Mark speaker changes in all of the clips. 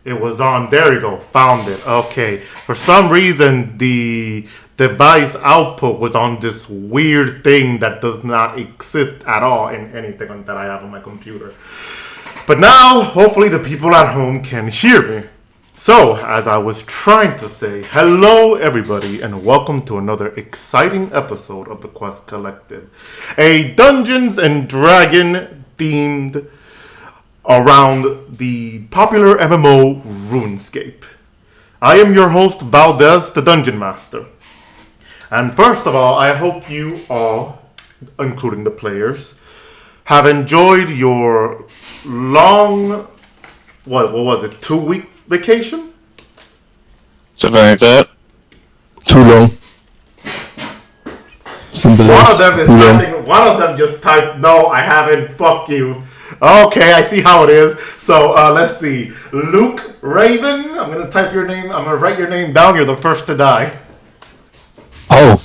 Speaker 1: It was on. There you go. Found it. Okay. For some reason, the device output was on this weird thing that does not exist at all in anything that I have on my computer. But now, hopefully, the people at home can hear me. So, as I was trying to say, hello everybody, and welcome to another exciting episode of the Quest Collective, a Dungeons and Dragon themed around the popular MMO RuneScape. I am your host, Valdez, the Dungeon Master. And first of all, I hope you all, including the players, have enjoyed your long, what was it, 2-week vacation?
Speaker 2: Something like that.
Speaker 3: Too long. Simple
Speaker 1: One
Speaker 3: as
Speaker 1: of them is
Speaker 3: too long.
Speaker 1: typing, one of them just typed, no, I haven't, fuck you. Okay, I see how it is. So, let's see. Luke Raven, I'm going to type your name, I'm going to write your name down, you're the first to die.
Speaker 3: Oh,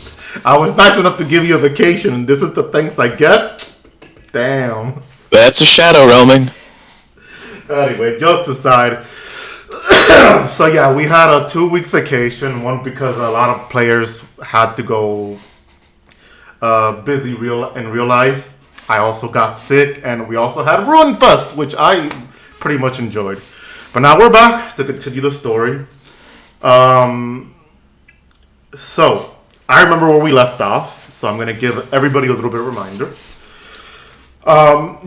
Speaker 1: I was nice enough to give you a vacation, and this is the thanks I get? Damn.
Speaker 2: That's a shadow roaming.
Speaker 1: Anyway, jokes aside. So yeah, we had a 2 weeks vacation. One because a lot of players had to go busy in real life. I also got sick, and we also had RuneFest, which I pretty much enjoyed. But now we're back to continue the story. So I remember where we left off, so I'm going to give everybody a little bit of a reminder.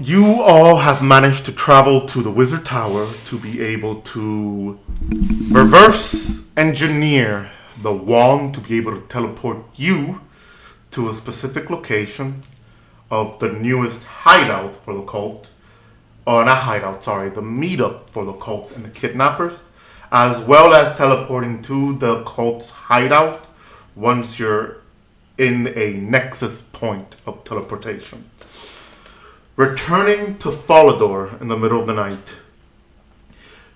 Speaker 1: You all have managed to travel to the Wizard Tower to be able to reverse engineer the wand to be able to teleport you to a specific location of the newest hideout for the cult. Or not hideout, sorry, the meetup for the cults and the kidnappers, as well as teleporting to the cult's hideout once you're in a nexus point of teleportation. Returning to Falador in the middle of the night,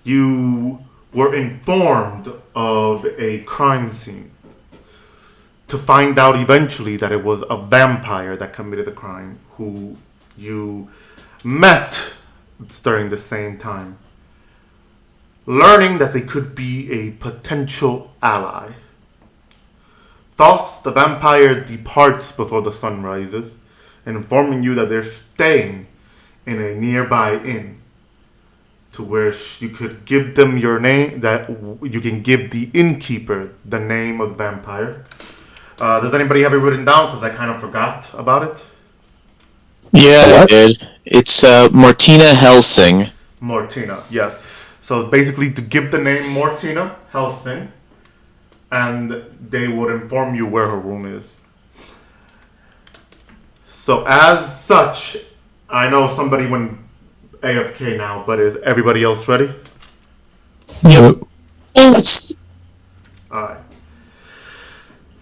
Speaker 1: you were informed of a crime scene, to find out eventually that it was a vampire that committed the crime, who you met during the same time, learning that they could be a potential ally. Thus, the vampire departs before the sun rises, informing you that they're staying in a nearby inn, to where you could give them your name, that you can give the innkeeper the name of the vampire. Does anybody have it written down? Because I kind of forgot about it.
Speaker 2: Yeah, I did. It's Martina Helsing.
Speaker 1: Mortina, yes. So basically to give the name Mortina Helsing, and they would inform you where her room is. So as such, I know somebody went AFK now, but is everybody else ready?
Speaker 3: Yep.
Speaker 2: Yes.
Speaker 1: Alright.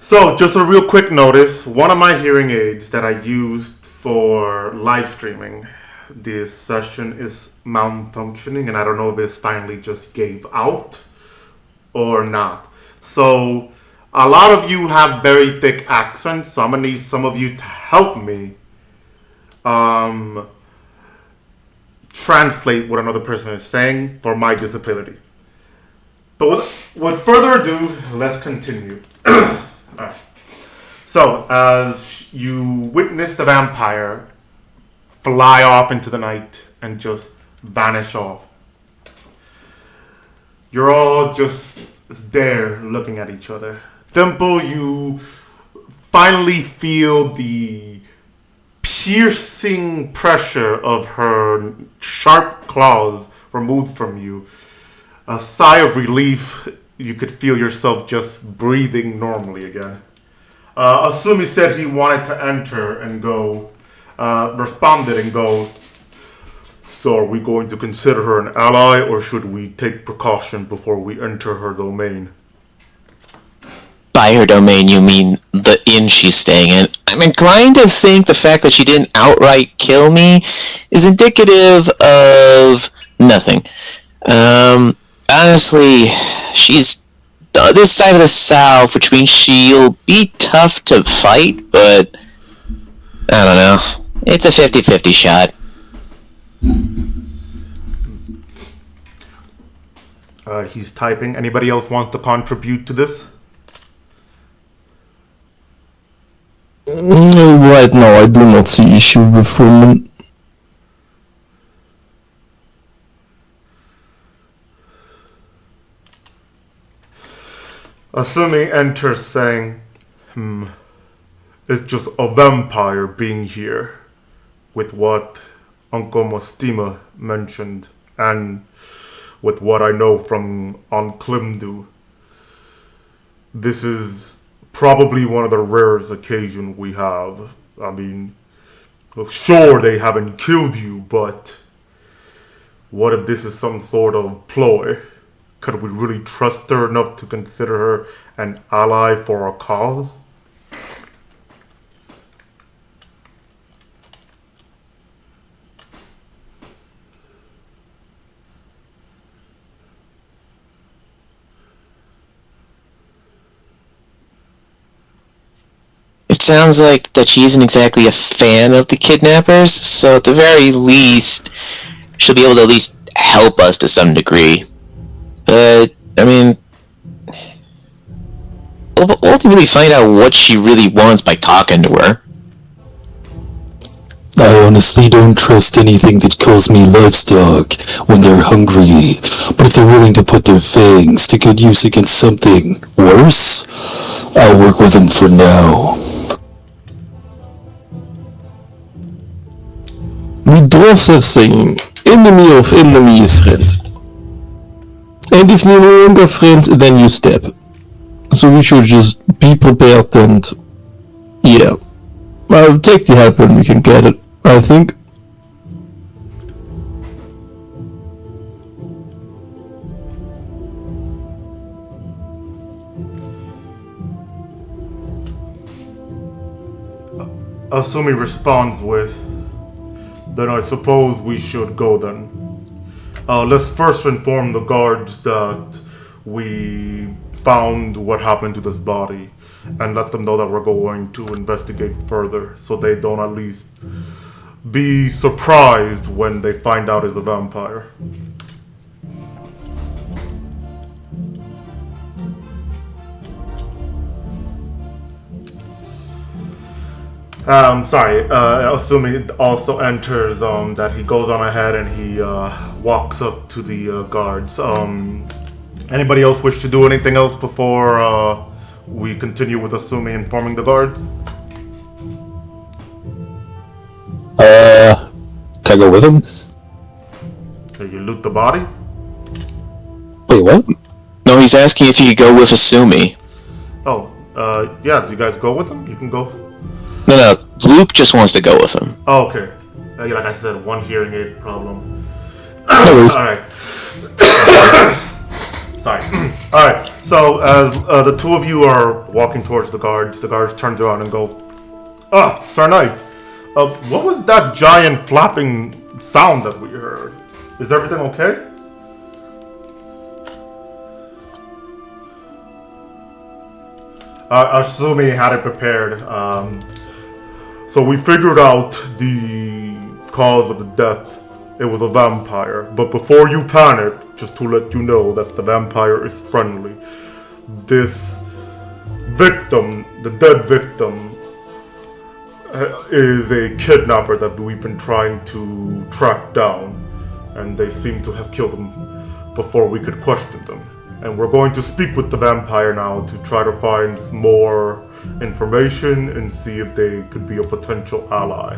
Speaker 1: So just a real quick notice, one of my hearing aids that I used for live streaming this session is malfunctioning, and I don't know if it's finally just gave out or not. So a lot of you have very thick accents, so I'm gonna need some of you to help me translate what another person is saying for my disability. But with further ado, let's continue. Alright. So, as you witness the vampire fly off into the night and just vanish off, you're all just there looking at each other. Thimble, you finally feel the piercing pressure of her sharp claws removed from you. A sigh of relief, you could feel yourself just breathing normally again. Asumi said he wanted to enter and go, responded and go, so are we going to consider her an ally, or should we take precaution before we enter her domain?
Speaker 2: By her domain, you mean the inn she's staying in. I'm inclined to think the fact that she didn't outright kill me is indicative of nothing. Honestly, she's this side of the south, which means she'll be tough to fight, but I don't know. It's a 50-50 shot.
Speaker 1: He's typing. Anybody else wants to contribute to this?
Speaker 3: Right now, I do not see issue with women.
Speaker 1: Asumi enters saying, it's just a vampire being here, with what Uncle Mostima mentioned, and with what I know from on Klimdu. This is probably one of the rarest occasions we have. I mean, sure, they haven't killed you, but what if this is some sort of ploy? Could we really trust her enough to consider her an ally for our cause?
Speaker 2: It sounds like that she isn't exactly a fan of the kidnappers, so at the very least, she'll be able to at least help us to some degree. But, I mean, we'll have to really find out what she really wants by talking to her.
Speaker 3: I honestly don't trust anything that calls me livestock when they're hungry, but if they're willing to put their fangs to good use against something worse, I'll work with them for now. We dwarfs have saying, enemy of enemy is friend. And if you're no longer friend, then you step. So we should just be prepared and... yeah. I'll take the help when we can get it, I think.
Speaker 1: Asumi responds with, then I suppose we should go then. Let's first inform the guards that we found what happened to this body and let them know that we're going to investigate further so they don't at least be surprised when they find out it's a vampire. Sorry, assuming it also enters that he goes on ahead and he walks up to the guards. Anybody else wish to do anything else before we continue with assuming informing the guards?
Speaker 3: Can I go with him?
Speaker 1: You loot the body?
Speaker 3: Wait, what?
Speaker 2: No, he's asking if you could go with Asumi.
Speaker 1: Oh, yeah, do you guys go with him? You can go.
Speaker 2: No, Luke just wants to go with him.
Speaker 1: Oh, okay. Like I said, one hearing aid problem. Alright. Sorry. Alright, so as the two of you are walking towards the guards turns around and go, Sir Knight, what was that giant flapping sound that we heard? Is everything okay? Asumi had it prepared. So we figured out the cause of the death. It was a vampire. But before you panic, just to let you know that the vampire is friendly. This victim, the dead victim, is a kidnapper that we've been trying to track down. And they seem to have killed him before we could question them. And we're going to speak with the vampire now to try to find more information and see if they could be a potential ally.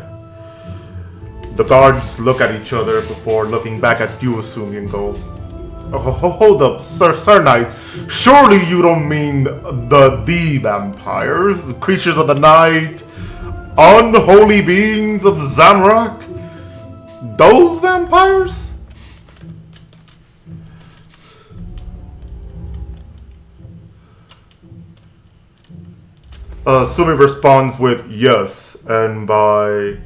Speaker 1: The guards look at each other before looking back at you, Asumi, and go, hold up, Sir Knight. Surely you don't mean the vampires, the creatures of the night, unholy beings of Zamrak? Those vampires? Sumi responds with yes, and by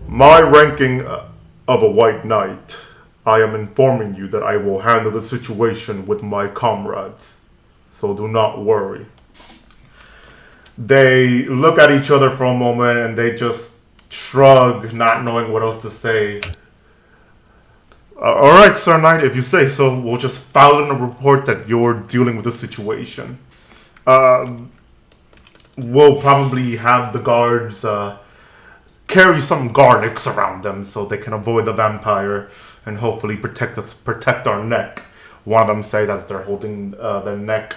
Speaker 1: my ranking of a white knight, I am informing you that I will handle the situation with my comrades, so do not worry. They look at each other for a moment and they just shrug, not knowing what else to say. Alright, Sir Knight, if you say so, we'll just file in a report that you're dealing with the situation. We'll probably have the guards carry some garlics around them so they can avoid the vampire and hopefully protect our neck. One of them say that they're holding their neck.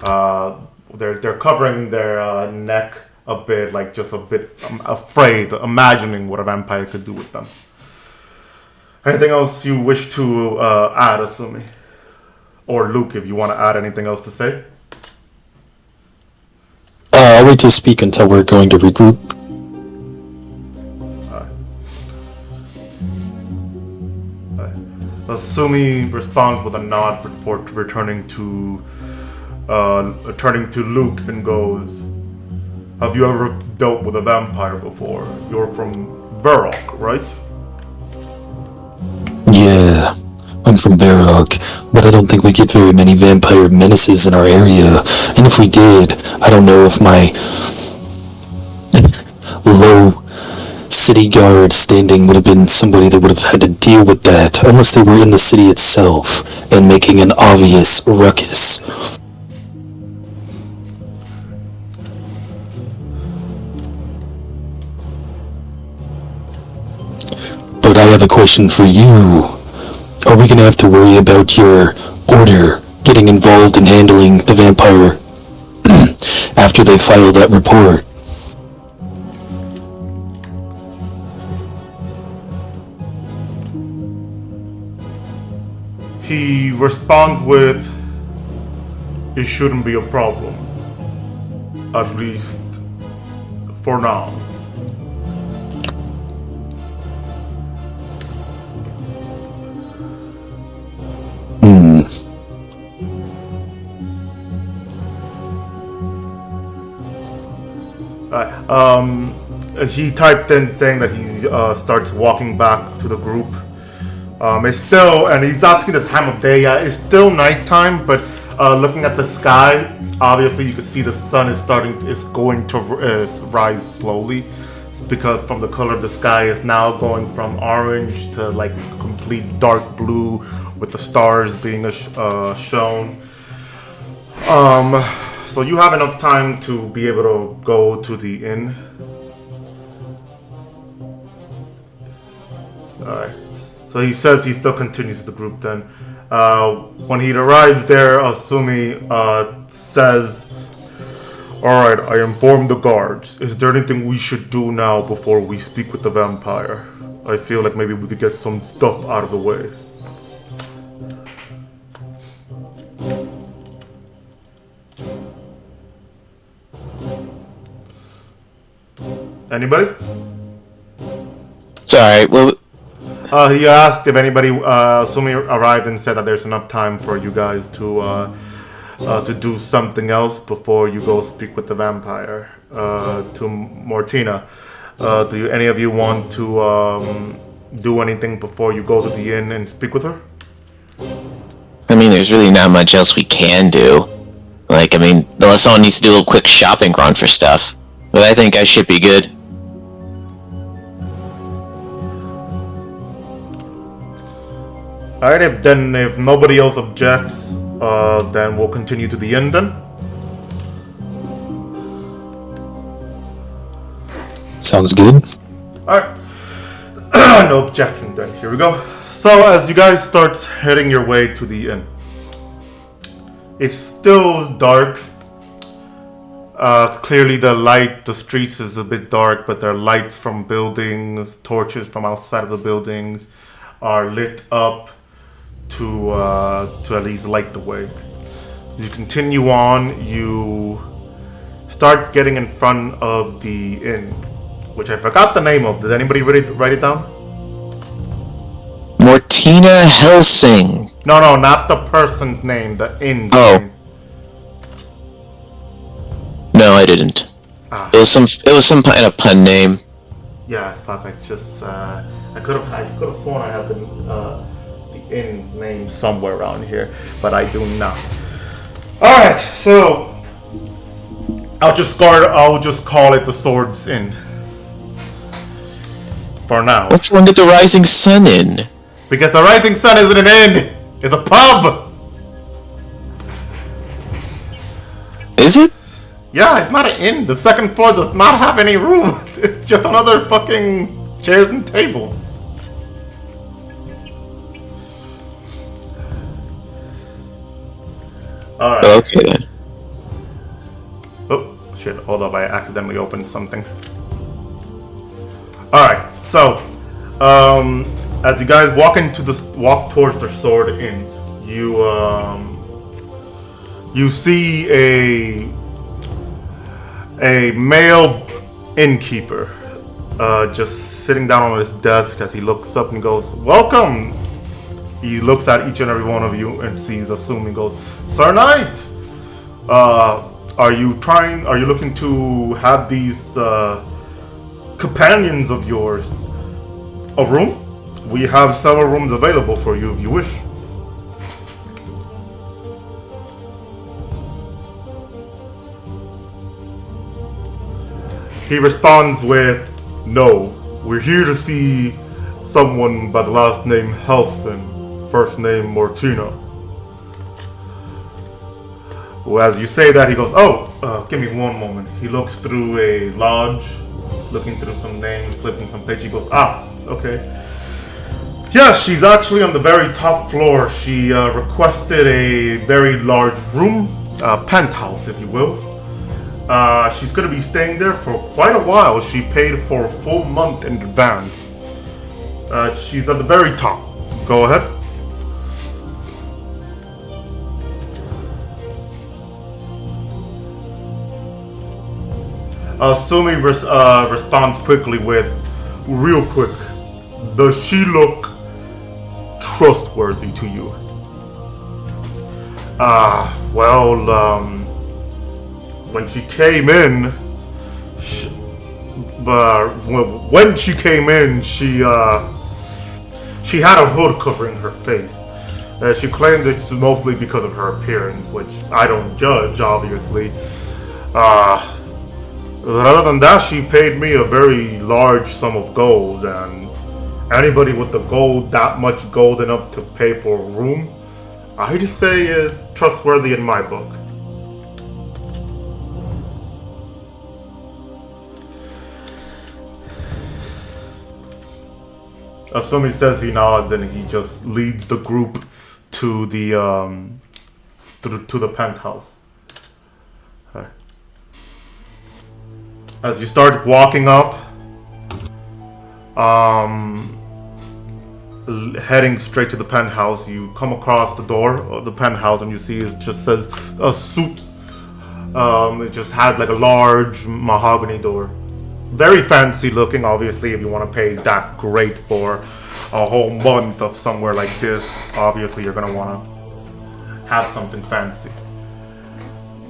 Speaker 1: They're covering their neck a bit, like just a bit afraid, imagining what a vampire could do with them. Anything else you wish to add, Asumi? Or Luke, if you want to add anything else to say?
Speaker 3: I'll wait to speak until we're going to regroup.
Speaker 1: Asumi responds with a nod before returning to Luke and goes, have you ever dealt with a vampire before? You're from Varrock, right?
Speaker 3: Yeah, I'm from Varrock, but I don't think we get very many vampire menaces in our area. And if we did, I don't know if my low city guard standing would have been somebody that would have had to deal with that, unless they were in the city itself and making an obvious ruckus. But I have a question for you. Are we gonna have to worry about your order getting involved in handling the vampire after they file that report?
Speaker 1: He responds with, it shouldn't be a problem. At least for now. He typed in saying that he starts walking back to the group It's still, and he's asking the time of day. Yeah, it's still nighttime, but looking at the sky, obviously you can see the sun is going to rise slowly. It's because from the color of the sky is now going from orange to like complete dark blue, with the stars being shown. So you have enough time to be able to go to the inn. Alright. So he says he still continues with the group then. When he arrives there, Asumi says, "Alright, I informed the guards. Is there anything we should do now before we speak with the vampire? I feel like maybe we could get some stuff out of the way." Anybody?
Speaker 2: Sorry, well,
Speaker 1: He asked if anybody, Sumi arrived and said that there's enough time for you guys to do something else before you go speak with the vampire. To Mortina, do any of you want to do anything before you go to the inn and speak with her?
Speaker 2: I mean, there's really not much else we can do. Like, I mean, unless someone needs to do a quick shopping run for stuff. But I think I should be good.
Speaker 1: Alright, if nobody else objects, then we'll continue to the end then.
Speaker 3: Sounds good.
Speaker 1: Alright. No objection then. Here we go. So as you guys start heading your way to the inn, it's still dark. Clearly the streets is a bit dark, but there are lights from buildings, torches from outside of the buildings are lit up to at least light the way. As you continue on, you start getting in front of the inn, which I forgot the name of. Did anybody write it down?
Speaker 2: Mortina Helsing.
Speaker 1: No, not the person's name, the inn's name.
Speaker 2: No, I didn't.
Speaker 1: Ah.
Speaker 2: It was some kind of pun name.
Speaker 1: Yeah, fuck, I could have sworn I had the inn's name somewhere around here, but I do not. Alright, so I'll just call it the Swords Inn. For now.
Speaker 2: What's wrong with the Rising Sun Inn?
Speaker 1: Because the Rising Sun isn't an inn, it's a pub!
Speaker 2: Is it?
Speaker 1: Yeah, it's not an inn. The second floor does not have any room. It's just another fucking chairs and tables. Alright.
Speaker 2: Okay then.
Speaker 1: Oh, shit. Hold up. I accidentally opened something. Alright. So, as you guys walk towards the Sword Inn, you see a male innkeeper just sitting down on his desk as he looks up and goes, "Welcome." He looks at each and every one of you and sees Asumi and goes, "Sir Knight, are you looking to have these companions of yours a room? We have several rooms available for you if you wish." He responds with, "No, we're here to see someone by the last name Helston, first name Mortina." Well, as you say that, he goes, give me one moment. He looks through a lodge, looking through some names, flipping some pages. He goes, okay. Yes, she's actually on the very top floor. She requested a very large room, penthouse, if you will. She's going to be staying there for quite a while. She paid for a full month in advance. She's at the very top. Go ahead. Sumi responds quickly with, "Real quick, does she look trustworthy to you?" When she came in, She had a hood covering her face. She claimed it's mostly because of her appearance, which I don't judge, obviously. But other than that, she paid me a very large sum of gold, and anybody with the gold, that much gold enough to pay for a room, I'd say is trustworthy in my book. Asumi says he nods, and he just leads the group to the to the penthouse. Alright. As you start walking up, heading straight to the penthouse, you come across the door of the penthouse, and you see it just says a suit. It just has like a large mahogany door. Very fancy looking, obviously. If you want to pay that great for a whole month of somewhere like this, obviously you're gonna want to have something fancy.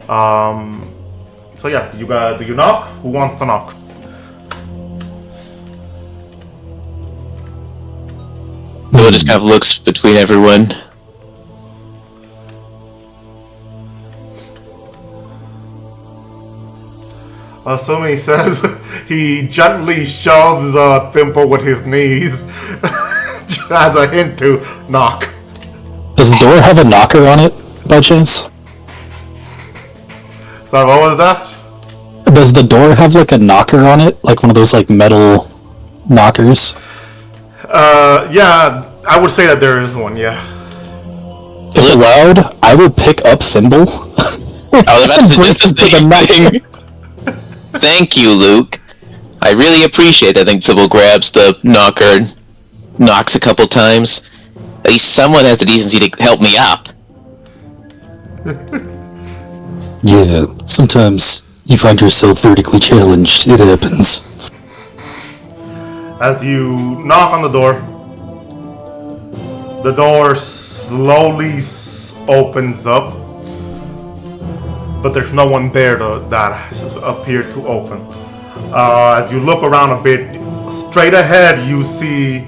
Speaker 1: So yeah, do you knock? Who wants to knock?
Speaker 2: Noah just kind of looks between everyone.
Speaker 1: Asumi says he gently shoves Thimble with his knees as a hint to knock.
Speaker 4: Does the door have a knocker on it, by chance?
Speaker 1: So what was that?
Speaker 4: Does the door have like a knocker on it? Like one of those like metal knockers?
Speaker 1: Yeah, I would say that there is one, yeah.
Speaker 4: If allowed, I would pick up Thimble.
Speaker 2: I was about to suggest the
Speaker 4: to the
Speaker 2: same
Speaker 4: knocker.
Speaker 2: thing. Thank you, Luke. I really appreciate it. I think Thibble grabs the knocker, knocks a couple times. At least someone has the decency to help me up.
Speaker 4: Yeah, sometimes you find yourself vertically challenged. It happens.
Speaker 1: As you knock on the door slowly opens up, but there's no one there that appeared to open. As you look around a bit, straight ahead you see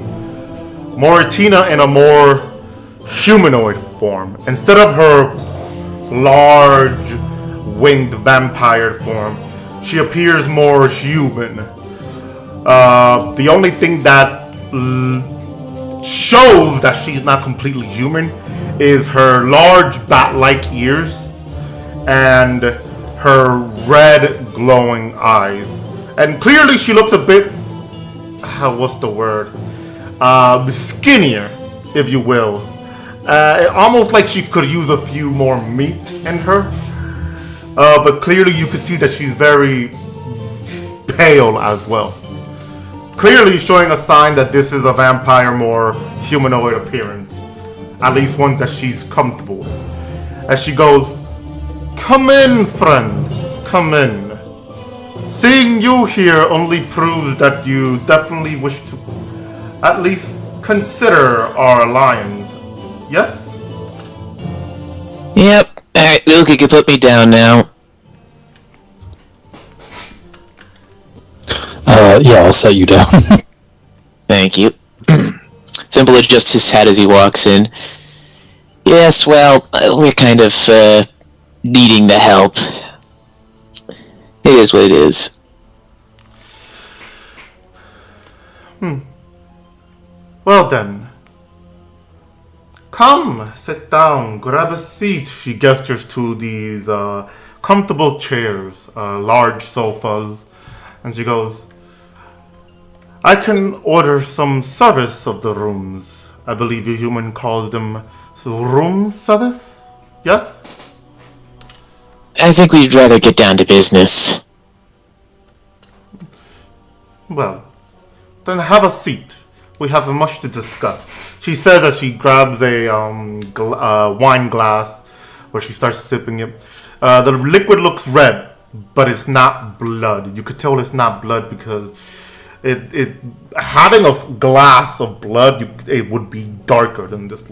Speaker 1: Moritina in a more humanoid form. Instead of her large winged vampire form, she appears more human. The only thing that shows that she's not completely human is her large bat-like ears and her red glowing eyes. And clearly she looks a bit, what's the word? Skinnier, if you will. Almost like she could use a few more meat in her. But clearly you can see that she's very pale as well. Clearly showing a sign that this is a vampire, more humanoid appearance. At least one that she's comfortable with. As she goes, "Come in, friends, come in. Seeing you here only proves that you definitely wish to at least consider our alliance. Yes?"
Speaker 2: Yep. Alright, Luke, you can put me down now.
Speaker 4: Yeah, I'll set you down.
Speaker 2: Thank you. Thimble adjusts his hat as he walks in. Yes, well, we're kind of, needing the help. It is what it is.
Speaker 1: Well then. Come, sit down, grab a seat. She gestures to these comfortable chairs, large sofas, and she goes, "I can order some service of the rooms. I believe your human calls them room service? Yes?"
Speaker 2: I think we'd rather get down to business.
Speaker 1: "Well, then have a seat. We have much to discuss," she says as she grabs a wine glass where she starts sipping it. The liquid looks red, but it's not blood. You could tell it's not blood because it having a glass of blood, it would be darker than this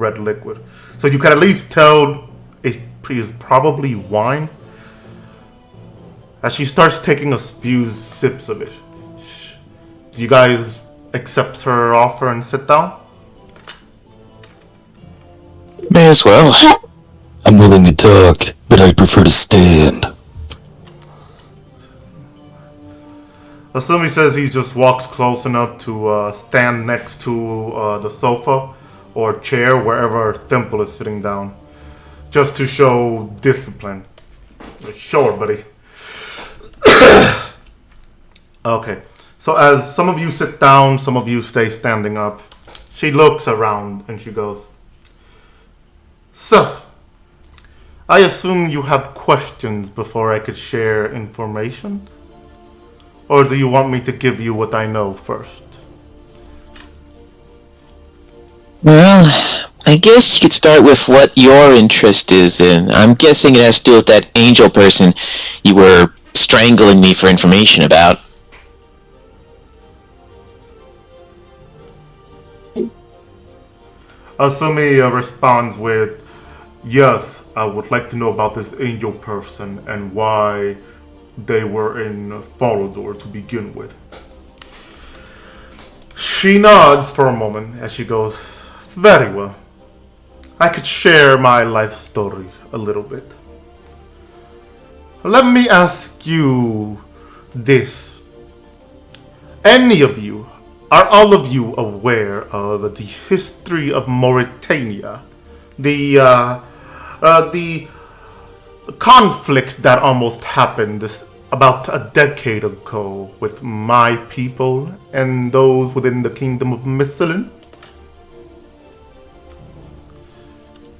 Speaker 1: red liquid. So you can at least tell it is probably wine. As she starts taking a few sips of it, do you guys accept her offer and sit down?
Speaker 2: May as well.
Speaker 4: I'm willing to talk, but I'd prefer to stand.
Speaker 1: Asumi says he just walks close enough to stand next to the sofa or chair wherever Thimble is sitting down, just to show discipline. Sure, buddy. Okay, so as some of you sit down, some of you stay standing up, she looks around and she goes, "So, I assume you have questions before I could share information? Or do you want me to give you what I know first?"
Speaker 2: Well, I guess you could start with what your interest is in. I'm guessing it has to do with that angel person you were strangling me for information about.
Speaker 1: Asumi responds with, "Yes, I would like to know about this angel person and why they were in Falador to begin with." She nods for a moment as she goes, "Very well. I could share my life story a little bit. Let me ask you this. Any of you, are all of you aware of the history of Mauritania? The conflict that almost happened about a decade ago with my people and those within the kingdom of Misselin?"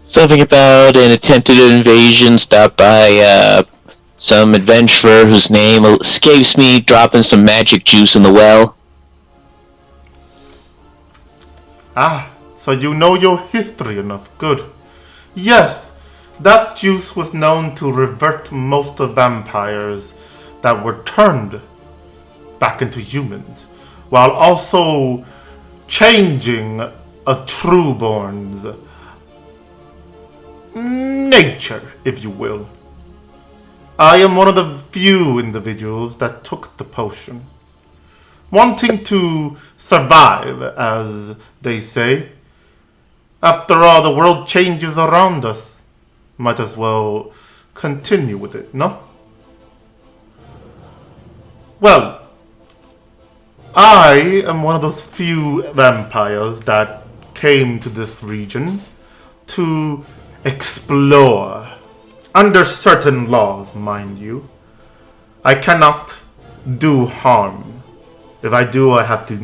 Speaker 2: Something about an attempted invasion stopped by some adventurer whose name escapes me, dropping some magic juice in the well.
Speaker 1: Ah, so you know your history enough. Good. Yes, that juice was known to revert most of vampires that were turned back into humans, while also changing a trueborn's nature, if you will. I am one of the few individuals that took the potion, wanting to survive, as they say. After all, the world changes around us. Might as well continue with it, no? Well, I am one of those few vampires that came to this region to explore. Under certain laws, mind you. I cannot do harm. If I do, I have to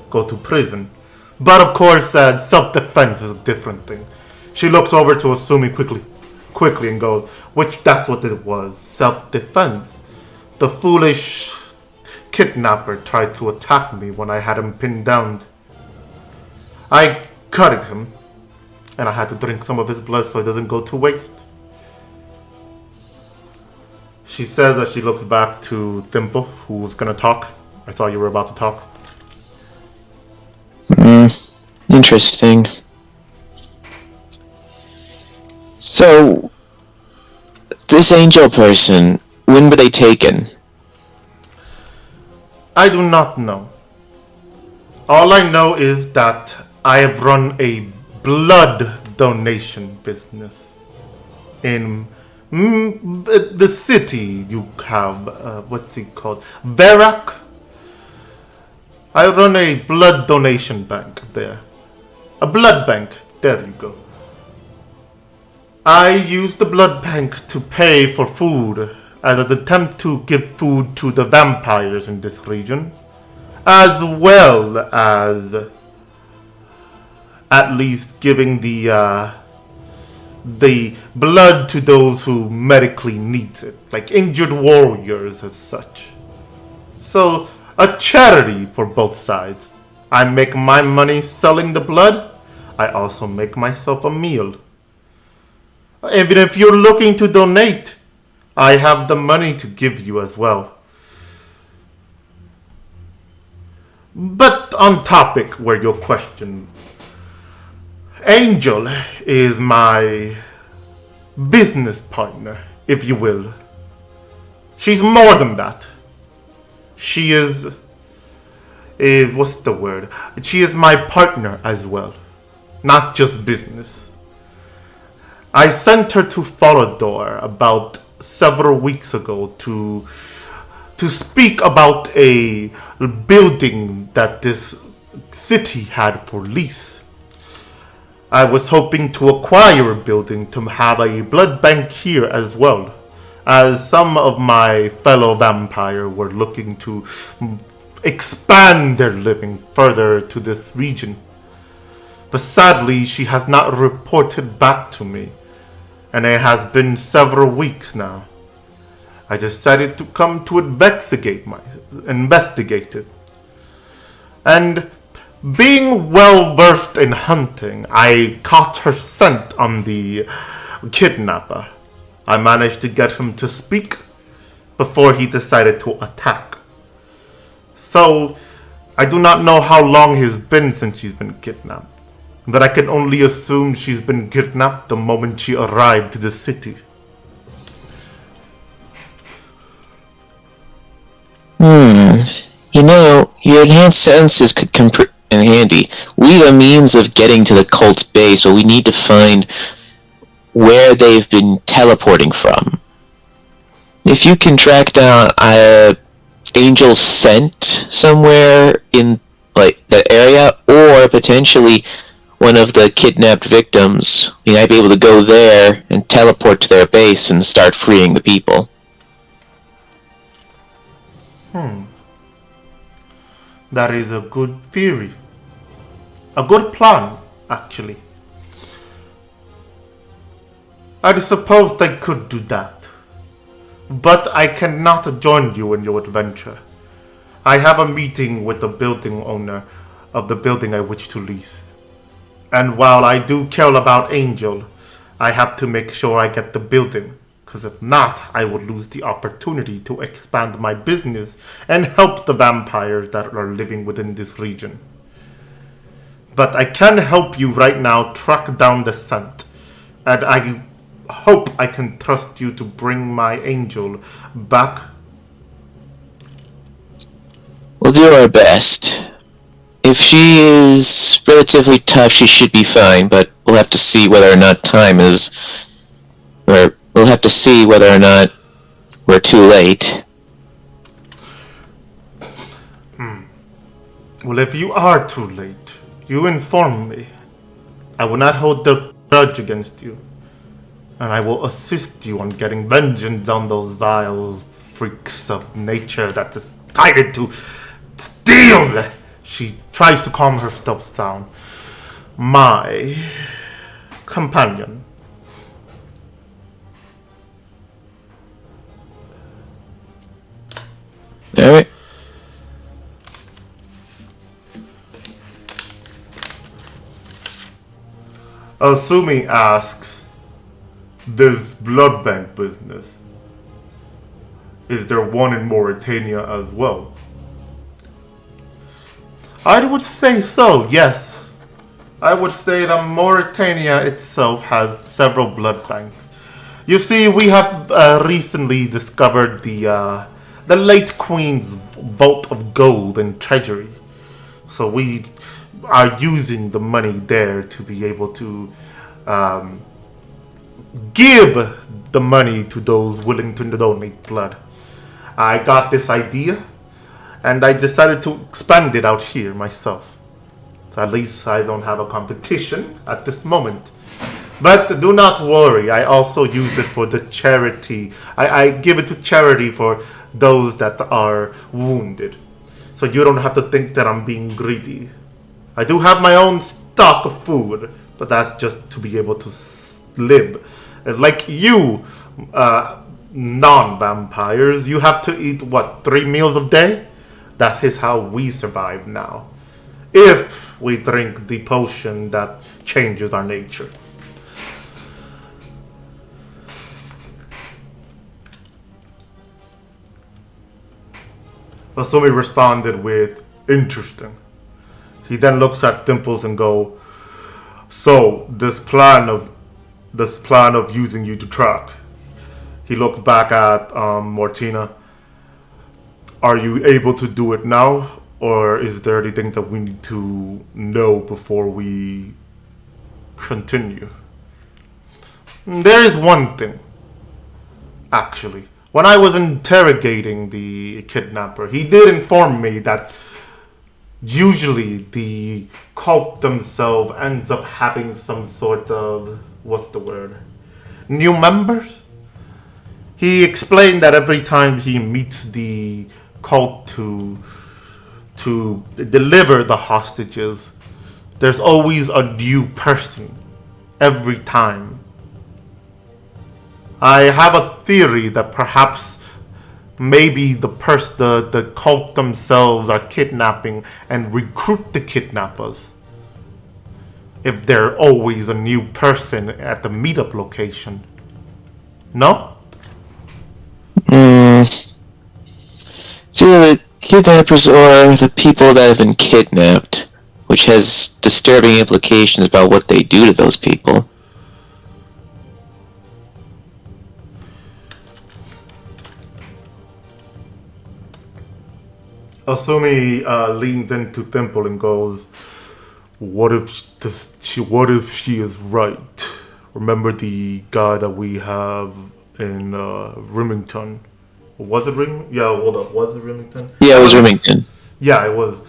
Speaker 1: go to prison. But of course, self-defense is a different thing. She looks over to Asumi quickly and goes, "Which that's what it was, self-defense. The foolish kidnapper tried to attack me when I had him pinned down. I gutted him, and I had to drink some of his blood so it doesn't go to waste." She says as she looks back to Thimble, who's gonna talk. I saw you were about to talk.
Speaker 2: Interesting. So, this angel person, when were they taken?
Speaker 1: I do not know. All I know is that I have run a blood donation business in the city. You have, what's it called? Verak? I run a blood donation bank there. A blood bank. There you go. I use the blood bank to pay for food as an attempt to give food to the vampires in this region, as well as at least giving the blood to those who medically needs it, like injured warriors as such. So, a charity for both sides. I make my money selling the blood. I also make myself a meal. Even if you're looking to donate, I have the money to give you as well. But on topic where your question, Angel is my business partner, if you will. She's more than that. She is, what's the word? She is my partner as well, not just business. I sent her to Follador about several weeks ago to speak about a building that this city had for lease. I was hoping to acquire a building to have a blood bank here as well, as some of my fellow vampire were looking to expand their living further to this region. But sadly, she has not reported back to me, and it has been several weeks now. I decided to come to investigate it. And being well versed in hunting, I caught her scent on the kidnapper. I managed to get him to speak before he decided to attack. So, I do not know how long it's been since she's been kidnapped, but I can only assume she's been kidnapped the moment she arrived to the city.
Speaker 2: You know, your enhanced senses could come in handy. We have a means of getting to the cult's base, but we need to find where they've been teleporting from. If you can track down Angel's scent somewhere in like that area, or potentially one of the kidnapped victims, you might be able to go there and teleport to their base and start freeing the people.
Speaker 1: That is a good theory. A good plan, actually. I suppose they could do that. But I cannot join you in your adventure. I have a meeting with the building owner of the building I wish to lease. And while I do care about Angel, I have to make sure I get the building. Because if not, I would lose the opportunity to expand my business and help the vampires that are living within this region. But I can help you right now track down the scent. And I hope I can trust you to bring my Angel back.
Speaker 2: We'll do our best. If she is relatively tough, she should be fine, but we'll have to see whether or not time is... or we'll have to see whether or not we're too late.
Speaker 1: Well, if you are too late, you inform me. I will not hold the grudge against you. And I will assist you on getting vengeance on those vile freaks of nature that decided to steal. She tries to calm herself down. My companion.
Speaker 2: Alright.
Speaker 1: Asumi asks, this blood bank business, is there one in Mauritania as well? I would say so, yes. I would say that Mauritania itself has several blood banks. You see, we have recently discovered the late Queen's vault of gold and treasury. So we are using the money there to be able to give the money to those willing to donate blood. I got this idea, and I decided to expand it out here myself. So at least I don't have a competition at this moment. But do not worry, I also use it for the charity. I give it to charity for those that are wounded. So you don't have to think that I'm being greedy. I do have my own stock of food, but that's just to be able to live. Like you, non-vampires, you have to eat, 3 meals a day? That is how we survive now. If we drink the potion that changes our nature. Asumi responded with, interesting. He then looks at Dimples and go, so this plan of using you to track. He looks back at Martina. Are you able to do it now? Or is there anything that we need to know before we continue? There is one thing, actually. When I was interrogating the kidnapper, he did inform me that usually the cult themselves ends up having some sort of, what's the word, new members? He explained that every time he meets the cult to deliver the hostages, there's always a new person every time. I have a theory that perhaps maybe the cult themselves are kidnapping and recruit the kidnappers. If they're always a new person at the meetup location. No?
Speaker 2: It's either the kidnappers or the people that have been kidnapped, which has disturbing implications about what they do to those people.
Speaker 1: Asumi leans into Thimble and goes, What if she is right? Remember the guy that we have in Remington? Was it Remington? Yeah, hold up. Was it Remington?
Speaker 2: Yeah, it was Remington.
Speaker 1: Yeah, it was.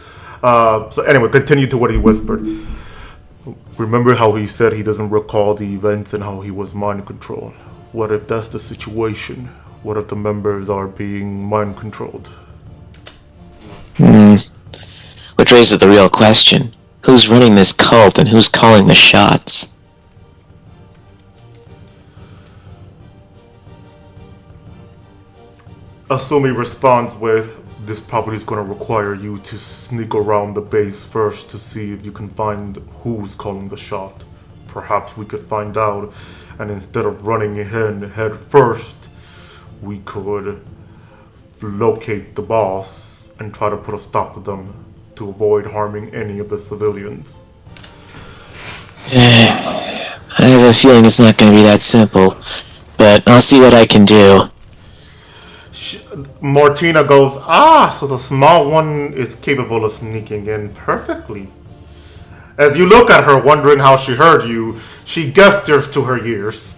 Speaker 1: So anyway, continue to what he whispered. Remember how he said he doesn't recall the events and how he was mind controlled? What if that's the situation? What if the members are being mind controlled?
Speaker 2: Which raises the real question. Who's running this cult and who's calling the shots?
Speaker 1: Asumi responds with, this probably is going to require you to sneak around the base first to see if you can find who's calling the shot. Perhaps we could find out, and instead of running in head first, we could locate the boss and try to put a stop to them to avoid harming any of the civilians.
Speaker 2: I have a feeling it's not going to be that simple, but I'll see what I can do.
Speaker 1: Martina goes, so the small one is capable of sneaking in perfectly. As you look at her, wondering how she heard you, she gestures to her ears.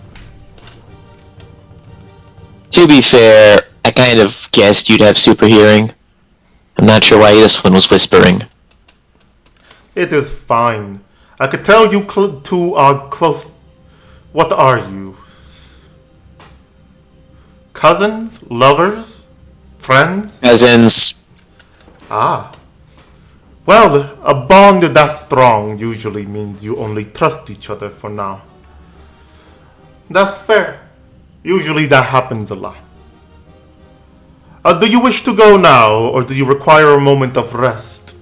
Speaker 2: To be fair, I kind of guessed you'd have super hearing. I'm not sure why this one was whispering.
Speaker 1: It is fine. I could tell you two are close. What are you? Cousins? Lovers? Friends?
Speaker 2: Cousins.
Speaker 1: Well, a bond that strong usually means you only trust each other for now. That's fair. Usually that happens a lot. Do you wish to go now, or do you require a moment of rest?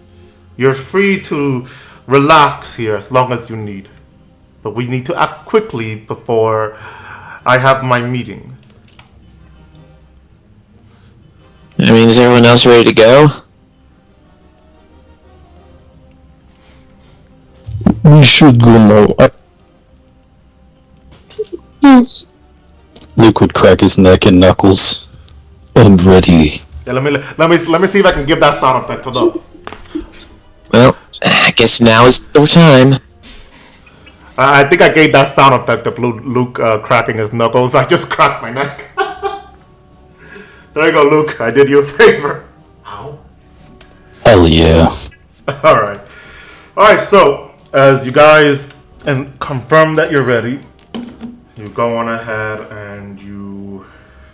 Speaker 1: You're free to relax here as long as you need. But we need to act quickly before I have my meeting.
Speaker 2: I mean, is everyone else ready to go?
Speaker 3: We should go now.
Speaker 5: Yes.
Speaker 4: Luke would crack his neck and knuckles. I'm ready.
Speaker 1: Yeah, let me see if I can give that sound effect. Hold up.
Speaker 2: Well, I guess now is the time.
Speaker 1: I think I gave that sound effect of Luke cracking his knuckles. I just cracked my neck. There you go, Luke. I did you a favor. Ow.
Speaker 4: Hell yeah.
Speaker 1: Alright. Alright, so, as you guys confirm that you're ready, you go on ahead and you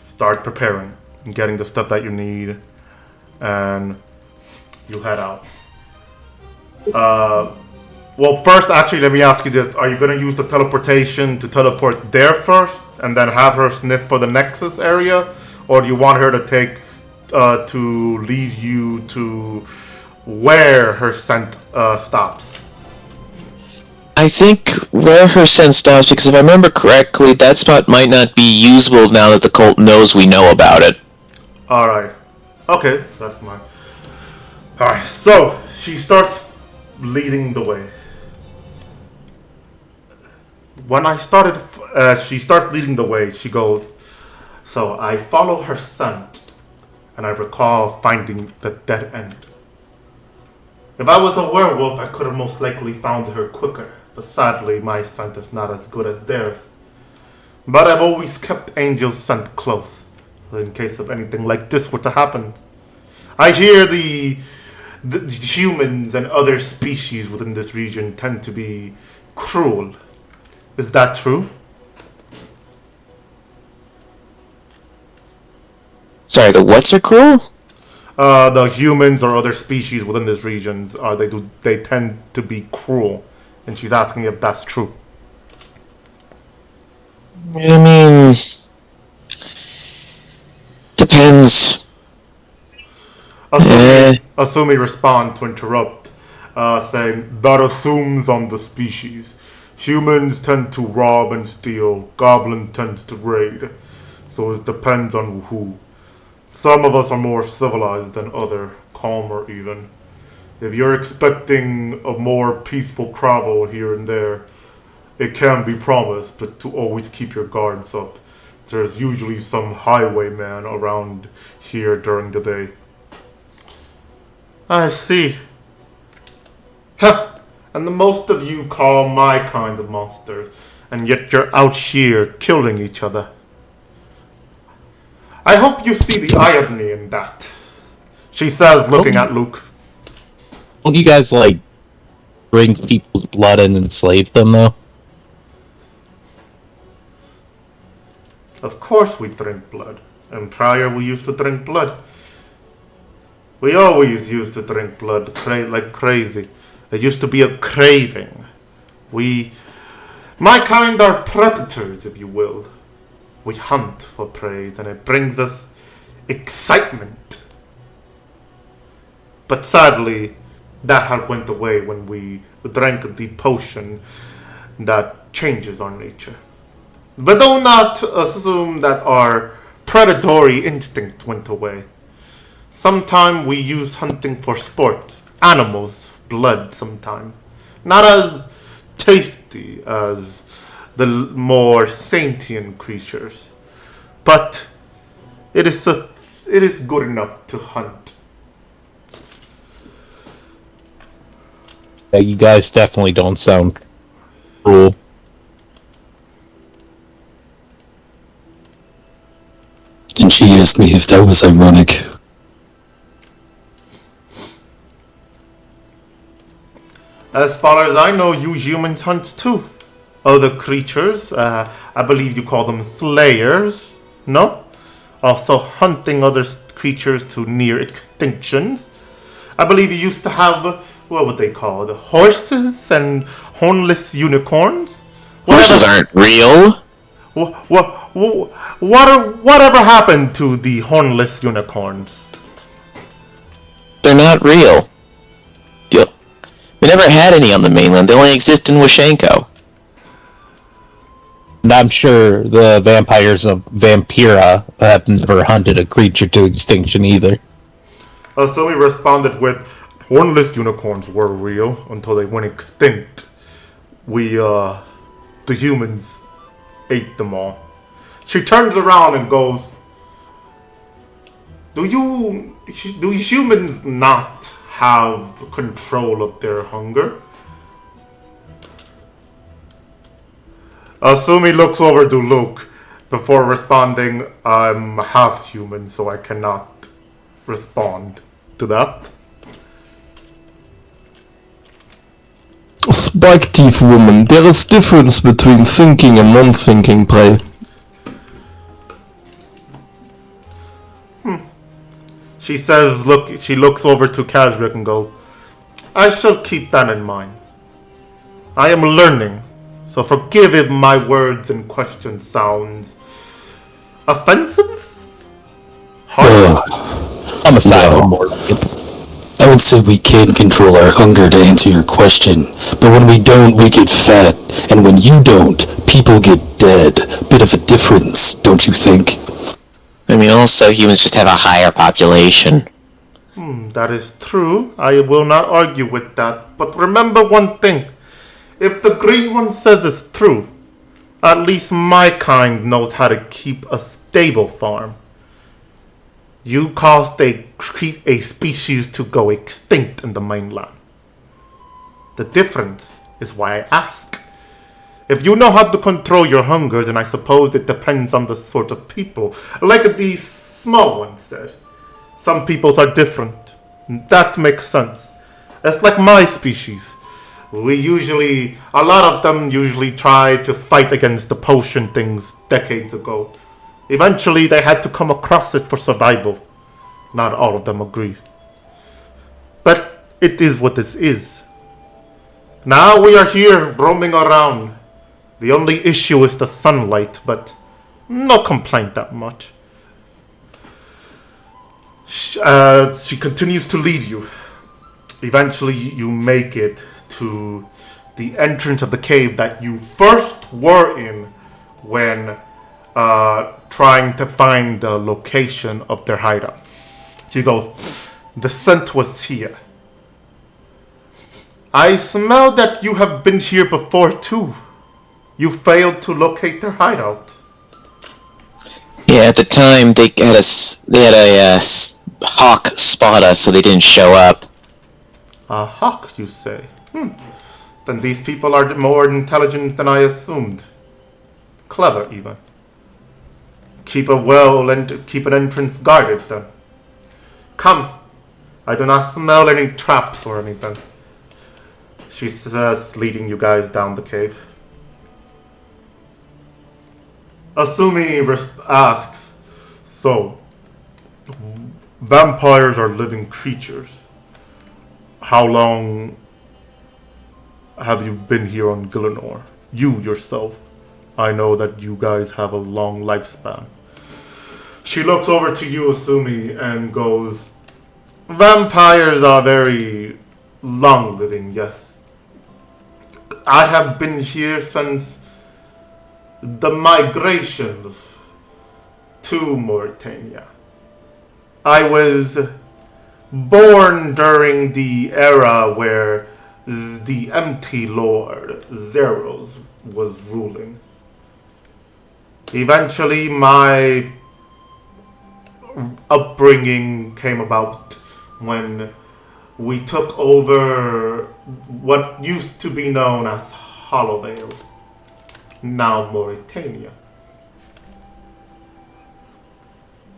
Speaker 1: start preparing, getting the stuff that you need, and you head out. Well, first, actually, let me ask you this. Are you going to use the teleportation to teleport there first, and then have her sniff for the Nexus area? Or do you want her to take, to lead you to where her scent stops?
Speaker 2: I think where her scent stops, because if I remember correctly, that spot might not be usable now that the cult knows we know about it.
Speaker 1: Alright. Okay, that's mine. Alright, so she starts leading the way. When I started, she starts leading the way, she goes, so I follow her scent, and I recall finding the dead end. If I was a werewolf, I could have most likely found her quicker, but sadly my scent is not as good as theirs. But I've always kept angels sent close, in case of anything like this were to happen. I hear the humans and other species within this region tend to be cruel. Is that true?
Speaker 2: Sorry, the what's are cruel?
Speaker 1: The humans or other species within this region, they tend to be cruel, and she's asking if that's true.
Speaker 2: I mean, depends.
Speaker 1: Asumi respond to interrupt, saying, that assumes on the species. Humans tend to rob and steal, goblin tends to raid, so it depends on who. Some of us are more civilized than other, calmer even. If you're expecting a more peaceful travel here and there, it can be promised, but to always keep your guards up. There's usually some highwayman around here during the day. I see. Huh! And the most of you call my kind of monsters, and yet you're out here killing each other. I hope you see the irony in that, she says, looking at Luke.
Speaker 5: Don't you guys, like, bring people's blood and enslave them, though?
Speaker 1: Of course we drink blood. And prior we used to drink blood. We always used to drink blood like crazy. It used to be a craving. My kind are predators, if you will. We hunt for prey, and it brings us excitement. But sadly, that had went away when we drank the potion that changes our nature. But do not assume that our predatory instinct went away. Sometime we use hunting for sport, animals, blood sometime. Not as tasty as the more sentient creatures. But it is good enough to hunt.
Speaker 5: Yeah, you guys definitely don't sound cruel.
Speaker 4: And she asked me if that was ironic.
Speaker 1: As far as I know, you humans hunt too. Other creatures, I believe you call them slayers, no? Also hunting other creatures to near extinctions. I believe you used to have, what would they call it, horses and hornless unicorns?
Speaker 2: Horses aren't real.
Speaker 1: Whatever happened to the hornless unicorns?
Speaker 2: They're not real. We never had any on the mainland. They only exist in Washenko.
Speaker 5: And I'm sure the vampires of Vampira have never hunted a creature to extinction either.
Speaker 1: Asumi responded with, hornless unicorns were real until they went extinct. The humans ate them all. She turns around and goes, do humans not have control of their hunger? Asumi looks over to Luke before responding, I'm half human, so I cannot respond to that.
Speaker 3: Spike Teeth woman, there is difference between thinking and non-thinking, pray.
Speaker 1: She says, she looks over to Kazric and goes, I shall keep that in mind. I am learning, so forgive if my words and questions sound offensive?
Speaker 5: I'm a silent
Speaker 4: No. I would say we can control our hunger to answer your question, but when we don't, we get fat, and when you don't, people get dead. Bit of a difference, don't you think?
Speaker 2: I mean, also, humans just have a higher population.
Speaker 1: That is true. I will not argue with that. But remember one thing. If the green one says it's true, at least my kind knows how to keep a stable farm. You caused a species to go extinct in the mainland. The difference is why I ask. If you know how to control your hunger, then I suppose it depends on the sort of people. Like these small ones said. Some peoples are different. That makes sense. It's like my species. A lot of them usually try to fight against the potion things decades ago. Eventually, they had to come across it for survival. Not all of them agree. But it is what this is. Now we are here roaming around. The only issue is the sunlight, but no complaint that much. She continues to lead you. Eventually, you make it to the entrance of the cave that you first were in when trying to find the location of their hideout. She goes, the scent was here. I smell that you have been here before too. You failed to locate their hideout.
Speaker 2: Yeah, at the time they had a hawk spot us, so they didn't show up.
Speaker 1: A hawk, you say? Then these people are more intelligent than I assumed. Clever, even. Keep an entrance guarded, then. Come. I do not smell any traps or anything. She says, leading you guys down the cave. Asumi asks, so, vampires are living creatures. How long have you been here on Gielinor? You yourself. I know that you guys have a long lifespan. She looks over to you, Asumi, and goes, vampires are very long-living, yes. I have been here since the migrations to Mauritania. I was born during the era where the empty lord Zeros was ruling. Eventually, my upbringing came about when we took over what used to be known as Hollowvale, now Mauritania.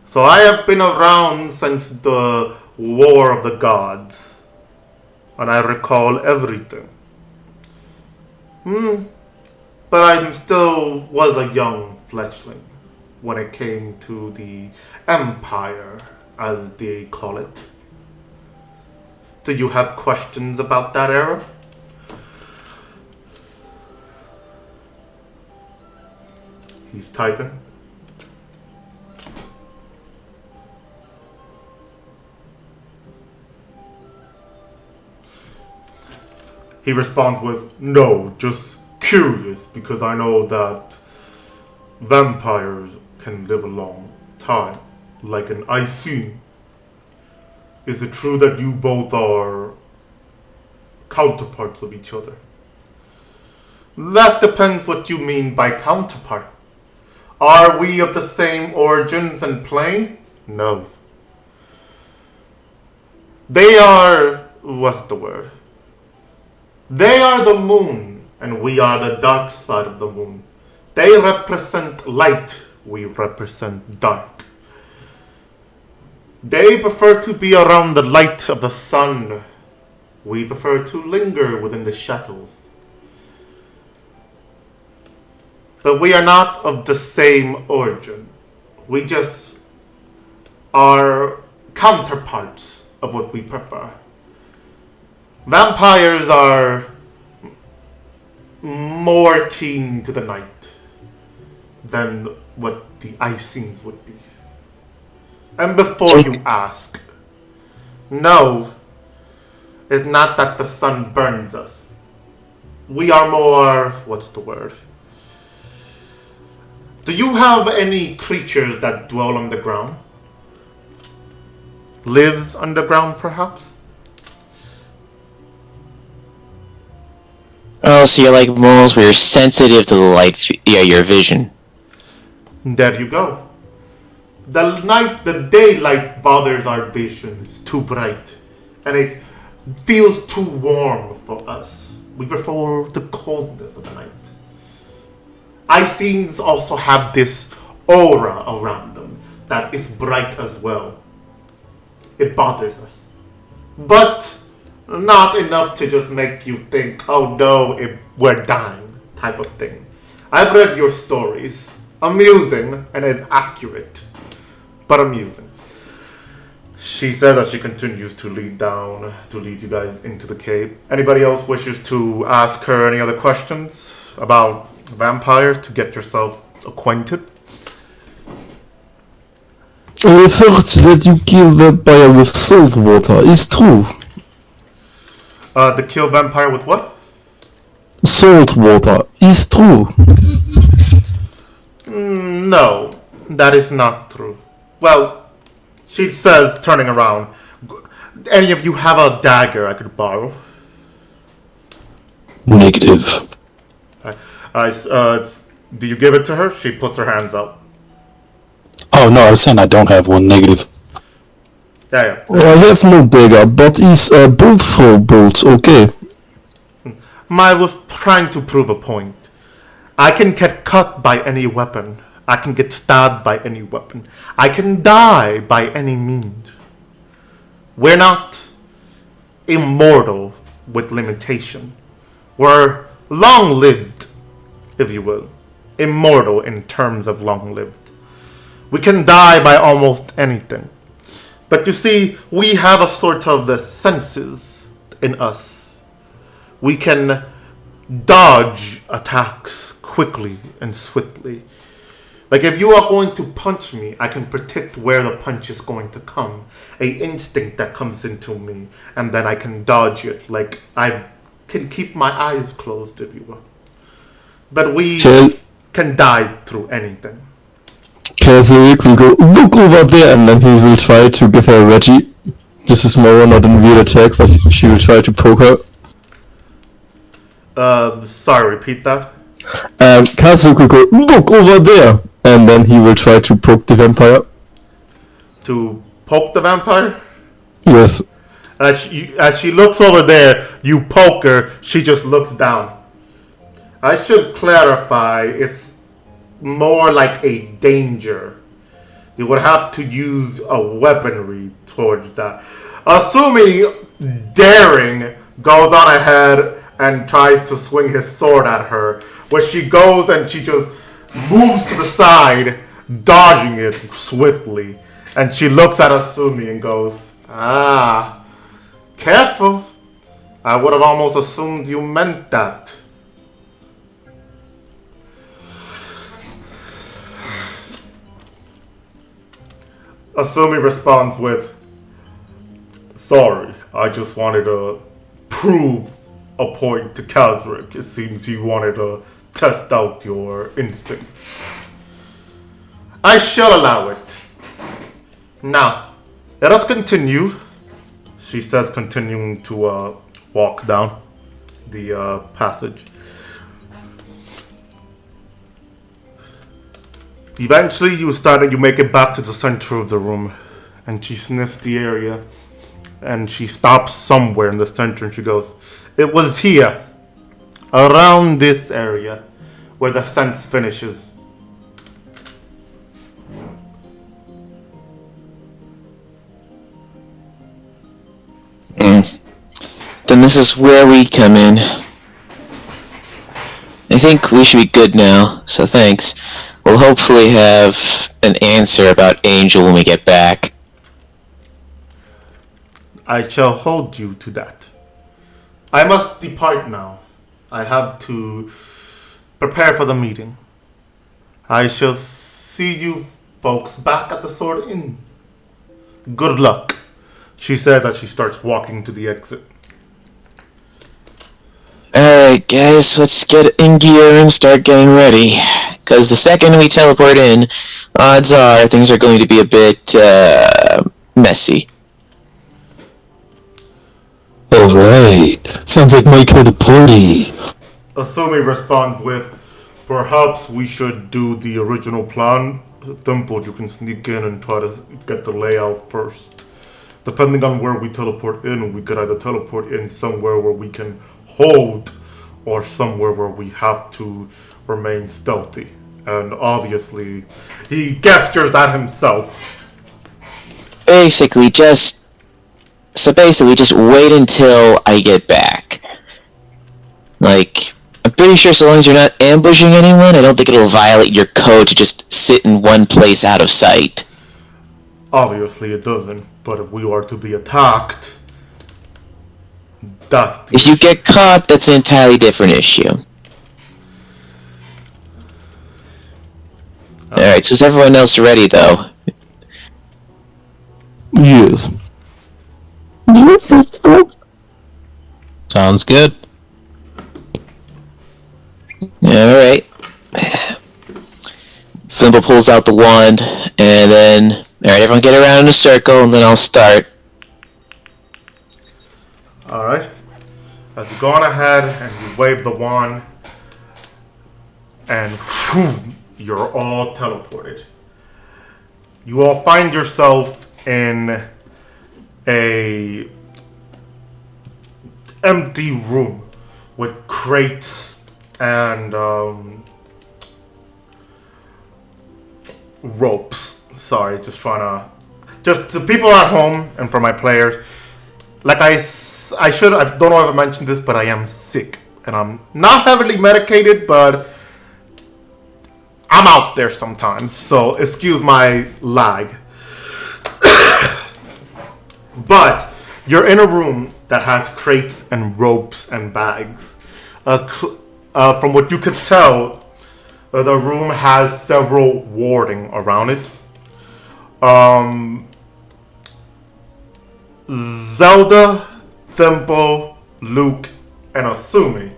Speaker 1: So I have been around since the War of the Gods, and I recall everything. But I still was a young fledgling when it came to the Empire, as they call it. Do you have questions about that era? He's typing. He responds with, no, just curious, because I know that vampires can live a long time, like an Icene. Is it true that you both are counterparts of each other? That depends what you mean by counterpart. Are we of the same origins and plane? No. They are, what's the word? They are the moon, and we are the dark side of the moon. They represent light, we represent dark. They prefer to be around the light of the sun. We prefer to linger within the shadows. But we are not of the same origin. We just are counterparts of what we prefer. Vampires are more keen to the night than what the Icenes would be. And before you ask, no, it's not that the sun burns us. We are more, what's the word? Do you have any creatures that dwell on the ground? Lives underground, perhaps?
Speaker 2: Oh, so you're like moles where you're sensitive to the light, your vision.
Speaker 1: There you go. The daylight bothers our vision. It's too bright. And it feels too warm for us. We prefer the coldness of the night. Icings also have this aura around them that is bright as well. It bothers us. But not enough to just make you think, oh no, we're dying, type of thing. I've read your stories. Amusing and inaccurate, but amusing. She says as she continues to lead you guys into the cave. Anybody else wishes to ask her any other questions about vampire to get yourself acquainted?
Speaker 3: I have heard that you kill vampire with salt water. Is true.
Speaker 1: The kill vampire with what?
Speaker 3: Salt water. Is true.
Speaker 1: No, that is not true. Well, she says, turning around, any of you have a dagger I could borrow?
Speaker 4: Negative.
Speaker 1: Do you give it to her? She puts her hands up.
Speaker 4: Oh no, I was saying I don't have one. Negative.
Speaker 1: Yeah.
Speaker 3: I have no dagger, but is bolt throw bolts okay?
Speaker 1: I was trying to prove a point. I can get cut by any weapon. I can get stabbed by any weapon. I can die by any means. We're not immortal with limitation. We're long-lived, if you will. Immortal in terms of long-lived. We can die by almost anything. But you see, we have a sort of the senses in us. We can dodge attacks quickly and swiftly. Like if you are going to punch me, I can predict where the punch is going to come. A instinct that comes into me, and then I can dodge it. Like I can keep my eyes closed, if you will. But we can die through anything.
Speaker 3: Kazarick will go, look over there, and then he will try to give her a Reggie. This is more not a real attack, but she will try to poke her.
Speaker 1: Sorry, repeat that.
Speaker 3: Kazarick will go, look over there, and then he will try to poke the vampire.
Speaker 1: To poke the vampire?
Speaker 3: Yes.
Speaker 1: As she looks over there, you poke her, she just looks down. I should clarify, it's more like a danger. You would have to use a weaponry towards that. Assuming Daring goes on ahead and tries to swing his sword at her, where she goes and she just moves to the side, dodging it swiftly. And she looks at Asumi and goes, careful. I would have almost assumed you meant that. Asumi responds with, sorry, I just wanted to prove a point to Kazric. It seems he wanted to test out your instincts. I shall allow it. Now, let us continue, she says, continuing to walk down the passage. Eventually, you make it back to the center of the room, and she sniffs the area, and she stops somewhere in the center, and she goes, it was here, around this area, where the sense finishes.
Speaker 2: Then this is where we come in. I think we should be good now, so thanks. We'll hopefully have an answer about Angel when we get back.
Speaker 1: I shall hold you to that. I must depart now. I have to prepare for the meeting. I shall see you folks back at the Sword Inn. Good luck, she says as she starts walking to the exit.
Speaker 2: Alright guys, let's get in gear and start getting ready. Because the second we teleport in, odds are things are going to be a bit messy.
Speaker 4: Alright, sounds like Mike had a party.
Speaker 1: Asumi responds with, perhaps we should do the original plan. Simple, you can sneak in and try to get the layout first. Depending on where we teleport in, we could either teleport in somewhere where we can hold or somewhere where we have to remain stealthy. And obviously, he gestures at himself.
Speaker 2: Basically, just wait until I get back. Like, I'm pretty sure so long as you're not ambushing anyone, I don't think it'll violate your code to just sit in one place out of sight.
Speaker 1: Obviously it doesn't, but if we are to be attacked, that's the
Speaker 2: If you get caught, that's an entirely different issue. Alright, so is everyone else ready, though?
Speaker 3: Yes.
Speaker 5: Sounds good.
Speaker 2: Alright. Thimble pulls out the wand, and then... Alright, everyone get around in a circle, and then I'll start.
Speaker 1: Alright. As you go on ahead and you wave the wand, and whew, you're all teleported. You all find yourself in a empty room with crates and ropes. Sorry, just to people at home and for my players. Like I don't know if I mentioned this, but I am sick and I'm not heavily medicated, but I'm out there sometimes, so excuse my lag. But you're in a room that has crates and ropes and bags. From what you could tell, the room has several warding around it. Zelda, Thimble, Luke, and Asumi.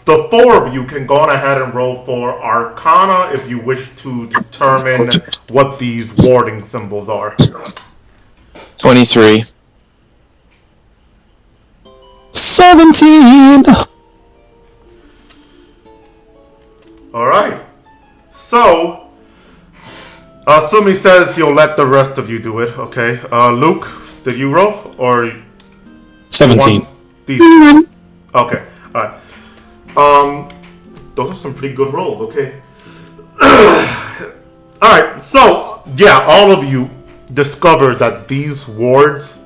Speaker 1: The four of you can go on ahead and roll for Arcana if you wish to determine what these warding symbols are.
Speaker 2: 23.
Speaker 4: 17!
Speaker 1: Alright. So, Asumi says he'll let the rest of you do it, okay? Luke, did you roll? Or
Speaker 4: 17.
Speaker 1: Okay, alright. Those are some pretty good rolls, okay? Alright, so, yeah, all of you discover that these wards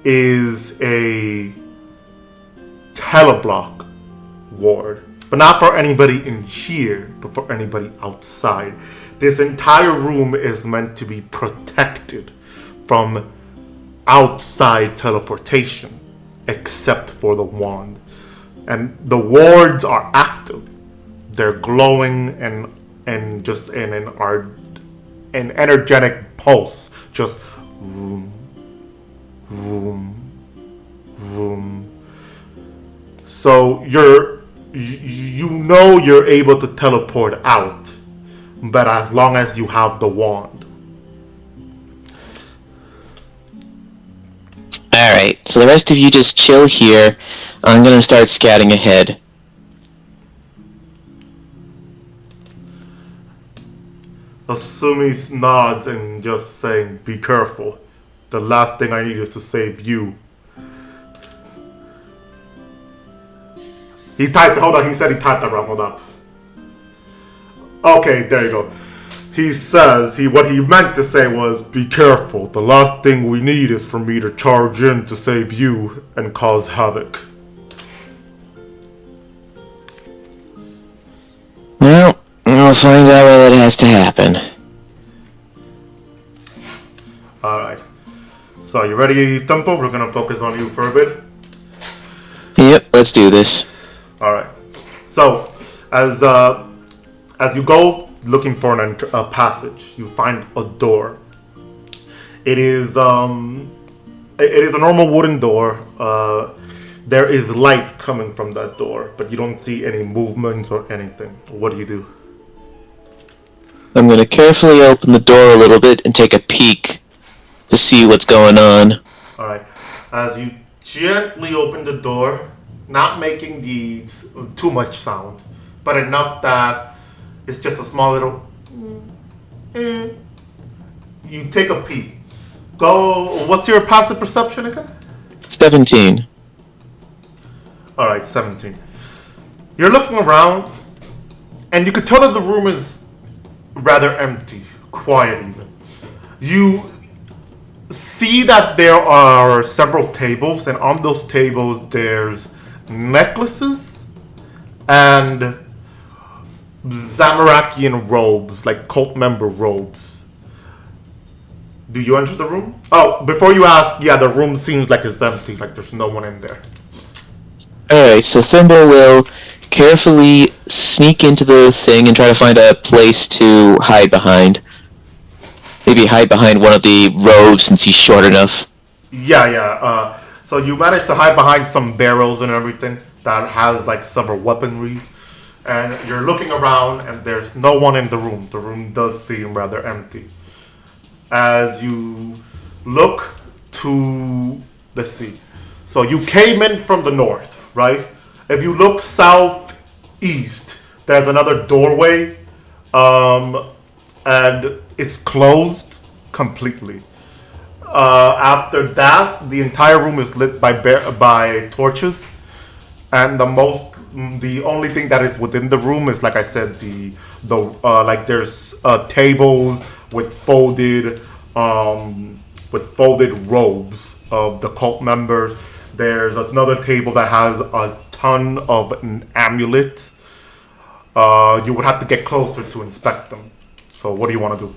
Speaker 1: is a teleblock ward. But not for anybody in here, but for anybody outside. This entire room is meant to be protected from outside teleportation, except for the wand. And the wards are active. They're glowing and just in an energetic pulse. Just vroom, vroom, vroom. So you know you're able to teleport out, but as long as you have the wand.
Speaker 2: Alright, so the rest of you just chill here. I'm gonna start scouting ahead.
Speaker 1: Asumi nods and just saying, be careful. The last thing I need is to save you. He said he typed that wrong, hold up. Okay, there you go. He says, what he meant to say was, be careful. The last thing we need is for me to charge in to save you and cause havoc.
Speaker 2: Well, we'll find out whether it has to happen.
Speaker 1: Alright. So, you ready, Thimble? We're gonna focus on you for a bit.
Speaker 2: Yep, let's do this.
Speaker 1: Alright. So, as you go looking for a passage, you find a door. It is a normal wooden door. There is light coming from that door, but you don't see any movements or anything. What do you do?
Speaker 2: I'm gonna carefully open the door a little bit and take a peek to see what's going on.
Speaker 1: Alright. As you gently open the door, not making too much sound, but enough that it's just a small little... You take a peek. What's your passive perception again?
Speaker 2: 17.
Speaker 1: All right, 17. You're looking around, and you could tell that the room is rather empty, quiet even. You see that there are several tables, and on those tables there's necklaces and Zamarakian robes, like cult member robes. Do you enter the room? Oh, before you ask, yeah, the room seems like it's empty, like there's no one in there.
Speaker 2: Alright, so Thimble will carefully sneak into the thing and try to find a place to hide behind. Maybe hide behind one of the robes since he's short enough.
Speaker 1: Yeah. So you managed to hide behind some barrels and everything that has like several weaponry. And you're looking around and there's no one in the room. The room does seem rather empty. As you look to, let's see. So you came in from the north, right? If you look southeast, there's another doorway. And it's closed completely. After that, the entire room is lit by torches, and the only thing that is within the room is, like I said, like there's tables with folded robes of the cult members. There's another table that has a ton of amulets. You would have to get closer to inspect them. So what do you want to do?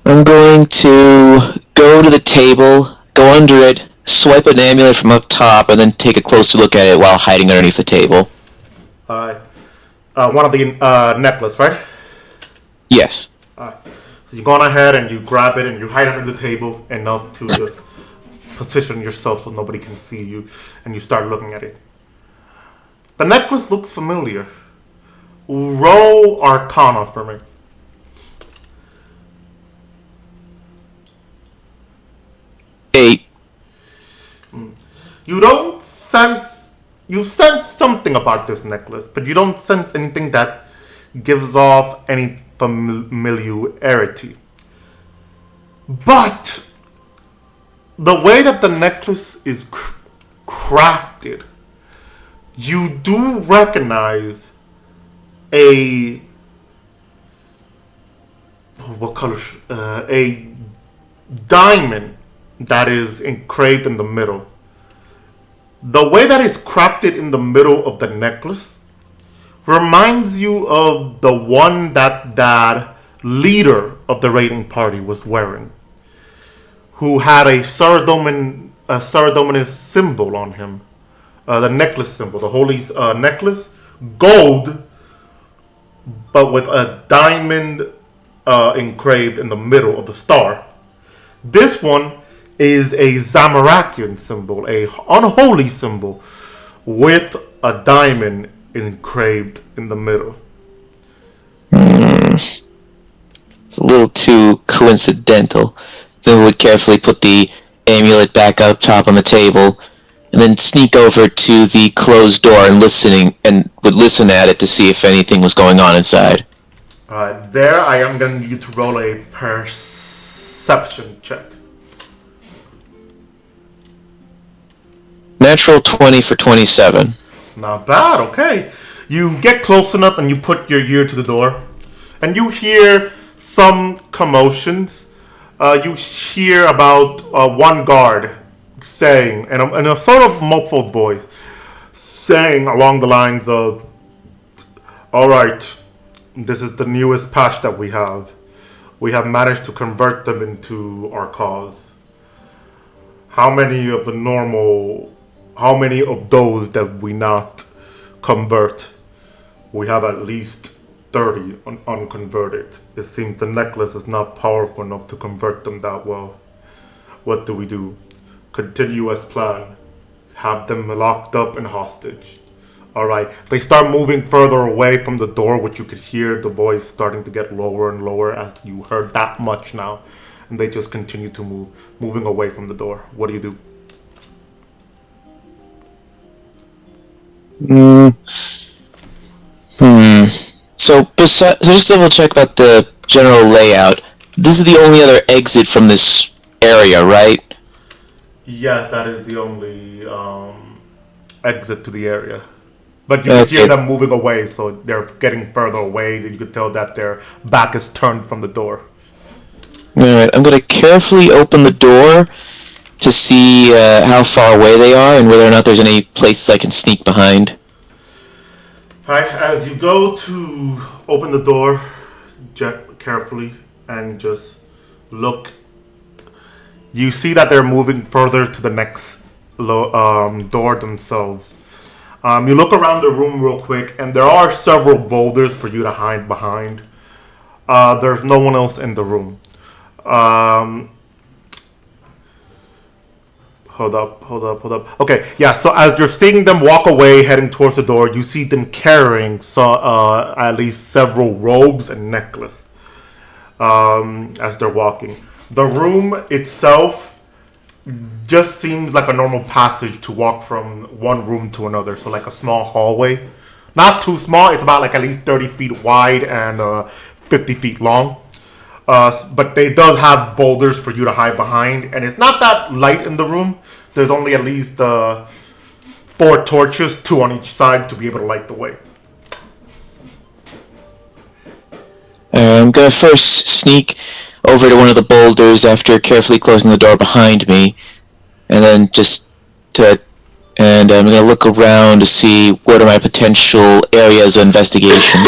Speaker 2: I'm going to go to the table, go under it, swipe an amulet from up top, and then take a closer look at it while hiding underneath the table.
Speaker 1: Alright. One of the necklace, right?
Speaker 2: Yes.
Speaker 1: Alright. So you go on ahead and you grab it and you hide under the table enough to just position yourself so nobody can see you, and you start looking at it. The necklace looks familiar. Roll Arcana for me.
Speaker 2: Eight.
Speaker 1: You sense something about this necklace, but you don't sense anything that gives off any familiarity. But the way that the necklace is crafted, you do recognize a diamond that is engraved in the middle. The way that it's crafted in the middle of the necklace reminds you of the one that leader of the raiding party was wearing, who had a Saradominus symbol on him. The necklace symbol, the holy necklace, gold, but with a diamond engraved in the middle of the star. This one is a Zamarakian symbol, a unholy symbol, with a diamond engraved in the middle.
Speaker 2: It's a little too coincidental. Then we would carefully put the amulet back up top on the table, and then sneak over to the closed door and would listen at it to see if anything was going on inside.
Speaker 1: Alright, there I am going to need you to roll a perception check.
Speaker 2: Natural 20 for 27.
Speaker 1: Not bad, okay. You get close enough and you put your ear to the door, and you hear some commotions. You hear about one guard saying, in a sort of muffled voice, saying along the lines of, "Alright, this is the newest patch that we have. We have managed to convert them into our cause. How many of those that we not convert? We have at least 30 unconverted. It seems the necklace is not powerful enough to convert them that well. What do we do? Continue as planned. Have them locked up and hostage." Alright, they start moving further away from the door, which you could hear the voice starting to get lower and lower as you heard that much now. And they just continue to moving away from the door. What do you do?
Speaker 2: So just double check about the general layout. This is the only other exit from this area, right?
Speaker 1: Yes, that is the only exit to the area. But you can hear them moving away, so they're getting further away. You can tell that their back is turned from the door.
Speaker 2: Alright, I'm gonna carefully open the door to see how far away they are and whether or not there's any places I can sneak behind.
Speaker 1: Alright, as you go to open the door carefully and just look, you see that they're moving further to the next door themselves. You look around the room real quick, and there are several boulders for you to hide behind. There's no one else in the room. Hold up. Okay, yeah, so as you're seeing them walk away, heading towards the door, you see them carrying at least several robes and necklace as they're walking. The room itself just seems like a normal passage to walk from one room to another, so like a small hallway. Not too small, it's about like at least 30 feet wide and 50 feet long. But they does have boulders for you to hide behind, and it's not that light in the room. There's only at least 4 torches, 2 on each side, to be able to light the way.
Speaker 2: I'm gonna first sneak over to one of the boulders after carefully closing the door behind me, and then and I'm gonna look around to see what are my potential areas of investigation.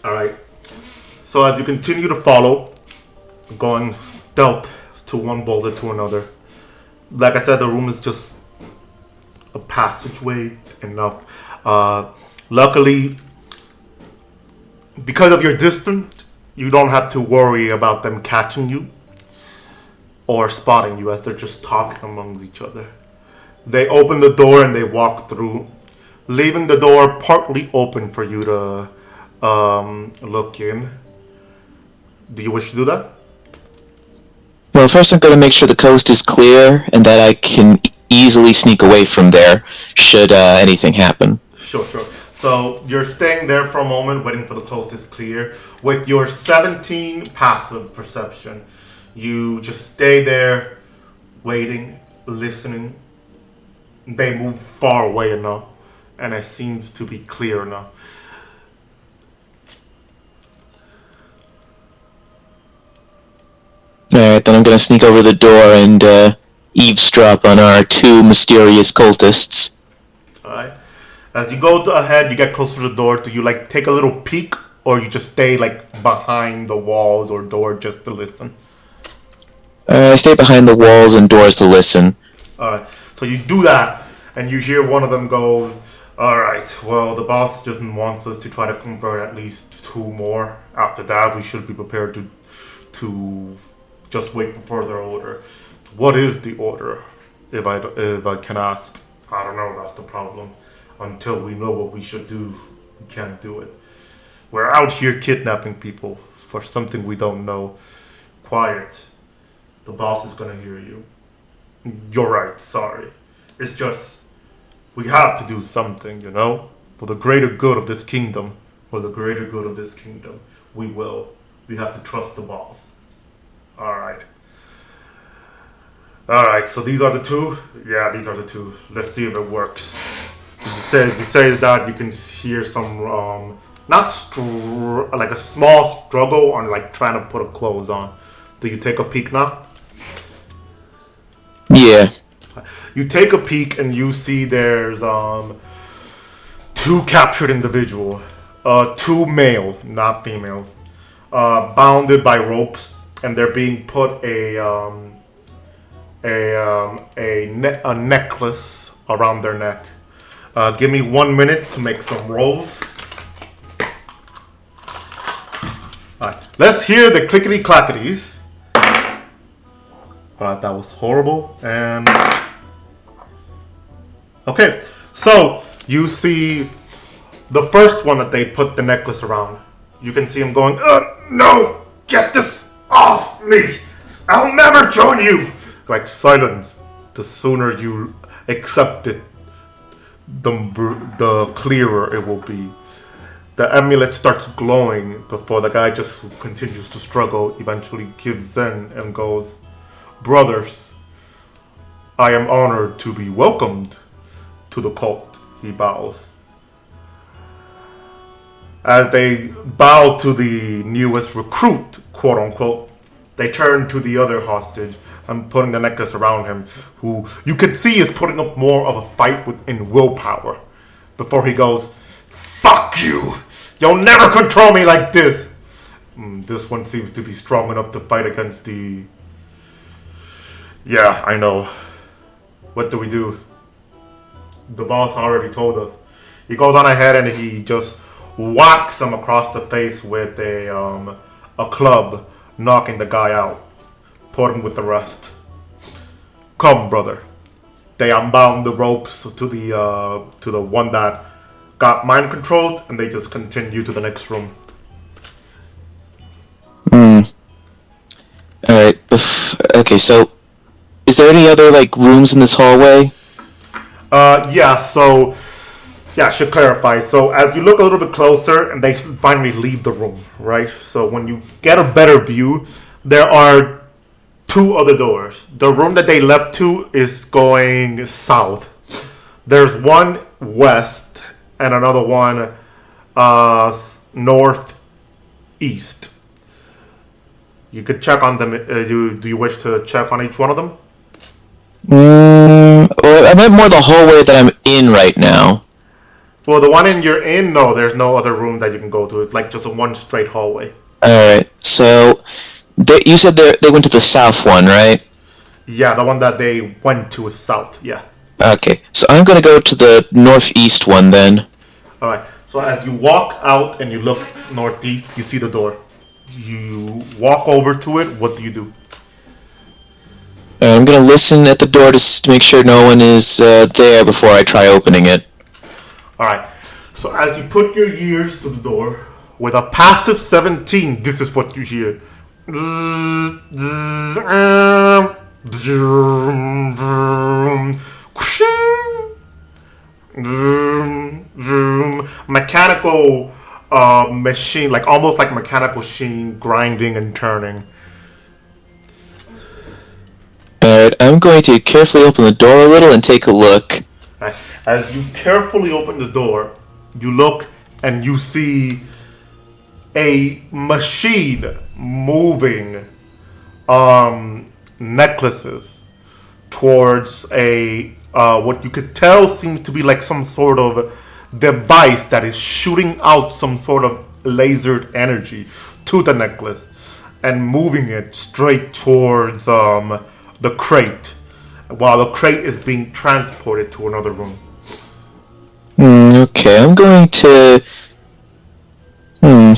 Speaker 1: Alright. So as you continue to follow, going stealth to one boulder to another, like I said, the room is just a passageway enough. Luckily, because of your distance, you don't have to worry about them catching you or spotting you as they're just talking amongst each other. They open the door and they walk through, leaving the door partly open for you to look in. Do you wish to do that?
Speaker 2: Well, first I'm going to make sure the coast is clear and that I can easily sneak away from there should anything happen.
Speaker 1: Sure. So you're staying there for a moment, waiting for the coast is clear. With your 17 passive perception, you just stay there, waiting, listening. They move far away enough, and it seems to be clear enough.
Speaker 2: Alright, then I'm gonna sneak over the door and eavesdrop on our 2 mysterious cultists.
Speaker 1: Alright. As you go ahead, you get closer to the door. Do you take a little peek, or you just stay behind the walls or door just to listen?
Speaker 2: I stay behind the walls and doors to listen.
Speaker 1: Alright. So you do that, and you hear one of them go, "Alright, well, the boss just wants us to try to convert at least 2 more. After that, we should be prepared to just wait for further order." What is the order, if I can ask? I don't know, that's the problem. Until we know what we should do, we can't do it. We're out here kidnapping people for something we don't know. Quiet. The boss is gonna hear you. You're right, sorry. It's just, we have to do something, For the greater good of this kingdom. We will. We have to trust the boss. Alright, so these are the 2? Yeah, these are the 2. Let's see if it works. It says that you can hear some, like a small struggle on trying to put a clothes on. Do you take a peek now?
Speaker 2: Yeah.
Speaker 1: You take a peek and you see there's 2 captured individuals, 2 males, not females, bounded by ropes, and they're being put a necklace around their neck. Give me 1 minute to make some rolls. Alright, let's hear the clickety clackities. That was horrible. And okay, so you see the first one that they put the necklace around. You can see him going, "No, get this off me! I'll never join you!" Silence. The sooner you accept it, the clearer it will be. The amulet starts glowing before the guy just continues to struggle, eventually gives in and goes, Brothers, I am honored to be welcomed to the cult. He bows. As they bow to the newest recruit, quote unquote, they turn to the other hostage and putting the necklace around him, who you can see is putting up more of a fight in willpower. Before he goes, "Fuck you! You'll never control me like this!" This one seems to be strong enough to fight against the... Yeah, I know. What do we do? The boss already told us. He goes on ahead and he just whacks him across the face with a club, knocking the guy out. Put him with the rest. Come, brother. They unbound the ropes to the one that got mind controlled, and they just continue to the next room.
Speaker 2: Alright. Okay, so is there any other like rooms in this hallway?
Speaker 1: I should clarify. So as you look a little bit closer and they finally leave the room, right? So when you get a better view, there are two other doors. The room that they left to is going south. There's one west and another one northeast. You could check on them. Do you wish to check on each one of them?
Speaker 2: Well, I meant more the hallway that I'm in right now.
Speaker 1: Well, the one you're in, no, there's no other room that you can go to. It's like just a one straight hallway.
Speaker 2: Alright, so you said they went to the south one, right?
Speaker 1: Yeah, the one that they went to is south, yeah.
Speaker 2: Okay, so I'm going to go to the northeast one then.
Speaker 1: Alright, so as you walk out and you look northeast, you see the door. You walk over to it, what do you do?
Speaker 2: I'm going to listen at the door to make sure no one is there before I try opening it.
Speaker 1: Alright, so as you put your ears to the door, with a passive 17, this is what you hear. Mechanical machine, like almost like mechanical machine grinding and turning.
Speaker 2: Alright, I'm going to carefully open the door a little and take a look.
Speaker 1: As you carefully open the door, you look and you see a machine moving necklaces towards a what you could tell seems to be like some sort of device that is shooting out some sort of lasered energy to the necklace and moving it straight towards the crate, while the crate is being transported to another room.
Speaker 2: Okay, I'm going to... I'm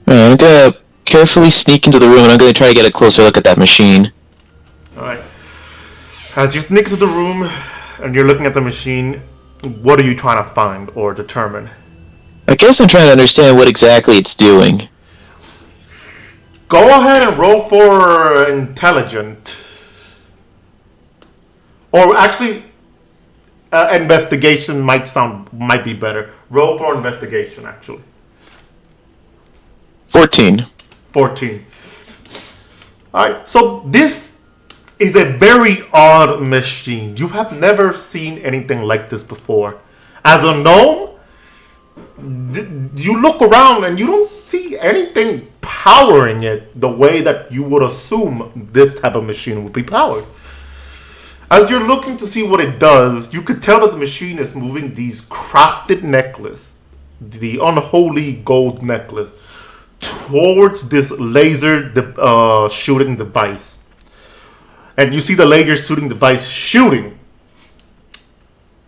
Speaker 2: going to carefully sneak into the room and I'm going to try to get a closer look at that machine.
Speaker 1: Alright. As you sneak into the room and you're looking at the machine, what are you trying to find or determine?
Speaker 2: I guess I'm trying to understand what exactly it's doing.
Speaker 1: Go ahead and roll for intelligent. Or actually, investigation might be better. Roll for investigation, actually.
Speaker 2: 14.
Speaker 1: 14. Alright, so this is a very odd machine. You have never seen anything like this before. As a gnome, you look around and you don't see anything powering it the way that you would assume this type of machine would be powered. As you're looking to see what it does, you could tell that the machine is moving these crafted necklace, the unholy gold necklace, towards this laser shooting device. And you see the laser shooting device shooting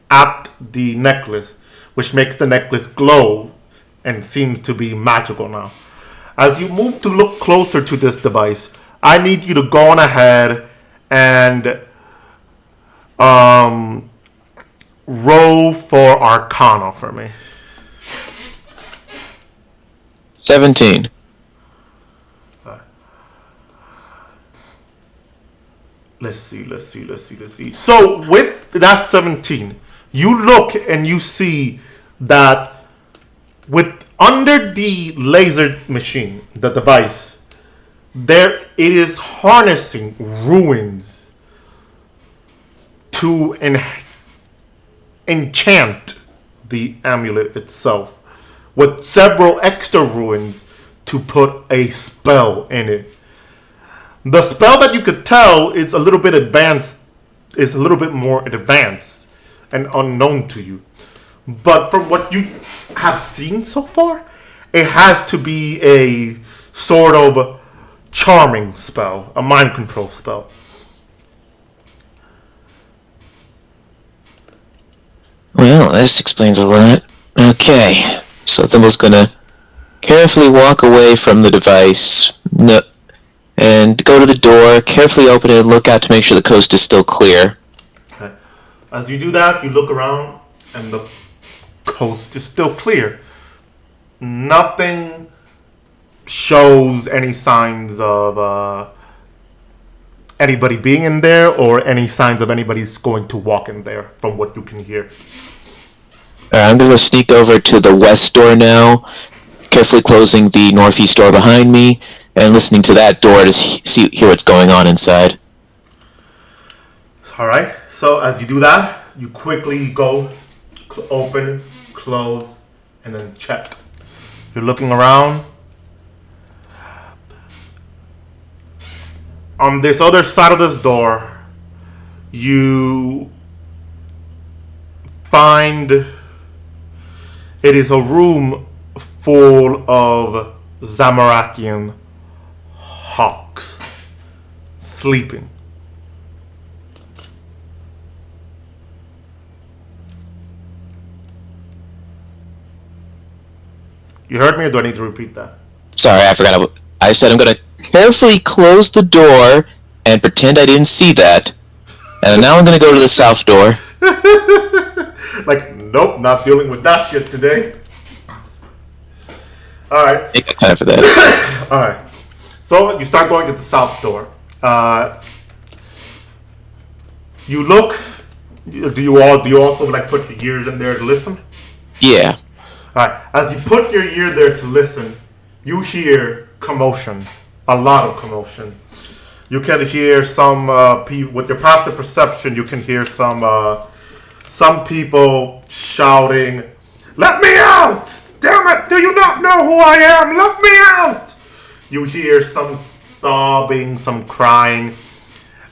Speaker 1: at the necklace, which makes the necklace glow and seems to be magical now. As you move to look closer to this device, I need you to go on ahead and roll for Arcana for me.
Speaker 2: 17.
Speaker 1: Let's see. So with that 17, you look and you see that with under the laser machine, the device, it is harnessing ruins to enchant the amulet itself, with several extra ruins to put a spell in it. The spell that you could tell is a little bit advanced, is a little bit more advanced and unknown to you. But from what you have seen so far, it has to be a sort of charming spell, a mind control spell.
Speaker 2: Well, this explains a lot. Okay, so Thimble's gonna carefully walk away from the device and go to the door, carefully open it, and look out to make sure the coast is still clear.
Speaker 1: Okay. As you do that, you look around and the coast is still clear. Nothing shows any signs of anybody being in there or any signs of anybody's going to walk in there from what you can hear.
Speaker 2: Alright, I'm gonna go sneak over to the west door now, carefully closing the northeast door behind me, and listening to that door to hear what's going on inside.
Speaker 1: Alright, so as you do that, you quickly go, open, close, and then check. You're looking around. On this other side of this door, you find it is a room full of Zamarakian hawks sleeping. You heard me, or do I need to repeat that?
Speaker 2: Sorry, I forgot. I said I'm gonna carefully close the door and pretend I didn't see that. And now I'm gonna go to the south door.
Speaker 1: Like, nope, not dealing with that shit today. Alright.
Speaker 2: I got time for that.
Speaker 1: Alright. So you start going to the south door. You look. Do you also like put your ears in there to listen?
Speaker 2: Yeah.
Speaker 1: Alright. As you put your ear there to listen, you hear commotion. A lot of commotion. You can hear some people with your passive perception. You can hear some people shouting, "Let me out! Damn it! Do you not know who I am? Let me out!" You hear some sobbing, some crying,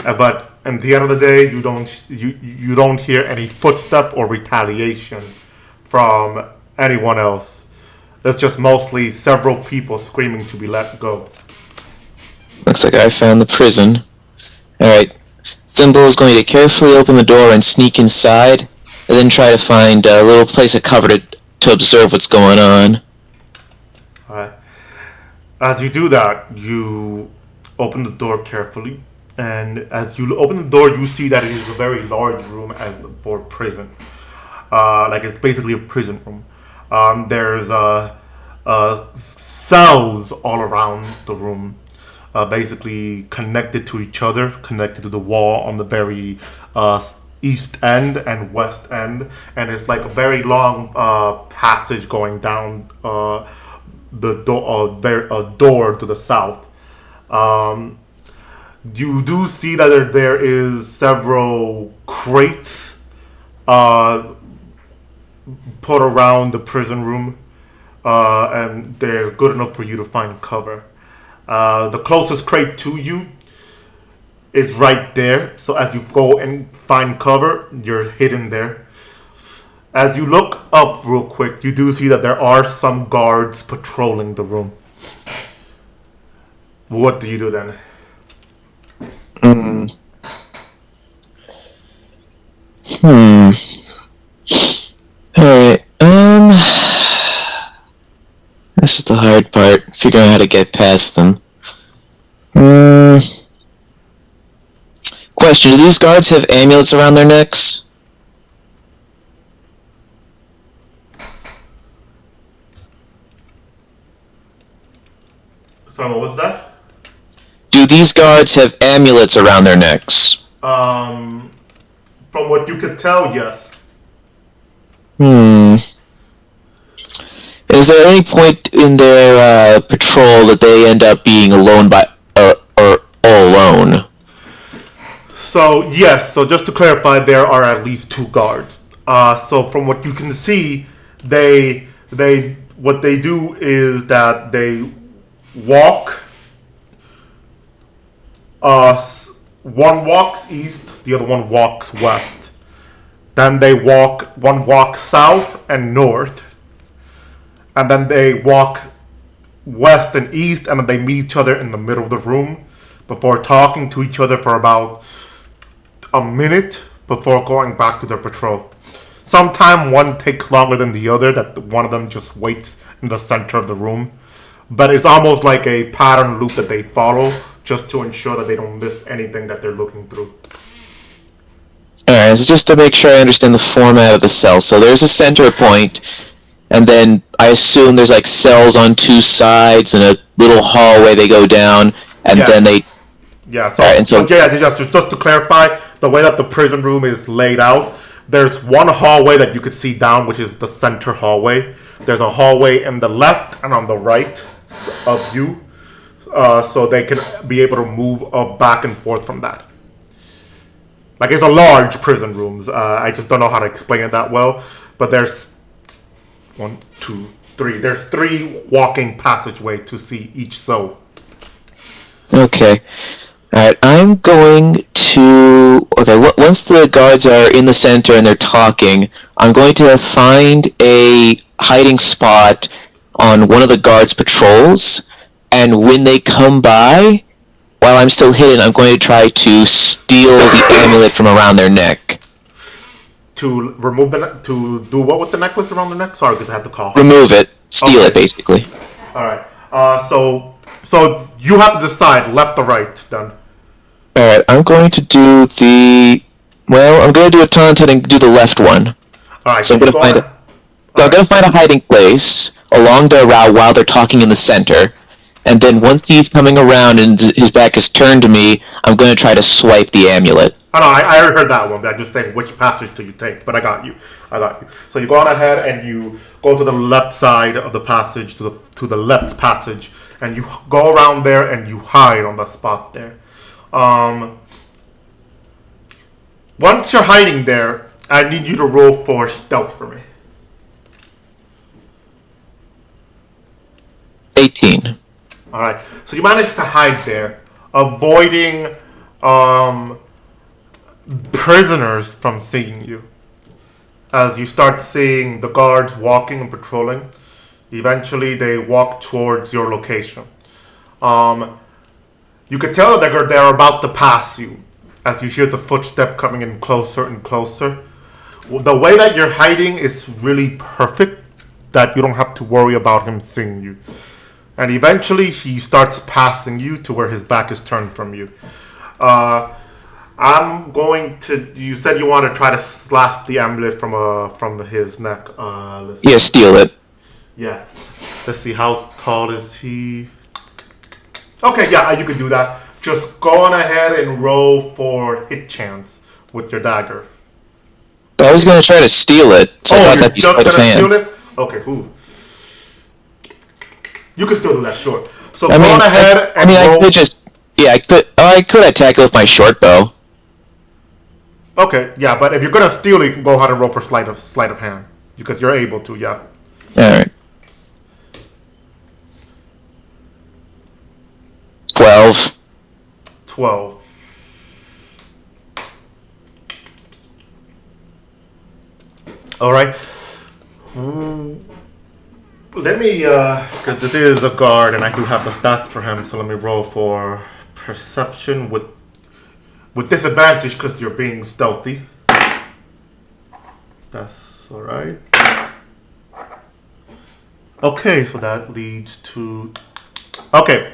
Speaker 1: but at the end of the day, you don't hear any footstep or retaliation from anyone else. It's just mostly several people screaming to be let go.
Speaker 2: Looks like I found the prison. Alright. Thimble is going to carefully open the door and sneak inside, and then try to find a little place of cover to observe what's going on.
Speaker 1: Alright. As you do that, you open the door carefully, and as you open the door, you see that it is a very large room for prison. Like it's basically a prison room. There's cells all around the room, basically connected to each other, connected to the wall on the very east end and west end, and it's like a very long passage going down the door to the south. You do see that there is several crates put around the prison room, and they're good enough for you to find cover. The closest crate to you is right there, so as you go and find cover, you're hidden there. As you look up real quick, you do see that there are some guards patrolling the room. What do you do then?
Speaker 2: Alright, this is the hard part, figuring out how to get past them. Question, do these guards have amulets around their necks?
Speaker 1: Sorry, what was that?
Speaker 2: Do these guards have amulets around their necks?
Speaker 1: From what you could tell, yes.
Speaker 2: Is there any point in their patrol that they end up being alone alone.
Speaker 1: So yes, so just to clarify, there are at least 2 guards. So from what you can see, what they do is that they walk. One walks east, the other one walks west. Then one walks south and north, and then they walk west and east, and then they meet each other in the middle of the room before talking to each other for about a minute before going back to their patrol. Sometimes one takes longer than the other, that one of them just waits in the center of the room. But it's almost like a pattern loop that they follow just to ensure that they don't miss anything that they're looking through.
Speaker 2: Alright, so just to make sure I understand the format of the cell. So there's a center point, and then I assume there's like cells on 2 sides and a little hallway they go down, and then they...
Speaker 1: Yeah, so,
Speaker 2: right, and so
Speaker 1: just to clarify, the way that the prison room is laid out, there's one hallway that you could see down, which is the center hallway. There's a hallway in the left and on the right of you, so they can be able to move back and forth from that. Like, it's a large prison room. I just don't know how to explain it that well. But there's 1, 2, 3. There's 3 walking passageway to see each cell.
Speaker 2: Okay. Alright, I'm going to... Okay, once the guards are in the center and they're talking, I'm going to find a hiding spot on one of the guards' patrols, and when they come by, while I'm still hidden, I'm going to try to steal the amulet from around their neck.
Speaker 1: To remove to do what with the necklace around the neck? Sorry, because I had to cough.
Speaker 2: Remove it. Steal it, basically.
Speaker 1: Alright, so you have to decide left or right, then.
Speaker 2: Alright, I'm going to do the... Well, I'm going to do a taunted and do the left one.
Speaker 1: Alright,
Speaker 2: So I'm going to find a hiding place along their route while they're talking in the center, and then once he's coming around and his back is turned to me, I'm going to try to swipe the amulet.
Speaker 1: Oh no, I already heard that one, but I'm just saying which passage do you take, but I got you. So you go on ahead and you go to the left side of the passage, to the left passage, and you go around there and you hide on the spot there. Once you're hiding there, I need you to roll for stealth for me.
Speaker 2: 18.
Speaker 1: Alright, so you manage to hide there, avoiding prisoners from seeing you. As you start seeing the guards walking and patrolling, eventually they walk towards your location. You can tell that they're about to pass you as you hear the footstep coming in closer and closer. The way that you're hiding is really perfect, that you don't have to worry about him seeing you. And eventually he starts passing you to where his back is turned from you. I'm going to... You said you want to try to slash the amulet from his neck.
Speaker 2: Yeah, steal it.
Speaker 1: Yeah. Let's see, how tall is he? Okay, yeah, you can do that. Just go on ahead and roll for hit chance with your dagger.
Speaker 2: I was going to try to steal it, so I thought that'd be sleight of hand.
Speaker 1: Steal it? Okay, cool. You can still do that, sure. So go on ahead and roll.
Speaker 2: I could just... Yeah, I could attack it with my short bow.
Speaker 1: Okay, yeah, but if you're gonna steal it, you can go ahead and roll for sleight of hand. Because you're able to, yeah.
Speaker 2: Alright. 12.
Speaker 1: 12. Alright. Let me, because this is a guard and I do have the stats for him, so let me roll for perception with disadvantage because you're being stealthy. That's alright. Okay, so that leads to... Okay,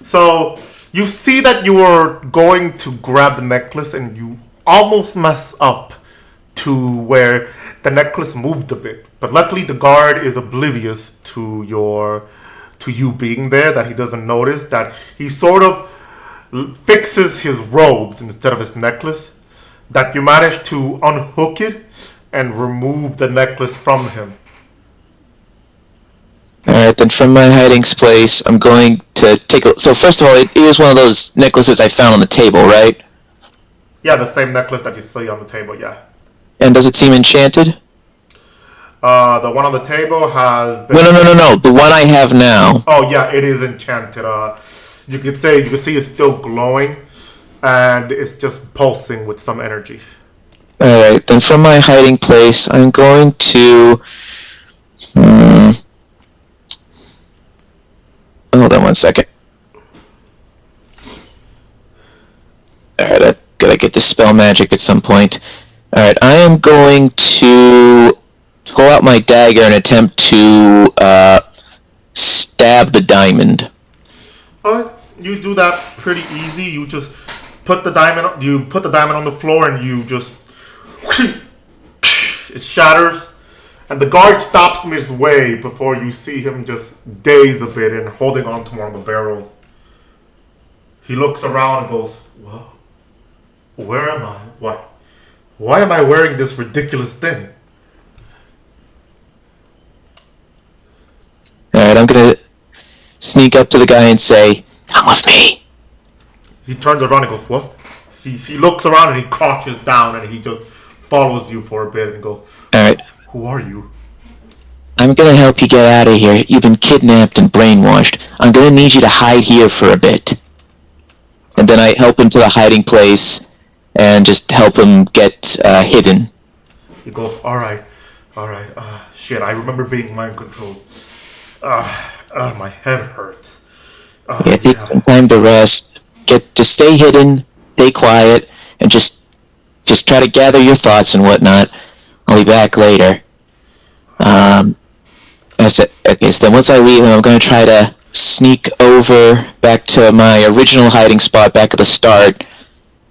Speaker 1: so you see that you were going to grab the necklace and you almost mess up to where the necklace moved a bit. But luckily the guard is oblivious to you being there, that he doesn't notice, that he sort of fixes his robes instead of his necklace, that you manage to unhook it and remove the necklace from him.
Speaker 2: Alright, then from my hiding place, I'm going to take a... So first of all, it is one of those necklaces I found on the table, right?
Speaker 1: Yeah, the same necklace that you see on the table, yeah.
Speaker 2: And does it seem enchanted?
Speaker 1: The one on the table has...
Speaker 2: No. The one I have now.
Speaker 1: Oh, yeah, it is enchanted. You can see it's still glowing, and it's just pulsing with some energy.
Speaker 2: Alright, then from my hiding place, I'm going to... Hold on one second. Alright, I gotta get the spell magic at some point. Alright, I am going to pull out my dagger and attempt to stab the diamond.
Speaker 1: Alright, you do that pretty easy. You just put the diamond on the floor and you just... It shatters. And the guard stops midway before you see him just daze a bit and holding on to one of the barrels. He looks around and goes, "Well, where am I? Why am I wearing this ridiculous thing?"
Speaker 2: Alright, I'm gonna sneak up to the guy and say, "Come with me."
Speaker 1: He turns around and goes, "What?" He looks around and he crouches down and he just follows you for a bit and goes,
Speaker 2: Alright.
Speaker 1: "Who are you?"
Speaker 2: I'm gonna help you get out of here. You've been kidnapped and brainwashed. I'm gonna need you to hide here for a bit. And then I help him to the hiding place and just help him get hidden.
Speaker 1: He goes, Alright. Shit, I remember being mind controlled. My head hurts.
Speaker 2: Take some time to rest. Just stay hidden, stay quiet, and just try to gather your thoughts and whatnot. I'll be back later. That's it. Okay, so then once I leave him, I'm going to try to sneak over back to my original hiding spot back at the start,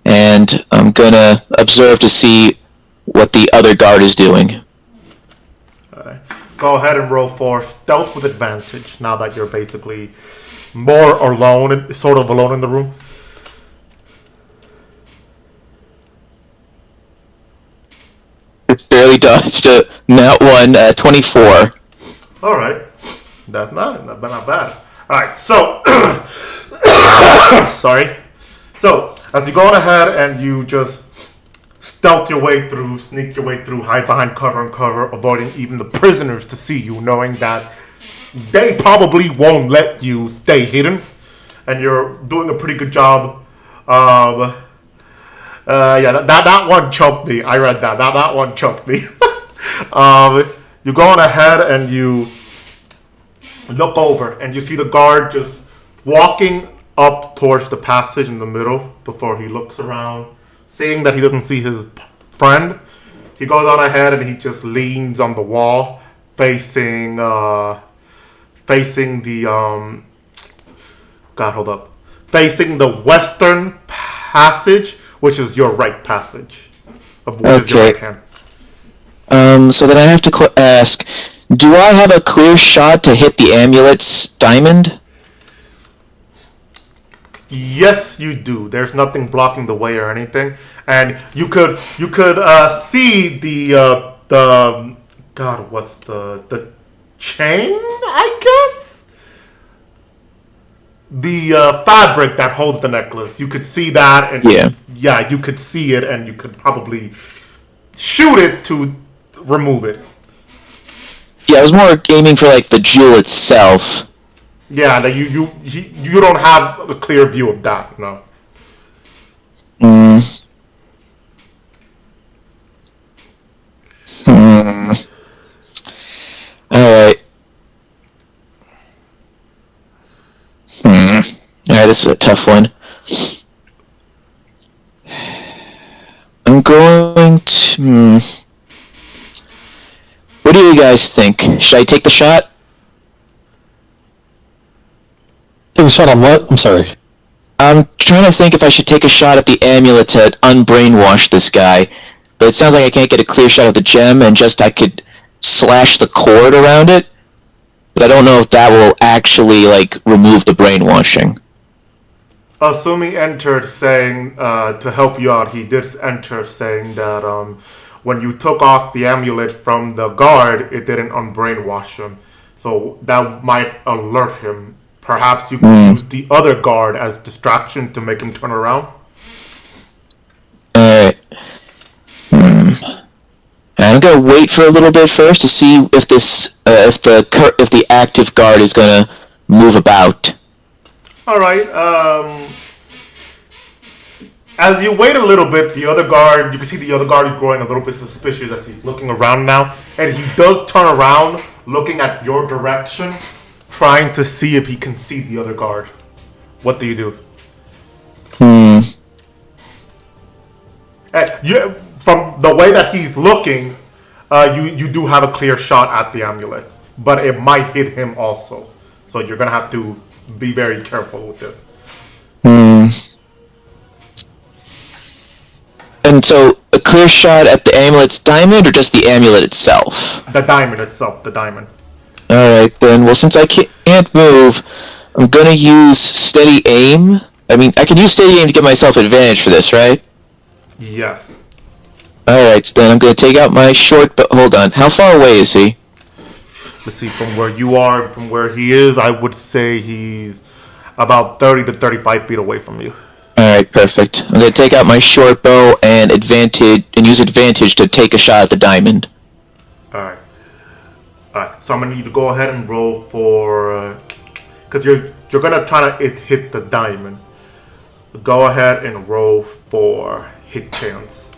Speaker 2: and I'm going to observe to see what the other guard is doing.
Speaker 1: Alright. Go ahead and roll for stealth with advantage now that you're basically more alone, sort of alone in the room.
Speaker 2: It's barely dodged a nat 1, 24.
Speaker 1: Alright. That's not bad. Alright, so... Sorry. So, as you go on ahead and you just stealth your way through, sneak your way through, hide behind cover and cover, avoiding even the prisoners to see you, knowing that they probably won't let you stay hidden. And you're doing a pretty good job of... that one choked me. I read that. That one choked me. You go on ahead and you look over and you see the guard just walking up towards the passage in the middle before he looks around. Seeing that he doesn't see his friend, he goes on ahead and he just leans on the wall facing the facing the western passage, which is your right passage, of which is your right hand.
Speaker 2: So then I have to ask, do I have a clear shot to hit the amulet's diamond?
Speaker 1: Yes, you do. There's nothing blocking the way or anything, and you could see the chain, I guess. The fabric that holds the necklace. You could see that, and yeah, you could see it, and you could probably shoot it to remove it.
Speaker 2: Yeah, I was more aiming for like the jewel itself.
Speaker 1: Yeah, that you don't have a clear view of that, no.
Speaker 2: Alright. Alright, this is a tough one. I'm going to... What do you guys think? Should I take the shot?
Speaker 4: Take a shot on what? I'm sorry.
Speaker 2: I'm trying to think if I should take a shot at the amulet to unbrainwash this guy. But it sounds like I can't get a clear shot of the gem, and just I could slash the cord around it. But I don't know if that will actually, like, remove the brainwashing.
Speaker 1: Asumi entered saying, to help you out, he did enter saying that when you took off the amulet from the guard, it didn't unbrainwash him. So that might alert him. Perhaps you can use the other guard as distraction to make him turn around.
Speaker 2: Alright. I'm gonna wait for a little bit first to see if this, if the active guard is gonna move about.
Speaker 1: All right. As you wait a little bit, the other guard, you can see the other guard is growing a little bit suspicious as he's looking around now, and he does turn around, looking at your direction, trying to see if he can see the other guard. What do you do? From the way that he's looking, you do have a clear shot at the amulet, but it might hit him also. So you're gonna have to be very careful with this.
Speaker 2: And so, a clear shot at the amulet's diamond, or just the amulet itself?
Speaker 1: The diamond itself, the diamond.
Speaker 2: Alright then, well since I can't move, I'm gonna use steady aim. I mean, I can use steady aim to give myself advantage for this, right?
Speaker 1: Yes.
Speaker 2: Alright, so then I'm gonna take out my short, but hold on, how far away is he?
Speaker 1: Let's see, from where you are, from where he is, I would say he's about 30 to 35 feet away from you.
Speaker 2: Alright, perfect. I'm gonna take out my short bow and use advantage to take a shot at the diamond.
Speaker 1: Alright. Alright, so I'm gonna need you to go ahead and roll for... because you're gonna try to hit the diamond. Go ahead and roll for hit chance.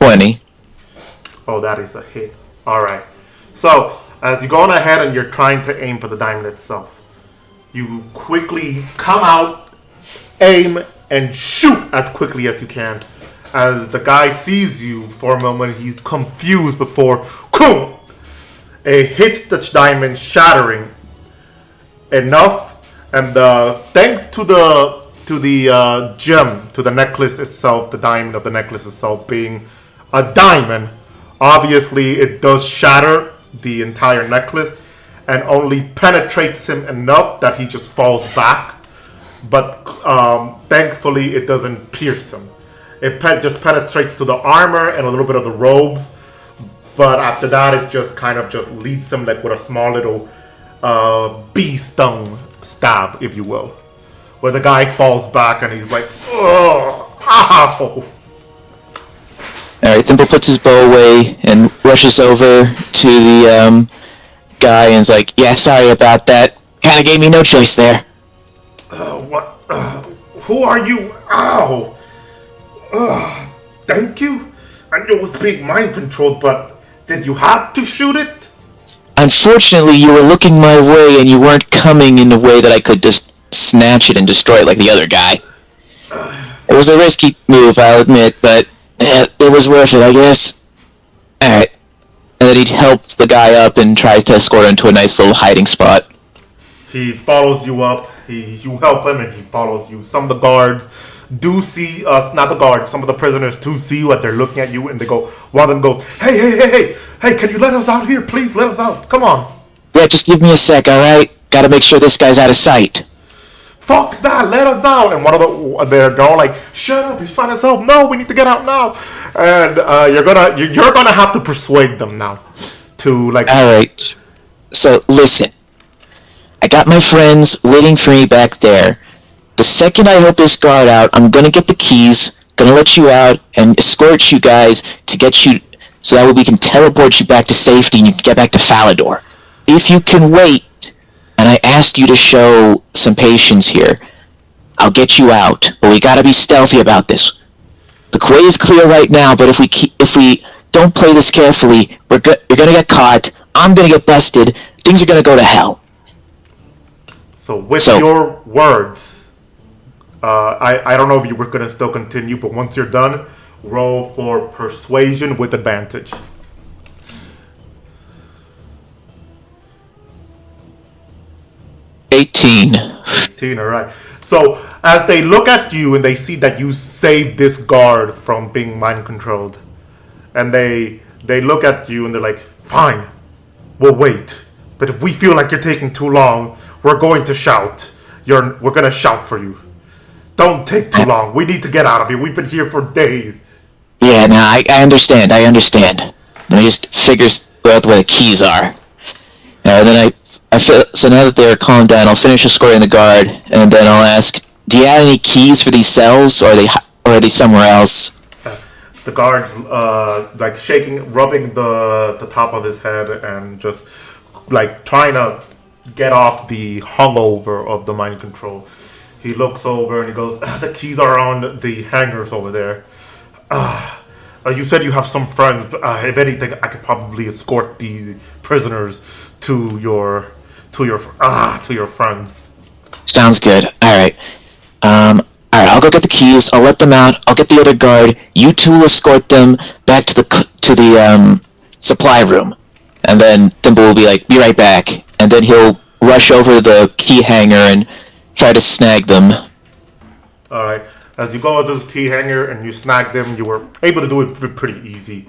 Speaker 2: 20.
Speaker 1: Oh, that is a hit. Alright. So, as you're going ahead and you're trying to aim for the diamond itself, you quickly come out, aim, and shoot as quickly as you can. As the guy sees you for a moment, he's confused before it hits the diamond, shattering enough. And thanks to the gem, to the necklace itself, the diamond of the necklace itself being a diamond, obviously it does shatter the entire necklace and only penetrates him enough that he just falls back. But thankfully it doesn't pierce him. It just penetrates to the armor and a little bit of the robes. But after that it just kind of just leads him like with a small little bee stung stab, if you will. Where the guy falls back and he's like, oh, ow.
Speaker 2: Alright, Thimble puts his bow away and rushes over to the guy and is like, yeah, sorry about that. Kinda gave me no choice there.
Speaker 1: What? Who are you? Ow! Thank you? I knew it was being mind controlled, but did you have to shoot it?
Speaker 2: Unfortunately, you were looking my way and you weren't coming in a way that I could just snatch it and destroy it like the other guy. It was a risky move, I'll admit, but it was worth it, I guess. Alright. And then he helps the guy up and tries to escort him to a nice little hiding spot.
Speaker 1: He follows you up. You help him and he follows you. Some of the guards do see us, not the guards, some of the prisoners do see you as they're looking at you and they go, one of them goes, hey, can you let us out here? Please, let us out. Come on.
Speaker 2: Yeah, just give me a sec, alright? Gotta make sure this guy's out of sight.
Speaker 1: Fuck that, let us out. And one of they're all like, shut up, he's trying to help. No, we need to get out now. And you're gonna have to persuade them now to like.
Speaker 2: Alright, so listen, I got my friends waiting for me back there. The second I help this guard out, I'm gonna get the keys, gonna let you out and escort you guys to get you, so that way we can teleport you back to safety and you can get back to Falador. If you can wait, and I ask you to show some patience here, I'll get you out, but we gotta be stealthy about this. The way is clear right now, but if we don't play this carefully, you're gonna get caught, I'm gonna get busted, things are gonna go to hell.
Speaker 1: So with your words, I don't know if you were gonna still continue, but once you're done, roll for persuasion with advantage.
Speaker 2: 18.
Speaker 1: 18, alright. So, as they look at you and they see that you saved this guard from being mind controlled, and they look at you and they're like, fine, we'll wait. But if we feel like you're taking too long, we're going to shout. We're going to shout for you. Don't take too long. We need to get out of here. We've been here for days.
Speaker 2: Yeah, no, I understand. Then he just figures out where the keys are. And then so now that they're calmed down, I'll finish escorting the guard, and then I'll ask, do you have any keys for these cells, or are they somewhere else?
Speaker 1: The guard's like rubbing the top of his head and just like trying to get off the hungover of the mind control. He looks over and he goes, the keys are on the hangers over there. You said you have some friends. If anything, I could probably escort these prisoners to your friends.
Speaker 2: Sounds good. All right. I'll go get the keys. I'll let them out. I'll get the other guard. You two will escort them back to the supply room, and then Thimble will be like, "Be right back," and then he'll rush over the key hanger and try to snag them.
Speaker 1: All right. As you go into this key hanger and you snag them, you were able to do it pretty easy.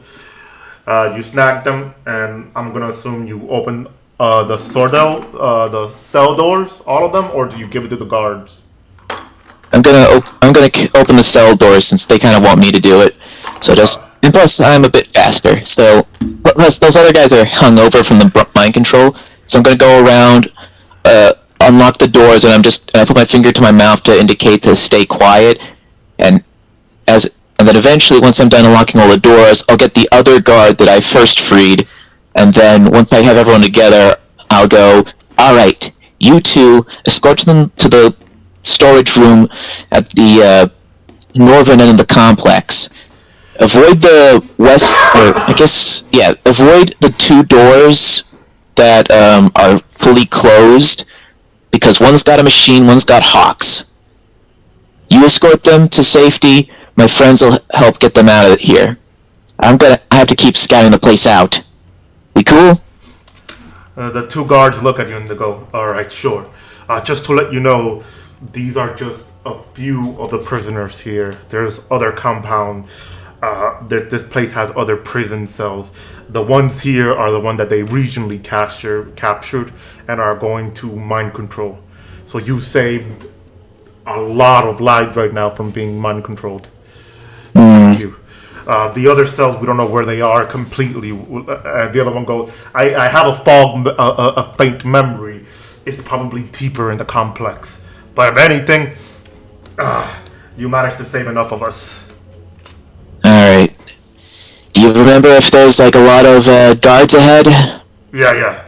Speaker 1: You snag them, and I'm gonna assume you open the cell doors, all of them, or do you give it to the guards?
Speaker 2: I'm gonna open the cell doors since they kind of want me to do it. So and plus I'm a bit faster. So plus those other guys are hung over from the mind control. So I'm gonna go around, unlock the doors, and I put my finger to my mouth to indicate to stay quiet. And then eventually, once I'm done unlocking all the doors, I'll get the other guard that I first freed. And then once I have everyone together, I'll go, all right, you two escort them to the storage room at the northern end of the complex. Avoid the avoid the two doors that are fully closed, because one's got a machine, one's got hawks. You escort them to safety. My friends will help get them out of here. I have to keep scouting the place out. We cool?
Speaker 1: The two guards look at you and they go, all right, sure. Just to let you know, these are just a few of the prisoners here. There's other compounds. This place has other prison cells. The ones here are the ones that they regionally captured and are going to mind control. So you saved a lot of lives right now from being mind controlled. Thank you. The other cells, we don't know where they are completely. The other one goes, I have a faint memory. It's probably deeper in the complex. But if anything, you managed to save enough of us.
Speaker 2: Alright. Do you remember if there's like a lot of guards ahead?
Speaker 1: Yeah.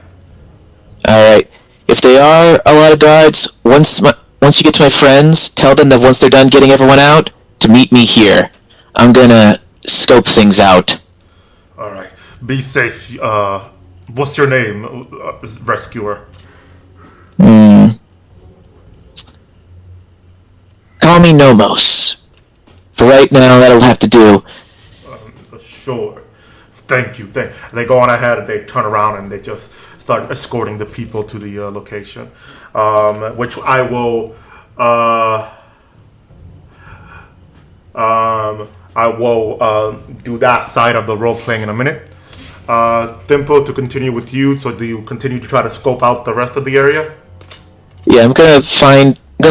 Speaker 2: Alright. If they are a lot of guards, once you get to my friends, tell them that once they're done getting everyone out, to meet me here. I'm gonna scope things out.
Speaker 1: Alright. Be safe. What's your name, rescuer?
Speaker 2: Call me Nomos. For right now, that'll have to do.
Speaker 1: Sure. Thank you. They go on ahead and they turn around and they just start escorting the people to the location. Which I will... I will do that side of the role playing in a minute. Thimble, to continue with you. So do you continue to try to scope out the rest of the area?
Speaker 2: Yeah, I'm gonna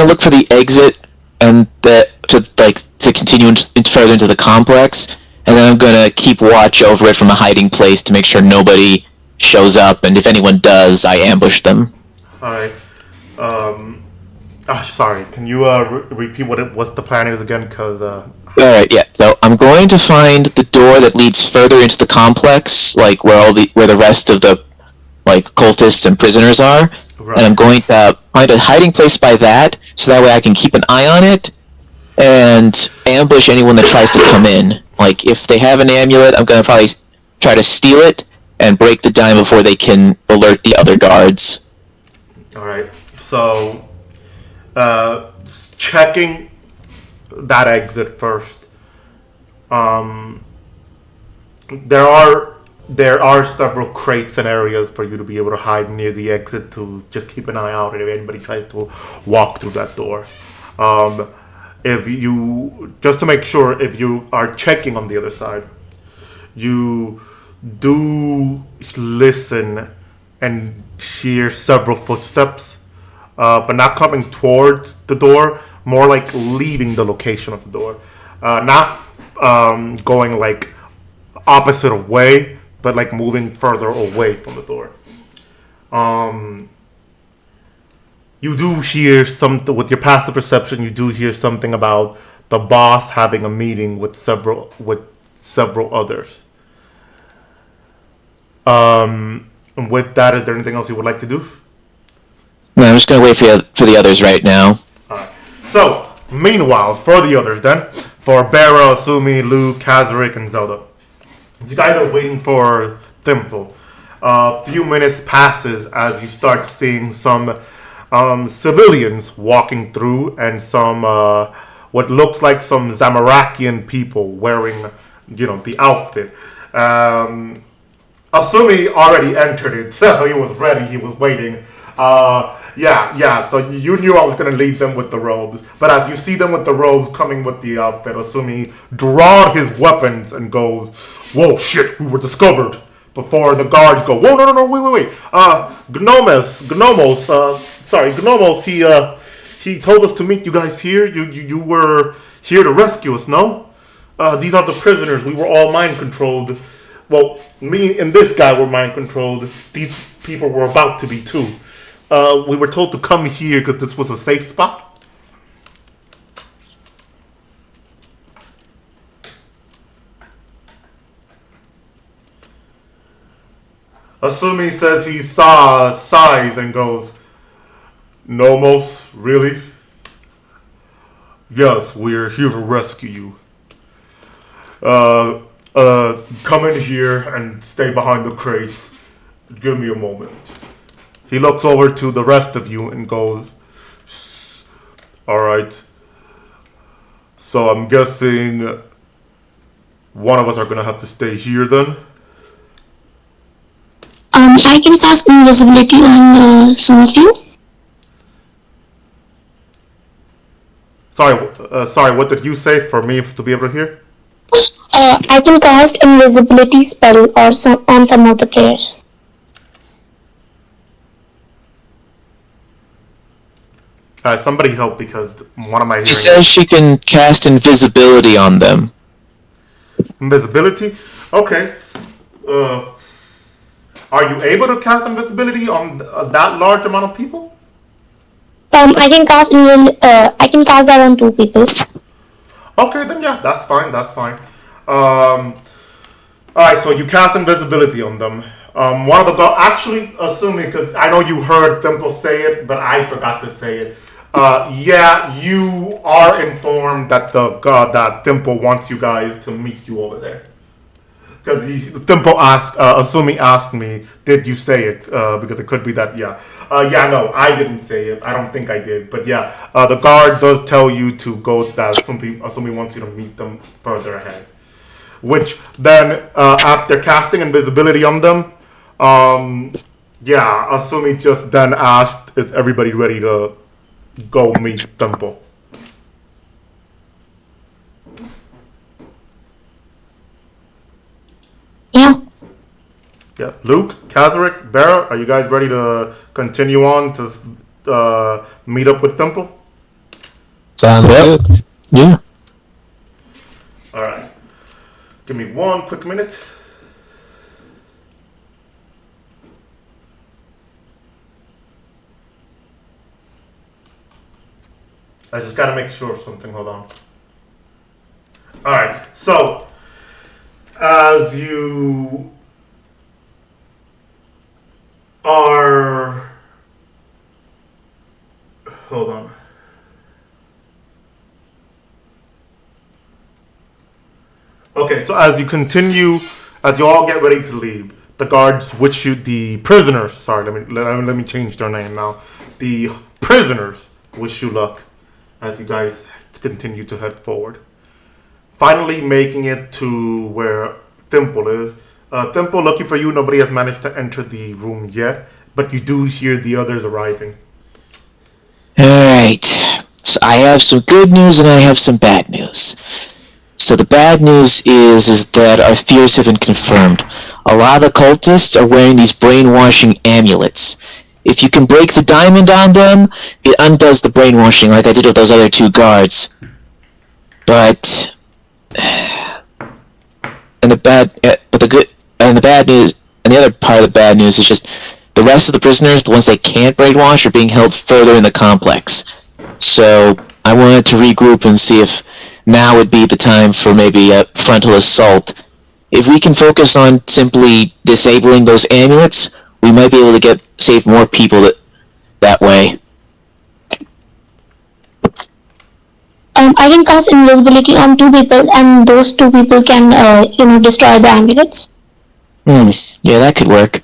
Speaker 2: look for the exit and to continue further into the complex, and then I'm gonna keep watch over it from a hiding place to make sure nobody shows up, and if anyone does, I ambush them.
Speaker 1: All right. Sorry. Can you repeat what the plan is again? Because
Speaker 2: Alright, yeah. So I'm going to find the door that leads further into the complex, like where the rest of the cultists and prisoners are. Right. And I'm going to find a hiding place by that, so that way I can keep an eye on it and ambush anyone that tries to come in. Like if they have an amulet, I'm gonna probably try to steal it and break the dime before they can alert the other guards.
Speaker 1: Alright. So checking that exit first. There are several crates and areas for you to be able to hide near the exit to just keep an eye out if anybody tries to walk through that door. If you just to make sure, if you are checking on the other side, you do listen and hear several footsteps, but not coming towards the door, more like leaving the location of the door, not going like opposite way, but like moving further away from the door. You do hear something with your passive perception. You do hear something about the boss having a meeting with several others. And with that, is there anything else you would like to do?
Speaker 2: No, I'm just gonna wait for the others right now.
Speaker 1: Alright. So, meanwhile, for the others then, for Barra, Asumi, Lou, Kazarick, and Zelda, you guys are waiting for Thimble. A few minutes passes as you start seeing some civilians walking through and some what looks like some Zamarakian people wearing, the outfit. Asumi already entered it, so he was ready. He was waiting. So you knew I was going to lead them with the robes. But as you see them with the robes coming with the outfit, Asumi draws his weapons and goes, "Whoa, shit, we were discovered." Before the guards go, "Whoa, no, wait. Gnomos, he told us to meet you guys here. You were here to rescue us, no? These are the prisoners. We were all mind-controlled. Well, me and this guy were mind-controlled. These people were about to be, too. We were told to come here because this was a safe spot." Asumi says he sighs and goes, "Nomos, really? Yes, we're here to rescue you. Come in here and stay behind the crates. Give me a moment." He looks over to the rest of you and goes, "Alright. So I'm guessing one of us are gonna have to stay here then?"
Speaker 6: I can cast invisibility on some of you.
Speaker 1: Sorry, what did you say for me to be able to hear?
Speaker 6: I can cast invisibility spell on some of the players.
Speaker 1: Somebody help because one of my
Speaker 2: She says she can cast invisibility on them.
Speaker 1: Invisibility? Okay. Are you able to cast invisibility on that large amount of people?
Speaker 6: I can cast that on 2 people.
Speaker 1: Okay, then yeah, that's fine. Alright, so you cast invisibility on them. One of the actually, assuming, because I know you heard Thimble say it, but I forgot to say it. You are informed that that Thimble wants you guys to meet you over there. Because Thimble Asumi asked me, "Did you say it?" Because it could be that, no, I didn't say it. I don't think I did. But the guard does tell you to go, that Asumi wants you to meet them further ahead. Which then, after casting invisibility on them, Asumi just then asked, "Is everybody ready to go meet Thimble?"
Speaker 6: Yeah.
Speaker 1: Yeah, Luke, Kazarick, Barra, are you guys ready to continue on to meet up with Thimble?
Speaker 5: Sounds good.
Speaker 3: Yeah.
Speaker 1: All right. Give me one quick minute. I just gotta make sure of something. Hold on. All right. So, as you are, hold on. Okay, so as you all get ready to leave, the guards wish you, the prisoners, sorry, let me change their name now. The prisoners wish you luck as you guys continue to head forward. Finally making it to where Thimble is. Thimble, looking for you. Nobody has managed to enter the room yet, but you do hear the others arriving.
Speaker 2: Alright, so I have some good news and I have some bad news. So the bad news is that our fears have been confirmed. A lot of the cultists are wearing these brainwashing amulets. If you can break the diamond on them, it undoes the brainwashing like I did with those other 2 guards. But... and the other part of the bad news is just the rest of the prisoners, the ones they can't brainwash, are being held further in the complex. So I wanted to regroup and see if now would be the time for maybe a frontal assault. If we can focus on simply disabling those amulets, we might be able to save more people that way.
Speaker 6: I can cast invisibility on 2 people, and those 2 people can, destroy the amulets.
Speaker 2: Yeah, that could work.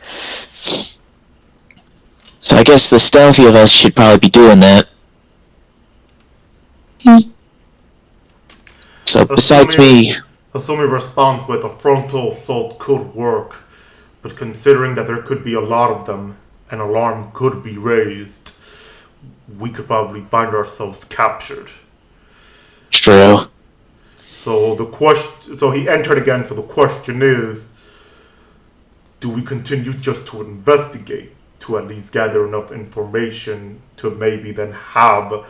Speaker 2: So I guess the stealthy of us should probably be doing that. So besides me...
Speaker 1: Assuming response with a frontal assault could work, but considering that there could be a lot of them, an alarm could be raised, we could probably find ourselves captured.
Speaker 2: True.
Speaker 1: So he entered again, so the question is, do we continue just to investigate, to at least gather enough information to maybe then have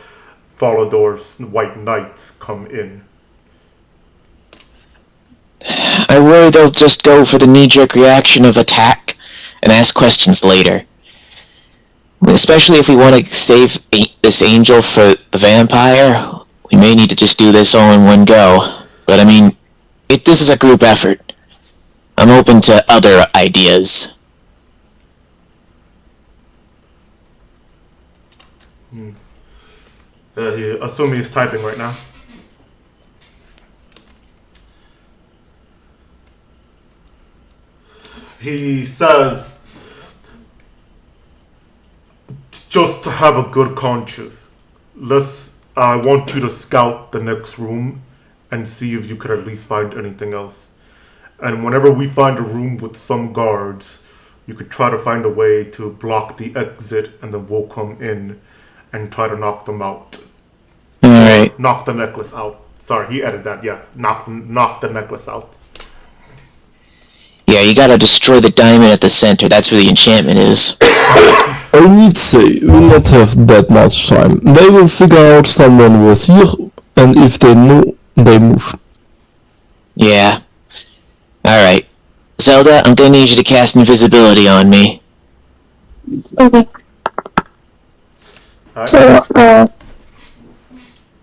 Speaker 1: Falador's White Knights come in?
Speaker 2: I worry they'll just go for the knee-jerk reaction of attack and ask questions later. Especially if we want to save this angel for the vampire, we may need to just do this all in one go. But I mean, this is a group effort. I'm open to other ideas.
Speaker 1: Assuming he's typing right now. He says, just to have a good conscience, I want you to scout the next room and see if you could at least find anything else. And whenever we find a room with some guards, you could try to find a way to block the exit, and then we'll come in and try to knock them out.
Speaker 2: Alright.
Speaker 1: Knock the necklace out. Sorry, he added that, yeah. Knock the necklace out.
Speaker 2: Yeah, you gotta destroy the diamond at the center. That's where the enchantment is.
Speaker 3: I need say, we will not have that much time. They will figure out someone was here, and if they know, they move.
Speaker 2: Yeah. Alright. Zelda, I'm gonna need you to cast invisibility on me.
Speaker 6: Okay.
Speaker 1: Alright.
Speaker 6: So,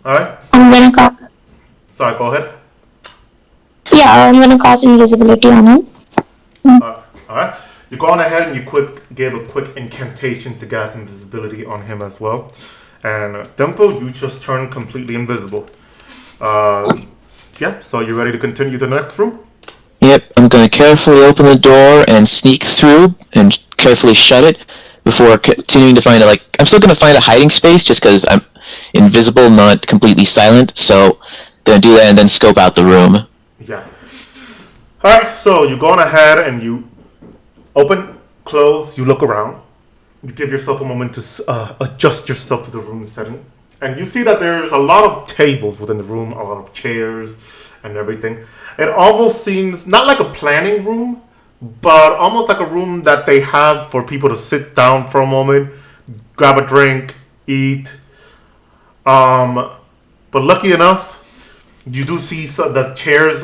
Speaker 1: Alright.
Speaker 6: I'm gonna cast...
Speaker 1: Sorry, go ahead.
Speaker 6: Yeah, I'm gonna cast invisibility on him.
Speaker 1: Alright. You go on ahead and you give a quick incantation to cast invisibility on him as well. And Dimple, you just turn completely invisible. Yeah, so you ready to continue to the next room?
Speaker 2: Yep, I'm gonna carefully open the door and sneak through and carefully shut it before continuing to find I'm still gonna find a hiding space just because I'm invisible, not completely silent, so gonna do that and then scope out the room.
Speaker 1: Yeah. Alright, so you go on ahead and you open, close, you look around. You give yourself a moment to adjust yourself to the room setting. And you see that there's a lot of tables within the room, a lot of chairs and everything. It almost seems not like a planning room, but almost like a room that they have for people to sit down for a moment, grab a drink, eat. But lucky enough, you do see the chairs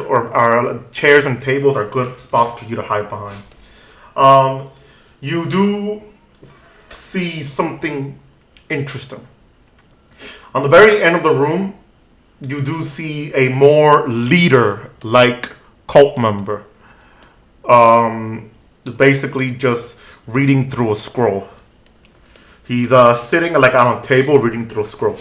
Speaker 1: and tables are good spots for you to hide behind. You do see something interesting. On the very end of the room, you do see a more leader-like cult member. Basically just reading through a scroll. He's sitting on a table reading through a scroll.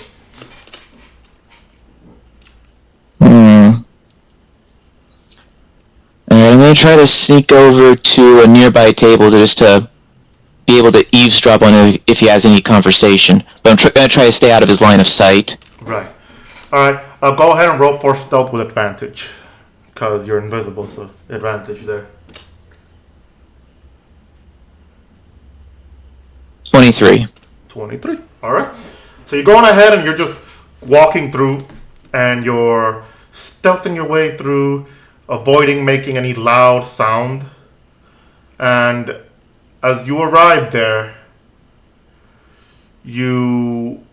Speaker 2: I'm gonna try to sneak over to a nearby table just to be able to eavesdrop on him if he has any conversation. But I'm gonna try to stay out of his line of sight.
Speaker 1: Right. Alright, go ahead and roll for stealth with advantage. Because you're invisible, so advantage there.
Speaker 2: 23.
Speaker 1: 23. Alright. So you're going ahead and you're just walking through and you're stealthing your way through, avoiding making any loud sound. And as you arrive there, you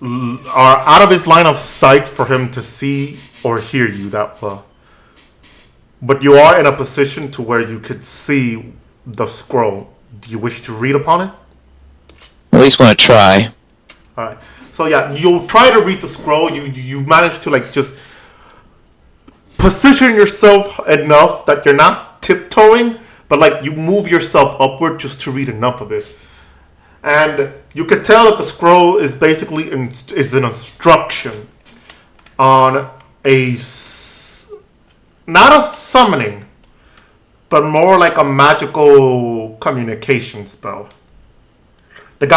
Speaker 1: are out of his line of sight for him to see or hear you that well. but you are in a position to where you could see the scroll. Do you wish to read upon it?
Speaker 2: At least want to try.
Speaker 1: All right. So yeah, you'll try to read the scroll. You manage to like just position yourself enough that you're not tiptoeing, but like you move yourself upward just to read enough of it. And you can tell that the scroll is basically is an instruction on not a summoning, but more like a magical communication spell. The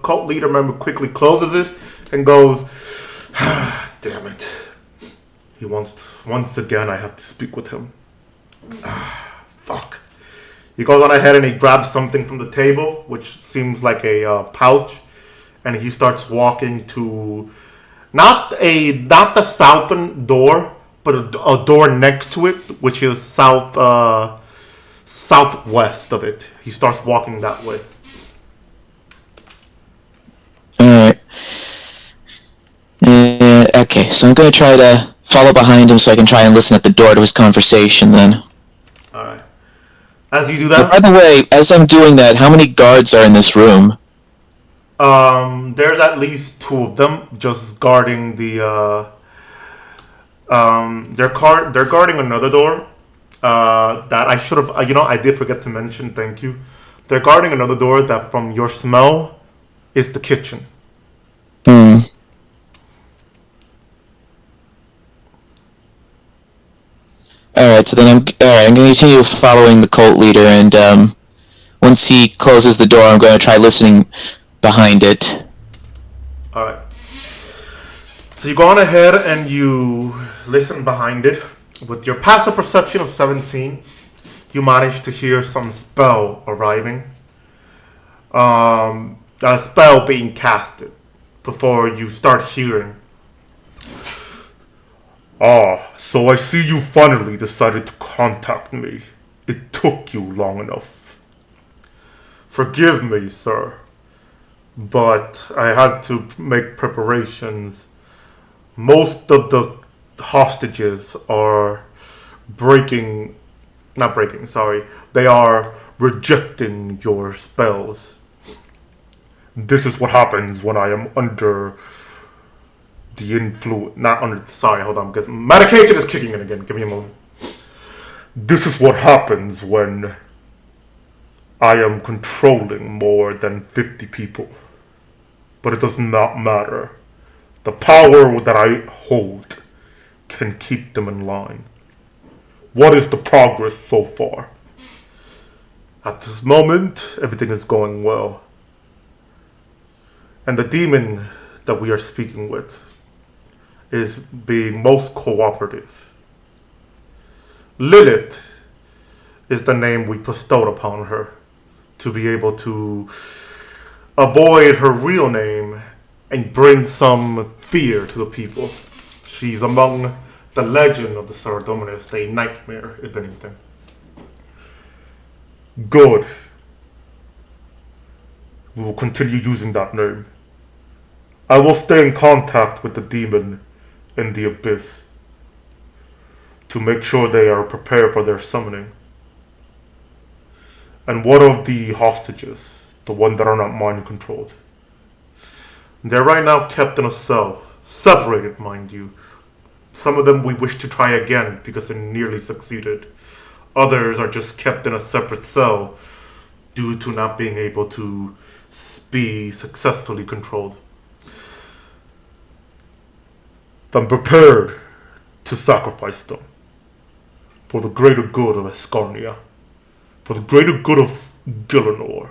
Speaker 1: cult leader member quickly closes it and goes, damn it. Once again, I have to speak with him. Fuck. He goes on ahead and he grabs something from the table, which seems like a pouch, and he starts walking to not the southern door, but a door next to it, which is southwest of it. He starts walking that way.
Speaker 2: Alright. Okay, so I'm going to try to follow behind him so I can try and listen at the door to his conversation then.
Speaker 1: Alright. As you do that...
Speaker 2: By the way, as I'm doing that, how many guards are in this room?
Speaker 1: There's at least 2 of them just guarding the... they're guarding another door that I should have... I did forget to mention, thank you. They're guarding another door that, from your smell, is the kitchen.
Speaker 2: Alright, so then I'm going to continue following the cult leader, and once he closes the door, I'm going to try listening behind it.
Speaker 1: Alright. So you go on ahead and you listen behind it. With your passive perception of 17, you manage to hear some spell arriving. A spell being casted before you start hearing. So I see you finally decided to contact me. It took you long enough. Forgive me, sir, but I had to make preparations. Most of the hostages are they are rejecting your spells. This is what happens when I am under the influence, hold on, because medication is kicking in again. Give me a moment. This is what happens when I am controlling more than 50 people. But it does not matter. The power that I hold can keep them in line. What is the progress so far? At this moment, everything is going well. And the demon that we are speaking with is being most cooperative. Lilith is the name we bestowed upon her to be able to avoid her real name and bring some fear to the people. She's among the legend of the Saradominus, a nightmare, if anything. Good. We will continue using that name. I will stay in contact with the demon in the abyss to make sure they are prepared for their summoning. And what of the hostages, the ones that are not mind controlled? They're right now kept in a cell, separated, mind you. Some of them we wish to try again because they nearly succeeded. Others are just kept in a separate cell due to not being able to be successfully controlled. I'm prepared to sacrifice them for the greater good of Escarnia, for the greater good of Gielinor.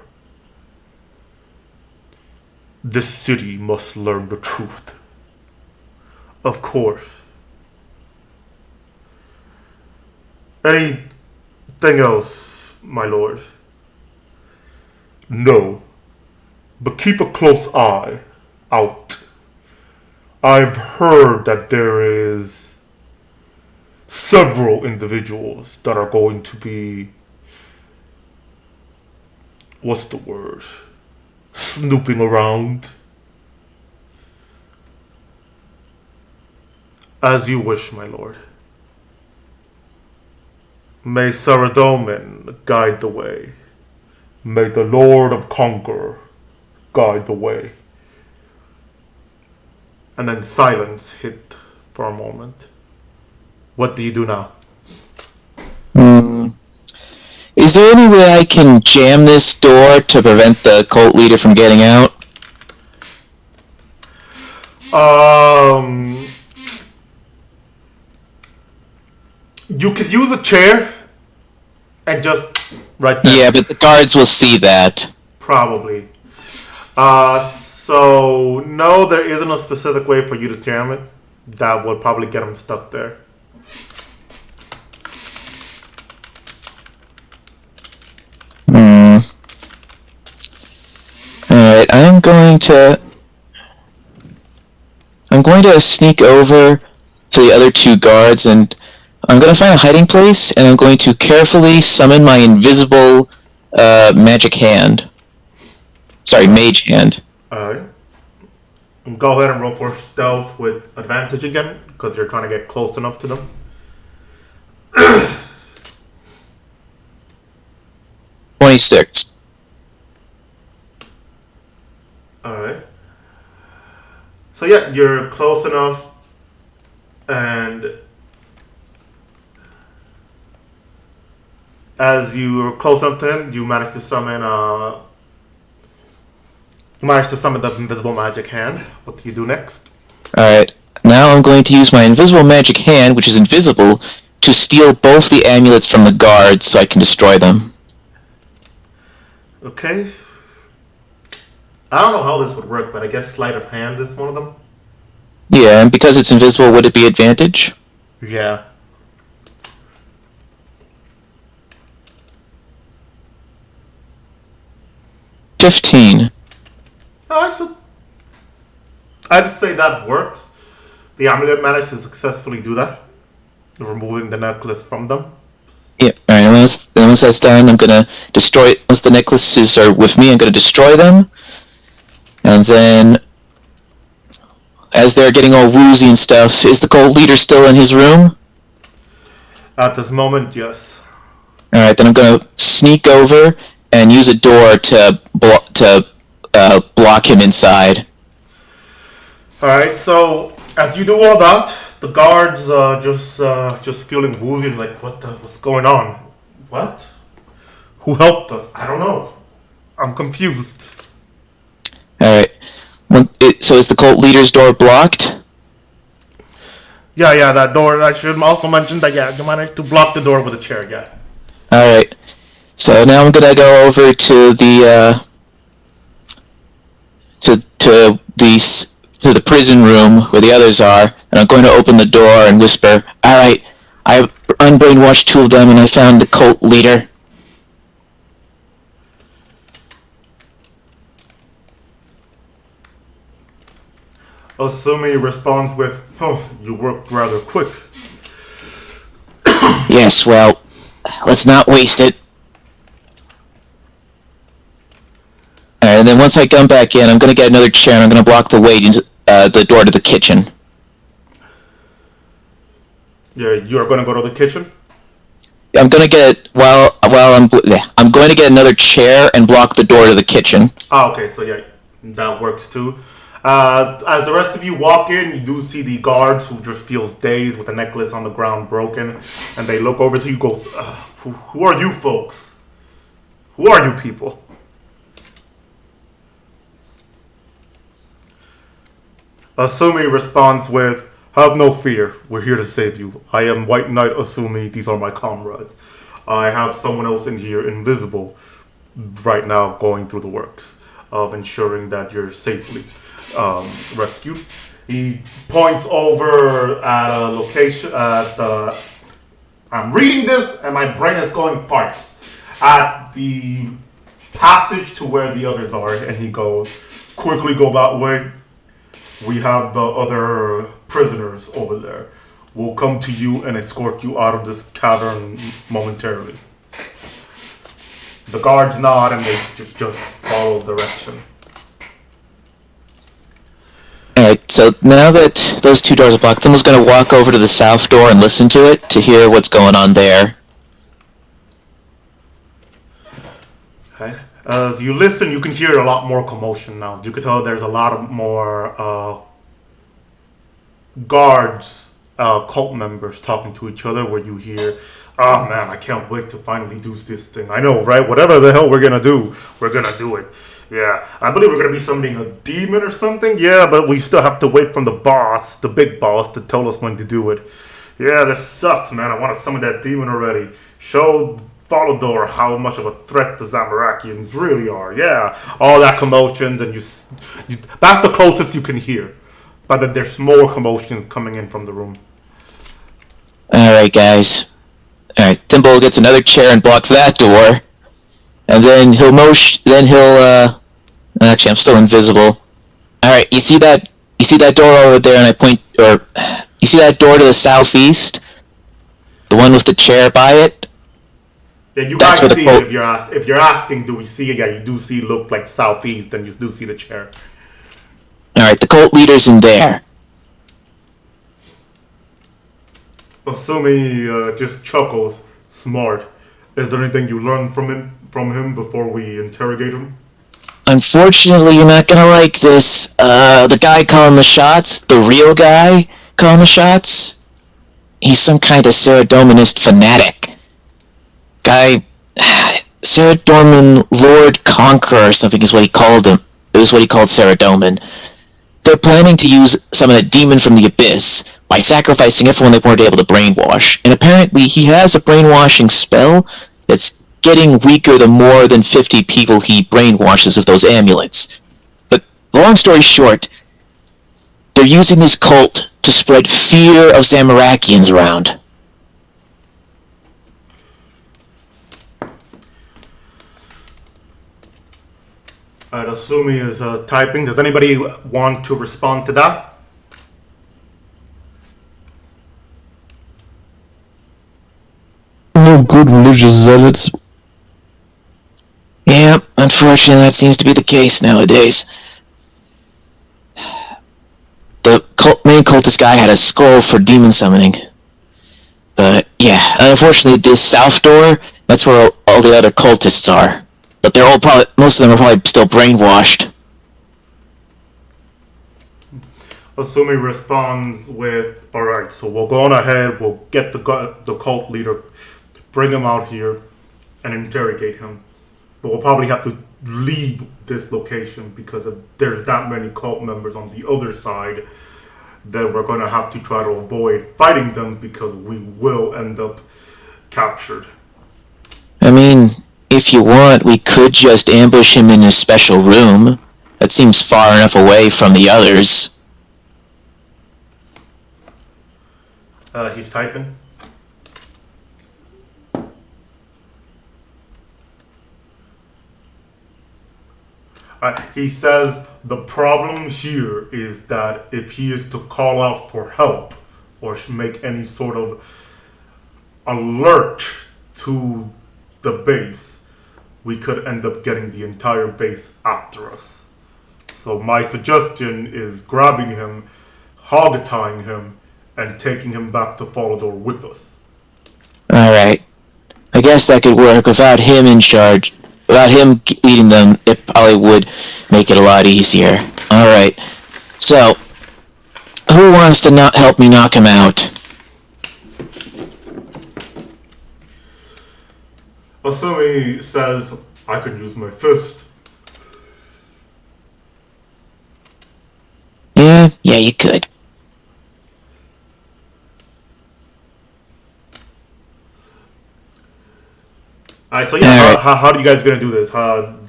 Speaker 1: This city must learn the truth. Of course. Anything else, my lord? No. But keep a close eye out. I've heard that there is several individuals that are going to be, what's the word? Snooping around. As you wish, my lord. May Saradomin guide the way. May the Lord of Conquer guide the way. And then silence hit for a moment. What do you do now?
Speaker 2: Is there any way I can jam this door to prevent the cult leader from getting out?
Speaker 1: You could use a chair and just right there.
Speaker 2: Yeah, but the guards will see that.
Speaker 1: Probably. So no, there isn't a specific way for you to jam it. That would probably get them stuck there.
Speaker 2: Alright, I'm going to sneak over to the other two guards, and I'm going to find a hiding place, and I'm going to carefully summon my invisible magic hand. Sorry, mage hand.
Speaker 1: Alright. Go ahead and roll for stealth with advantage again, because you're trying to get close enough to them.
Speaker 2: 26.
Speaker 1: Alright. So yeah, you're close enough, and as you're close enough to him, you manage to summon the invisible magic hand. What do you do next?
Speaker 2: Alright, now I'm going to use my invisible magic hand, which is invisible, to steal both the amulets from the guards so I can destroy them.
Speaker 1: Okay. I don't know how this would work, but I guess sleight of hand is one of them.
Speaker 2: Yeah, and because it's invisible, would it be advantage?
Speaker 1: Yeah.
Speaker 2: $15.
Speaker 1: Alright, so I'd say that works. The amulet managed to successfully do that, removing the necklace from them.
Speaker 2: Yeah, alright, once that's done, I'm gonna destroy it. Once the necklaces are with me, I'm gonna destroy them. And then, as they're getting all woozy and stuff, is the cult leader still in his room?
Speaker 1: At this moment, yes.
Speaker 2: Alright, then I'm gonna sneak over and use a door to block him inside.
Speaker 1: Alright, so as you do all that, the guards just feeling woozy and like, what's going on? What? Who helped us? I don't know. I'm confused.
Speaker 2: Alright. So is the cult leader's door blocked?
Speaker 1: Yeah, that door. I should also mention that, yeah, you managed to block the door with a chair, yeah.
Speaker 2: Alright. So now I'm gonna go over to the to the prison room where the others are, and I'm going to open the door and whisper, "Alright, I unbrainwashed two of them and I found the cult leader."
Speaker 1: Asumi responds with, "Oh, you worked rather quick."
Speaker 2: Yes, well, let's not waste it. Alright, and then once I come back in, I'm going to get another chair and I'm going to block the way into the door to the kitchen.
Speaker 1: Yeah, you're gonna go to the kitchen?
Speaker 2: I'm going to get, I'm going to get another chair and block the door to the kitchen.
Speaker 1: Oh, okay, so yeah, that works too. As the rest of you walk in, you do see the guards who just feels dazed with the necklace on the ground broken, and they look over to you, goes, who are you folks? Who are you people? Asumi responds with, "Have no fear, we're here to save you. I am White Knight Asumi, these are my comrades. I have someone else in here, invisible, right now going through the works of ensuring that you're safely rescued." He points over at a location, I'm reading this and my brain is going farts. At the passage to where the others are, and he goes, "Quickly go that way. We have the other prisoners over there. We'll come to you and escort you out of this cavern momentarily." The guards nod and they just follow direction.
Speaker 2: Alright, so now that those two doors are blocked, someone's going to walk over to the south door and listen to it to hear what's going on there.
Speaker 1: As you listen, you can hear a lot more commotion now. You can tell there's a lot of more guards, cult members talking to each other where you hear, oh man, I can't wait to finally do this thing. I know, right? Whatever the hell we're gonna do it. Yeah, I believe we're gonna be summoning a demon or something. Yeah, but we still have to wait from the boss, the big boss, to tell us when to do it. Yeah, this sucks, man. I want to summon that demon already. Show Falador how much of a threat the Zamarakians really are. Yeah, all that commotions, and you that's the closest you can hear. But then there's more commotions coming in from the room.
Speaker 2: Alright, guys. Alright, Thimble gets another chair and blocks that door. And then actually, I'm still invisible. Alright, you see that door over there, and you see that door to the southeast? The one with the chair by it?
Speaker 1: Yeah, you
Speaker 2: That's
Speaker 1: guys
Speaker 2: where
Speaker 1: see
Speaker 2: the
Speaker 1: it if you're asking, do we see it? Yeah, you do see look like southeast, and you do see the chair.
Speaker 2: Alright, the cult leader's in there.
Speaker 1: Assuming he just chuckles, smart. Is there anything you learned from him before we interrogate him?
Speaker 2: Unfortunately, you're not gonna like this. The guy calling the shots, the real guy calling the shots, he's some kind of Saradominist fanatic. Guy, Saradomin Lord Conqueror or something is what he called him. It was what he called Saradomin. They're planning to use some of the demon from the abyss by sacrificing everyone they weren't able to brainwash. And apparently he has a brainwashing spell that's getting weaker the more than 50 people he brainwashes with those amulets. But long story short, they're using this cult to spread fear of Zamarakians around.
Speaker 1: Alright, Asumi is typing. Does anybody want to respond to that?
Speaker 3: No good religious zealots.
Speaker 2: Yeah, unfortunately that seems to be the case nowadays. The main cultist guy had a scroll for demon summoning. But yeah, unfortunately this south door, that's where all the other cultists are. But they're all most of them are probably still brainwashed.
Speaker 1: Asumi responds with, alright, so we'll go on ahead, we'll get the cult leader, bring him out here, and interrogate him. But we'll probably have to leave this location because if there's that many cult members on the other side, then we're going to have to try to avoid fighting them because we will end up captured.
Speaker 2: I mean, if you want, we could just ambush him in his special room. That seems far enough away from the others.
Speaker 1: He's typing. He says the problem here is that if he is to call out for help or make any sort of alert to the base, we could end up getting the entire base after us. So my suggestion is grabbing him, hog-tying him, and taking him back to Falador with us.
Speaker 2: Alright. I guess that could work without him in charge. Without him leading them, it probably would make it a lot easier. Alright. So, who wants to not help me knock him out?
Speaker 1: Asumi says, I can use my fist.
Speaker 2: Yeah, you could.
Speaker 1: So yeah, how are you guys gonna do this?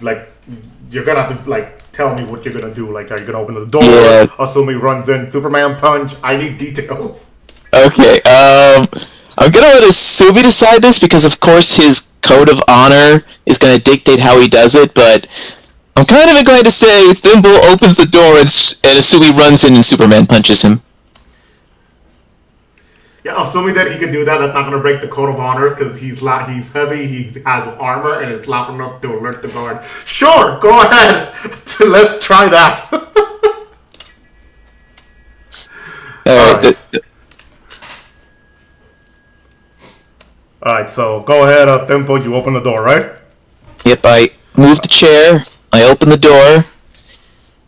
Speaker 1: Like, you're gonna have to like tell me what you're gonna do. Like, are you gonna open the door?
Speaker 2: Yeah.
Speaker 1: Asumi runs in, Superman punch. I need details.
Speaker 2: Okay, I'm gonna let Asumi decide this because of course his code of honor is gonna dictate how he does it, but I'm kind of inclined to say Thimble opens the door and Asumi runs in and Superman punches him.
Speaker 1: Yeah, assuming that he can do that, that's not gonna break the code of honor because he's heavy, he has armor, and it's loud enough to alert the guard. Sure, go ahead. Let's try that. Alright. Alright, so go ahead, Tempo, you open the door, right?
Speaker 2: Yep, I move the chair, I open the door,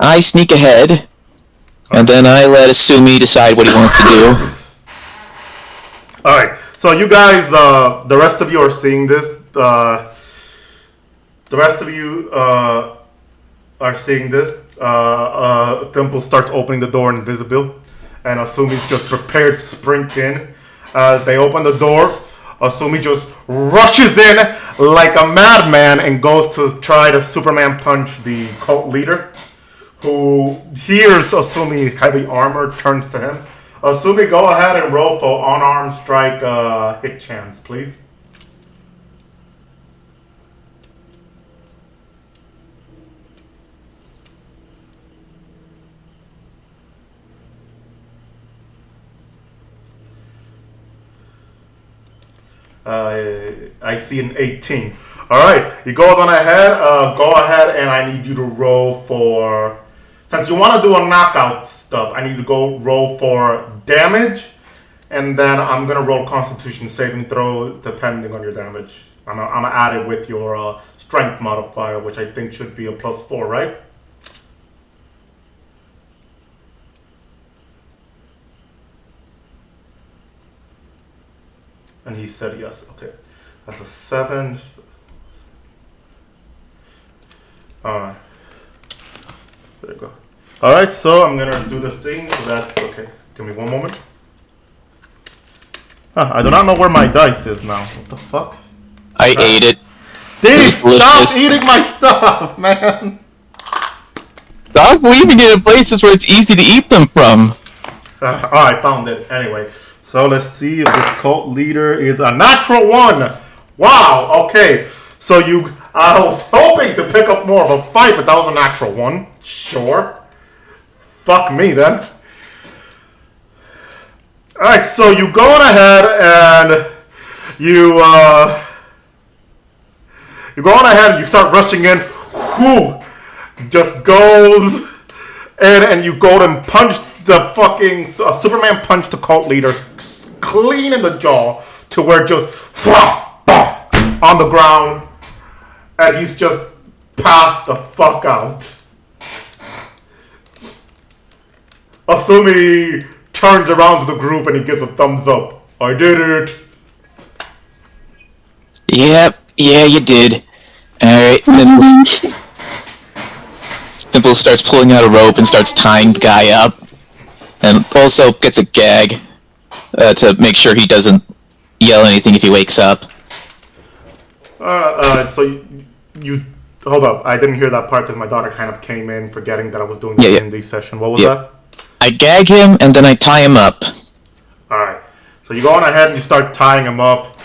Speaker 2: I sneak ahead, and then I let Asumi decide what he wants to do.
Speaker 1: Alright, so you guys, the rest of you are seeing this. The rest of you are seeing this. Temple starts opening the door invisible, and Asumi's just prepared to sprint in. As they open the door, Asumi just rushes in like a madman and goes to try to Superman punch the cult leader, who hears Asumi heavy armor, turns to him. Asumi, go ahead and roll for unarmed strike hit chance, please. I see an 18. Alright, he goes on ahead. Go ahead and I need you to roll for... Since you want to do a knockout stuff, I need to go roll for damage. And then I'm going to roll Constitution saving throw depending on your damage. I'm going to add it with your strength modifier, which I think should be a +4, right? And he said yes. Okay. That's a 7. Alright. There you go. Alright, so I'm gonna do the thing, so that's okay. Give me one moment. I do not know where my dice is now. What the fuck?
Speaker 2: I ate it.
Speaker 1: Steve, stop
Speaker 2: delicious.
Speaker 1: eating my stuff, man!
Speaker 2: Stop leaving it in places where it's easy to eat them from.
Speaker 1: Alright, found it. Anyway, so let's see if this cult leader is a natural 1. Wow, okay. So I was hoping to pick up more of a fight, but that was a natural 1. Sure. Fuck me then. Alright, so you go on ahead and you go on ahead and you start rushing in. Whew, just goes in and you go and punch the fucking Superman punch the cult leader clean in the jaw to where just on the ground and he's just passed the fuck out. Asumi turns around to the group and he gives a thumbs up. I did it.
Speaker 2: Yep, yeah, you did. Alright, Dimple starts pulling out a rope and starts tying the guy up. And also gets a gag to make sure he doesn't yell anything if he wakes up.
Speaker 1: So you hold up. I didn't hear that part because my daughter kind of came in forgetting that I was doing the D&D session. What was that?
Speaker 2: I gag him and then I tie him up.
Speaker 1: Alright. So you go on ahead and you start tying him up.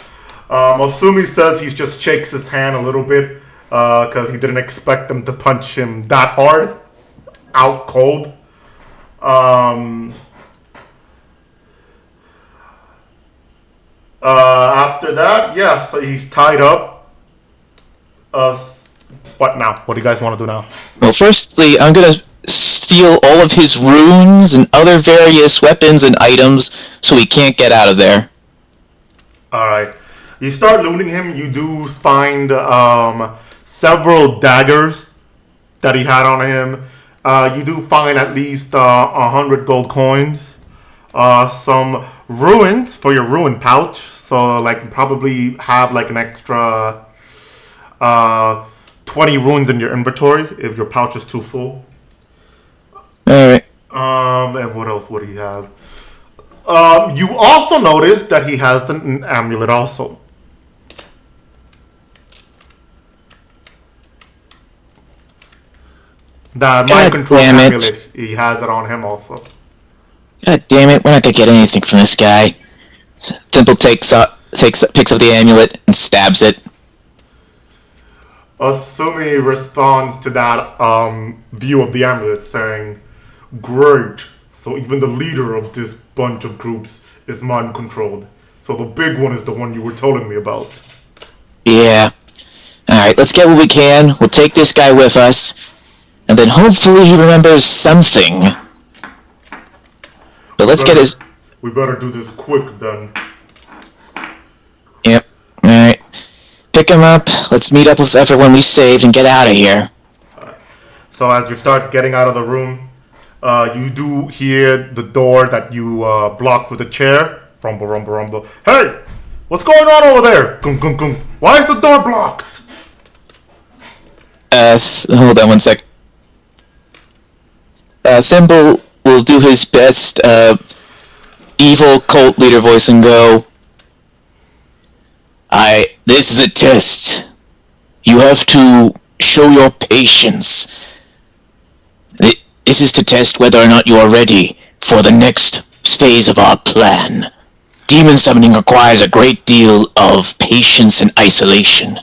Speaker 1: Osumi says he just shakes his hand a little bit because he didn't expect them to punch him that hard. Out cold. After that, yeah, so he's tied up. What now? What do you guys want to do now?
Speaker 2: Well, firstly, I'm gonna steal all of his runes and other various weapons and items so he can't get out of there.
Speaker 1: Alright. You start looting him, you do find several daggers that he had on him. You do find at least 100 gold coins. Some runes for your rune pouch. So like probably have like an extra 20 runes in your inventory if your pouch is too full.
Speaker 2: Alright.
Speaker 1: And what else would he have? You also notice that he has an amulet also. The mind control amulet, he has it on him also.
Speaker 2: God damn it, we're not gonna get anything from this guy. Temple picks up the amulet and stabs it.
Speaker 1: Asumi responds to that view of the amulet saying, "Great, so even the leader of this bunch of groups is mind controlled. So the big one is the one you were telling me about."
Speaker 2: Yeah. Alright, let's get what we can. We'll take this guy with us. And then hopefully he remembers something. But let's get his...
Speaker 1: We better do this quick then.
Speaker 2: Yep. Alright. pick him up. Let's meet up with everyone we saved and get out of here.
Speaker 1: So as you start getting out of the room, you do hear the door that you blocked with a chair. Rumble, rumble, rumble. Hey! What's going on over there? Gung, gung, gung. Why is the door blocked?
Speaker 2: Hold on one sec. Thimble will do his best, evil cult leader voice and go, this is a test. You have to show your patience. This is to test whether or not you are ready for the next phase of our plan. Demon summoning requires a great deal of patience and isolation.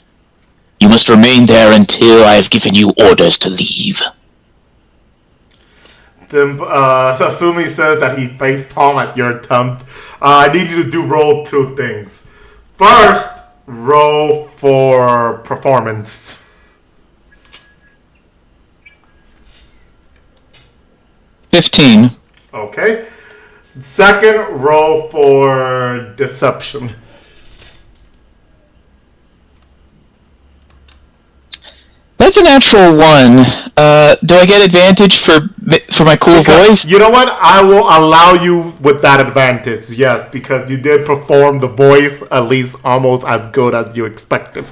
Speaker 2: You must remain there until I have given you orders to leave.
Speaker 1: Asumi says that he faced palm at your attempt. I need you to roll 2 things. First, roll for performance.
Speaker 2: $15.
Speaker 1: Okay. Second, roll for deception.
Speaker 2: That's a natural 1. Do I get advantage for my cool voice?
Speaker 1: You know what? I will allow you with that advantage, yes, because you did perform the voice at least almost as good as you expected.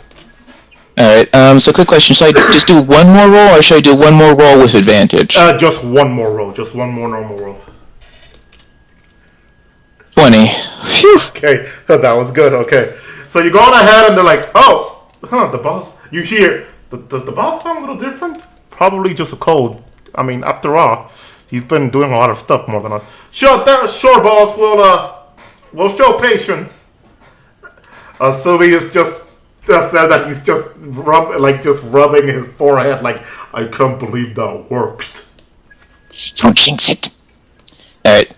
Speaker 2: Alright, so quick question. Should I just do one more roll, or should I do one more roll with advantage?
Speaker 1: Just one more roll. Just one more normal roll.
Speaker 2: 20. Phew.
Speaker 1: Okay, that was good, okay. So you go on ahead and they're like, oh, the boss, you hear, does the boss sound a little different? Probably just a cold. I mean, after all, he's been doing a lot of stuff more than us. Sure, boss, we'll show patience. Asumi is just said that he's just rubbing his forehead like, I can't believe that worked.
Speaker 2: Don't jinx it. Alright.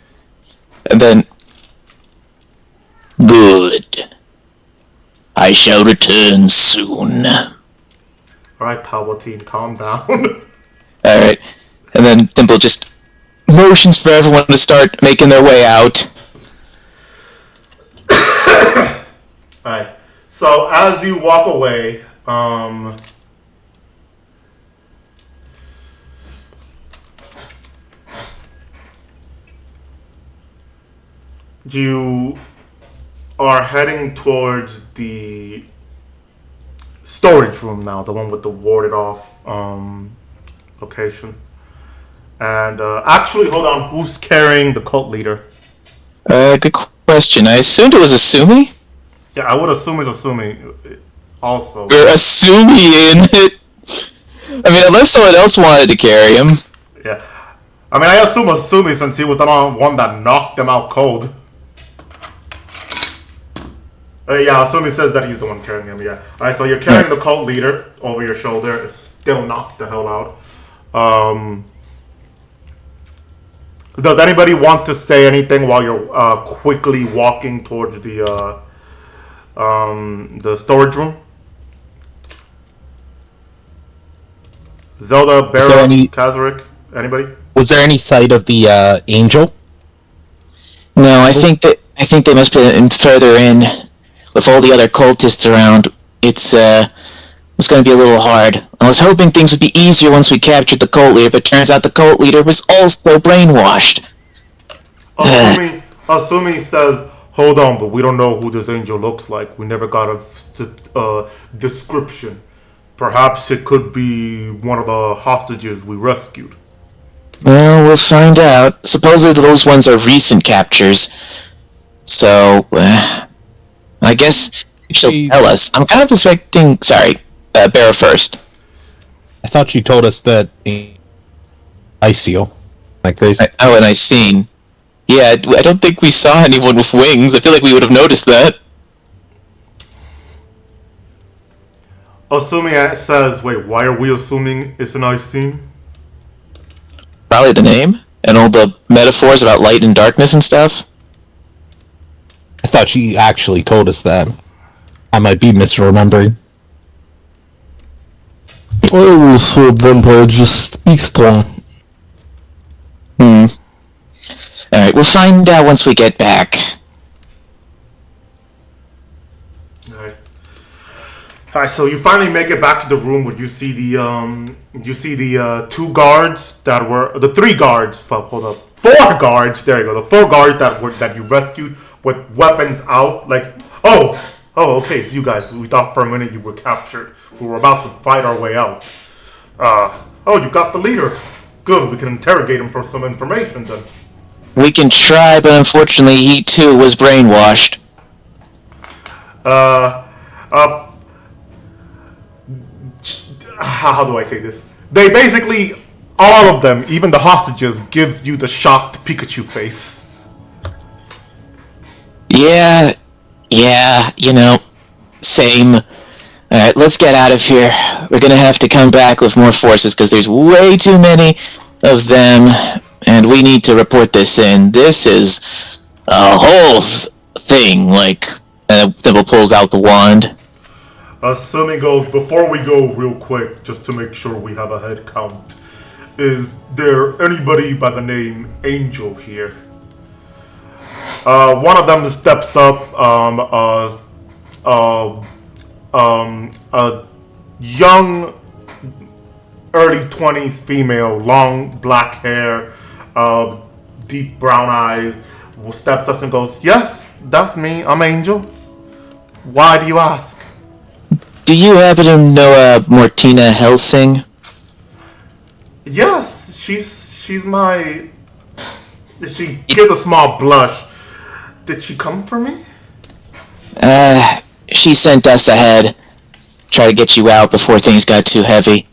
Speaker 2: And then... Good. I shall return soon.
Speaker 1: Alright, Palpatine, calm down.
Speaker 2: Alright. And then Thimble just motions for everyone to start making their way out.
Speaker 1: Alright. So as you walk away, you are heading towards the storage room now, the one with the warded off location. And actually, hold on, who's carrying the cult leader?
Speaker 2: Good question. I assumed it was Asumi?
Speaker 1: Yeah, I would assume it's Asumi also.
Speaker 2: We're Asumi in it. I mean, unless someone else wanted to carry him.
Speaker 1: Yeah. I mean, I assume Asumi since he was the one that knocked them out cold. Yeah, Asumi says that he's the one carrying him, yeah. Alright, so you're carrying the cult leader over your shoulder. It's still knocked the hell out. Does anybody want to say anything while you're quickly walking towards the storage room? Zelda, Barrow, Kazarik, anybody?
Speaker 5: Was there any sight of the angel?
Speaker 2: No, I think they must be further in. With all the other cultists around, it's going to be a little hard. I was hoping things would be easier once we captured the cult leader, but turns out the cult leader was also brainwashed.
Speaker 1: Asumi says, hold on, but we don't know who this angel looks like. We never got a description. Perhaps it could be one of the hostages we rescued.
Speaker 2: Well, we'll find out. Supposedly those ones are recent captures. So, I guess she'll tell us. I'm kind of expecting... Sorry, Barrow first.
Speaker 5: I thought she told us that... I seal. Am I crazy?
Speaker 2: And I seen. Yeah, I don't think we saw anyone with wings. I feel like we would have noticed that.
Speaker 1: Asumi says, wait, why are we assuming it's an Icene?
Speaker 2: Probably the name. And all the metaphors about light and darkness and stuff.
Speaker 5: I thought she actually told us that. I might be misremembering.
Speaker 3: I always thought vampire just speak strong.
Speaker 2: Alright, we'll find out once we get back.
Speaker 1: Alright. All right, so you finally make it back to the room where you see the two guards that were the three guards. Hold up, four guards. There you go. The four guards that you rescued with weapons out. Like, okay. So you guys, we thought for a minute you were captured. We were about to fight our way out. You got the leader. Good. We can interrogate him for some information then.
Speaker 2: We can try, but unfortunately, he too was brainwashed.
Speaker 1: How do I say this? They basically, all of them, even the hostages, gives you the shocked Pikachu face.
Speaker 2: Yeah, same. Alright, let's get out of here. We're gonna have to come back with more forces, because there's way too many of them, and we need to report this in. This is a whole thing, like, Thimble pulls out the wand.
Speaker 1: Sumi goes, before we go real quick, just to make sure we have a head count, is there anybody by the name Angel here? One of them steps up, a young, early 20s female, long black hair, deep brown eyes, steps up and goes, yes, that's me, I'm Angel. Why do you ask?
Speaker 2: Do you happen to know Mortina Helsing?
Speaker 1: Yes, she's my... She gives a small blush. Did she come for me?
Speaker 2: She sent us ahead. Try to get you out before things got too heavy.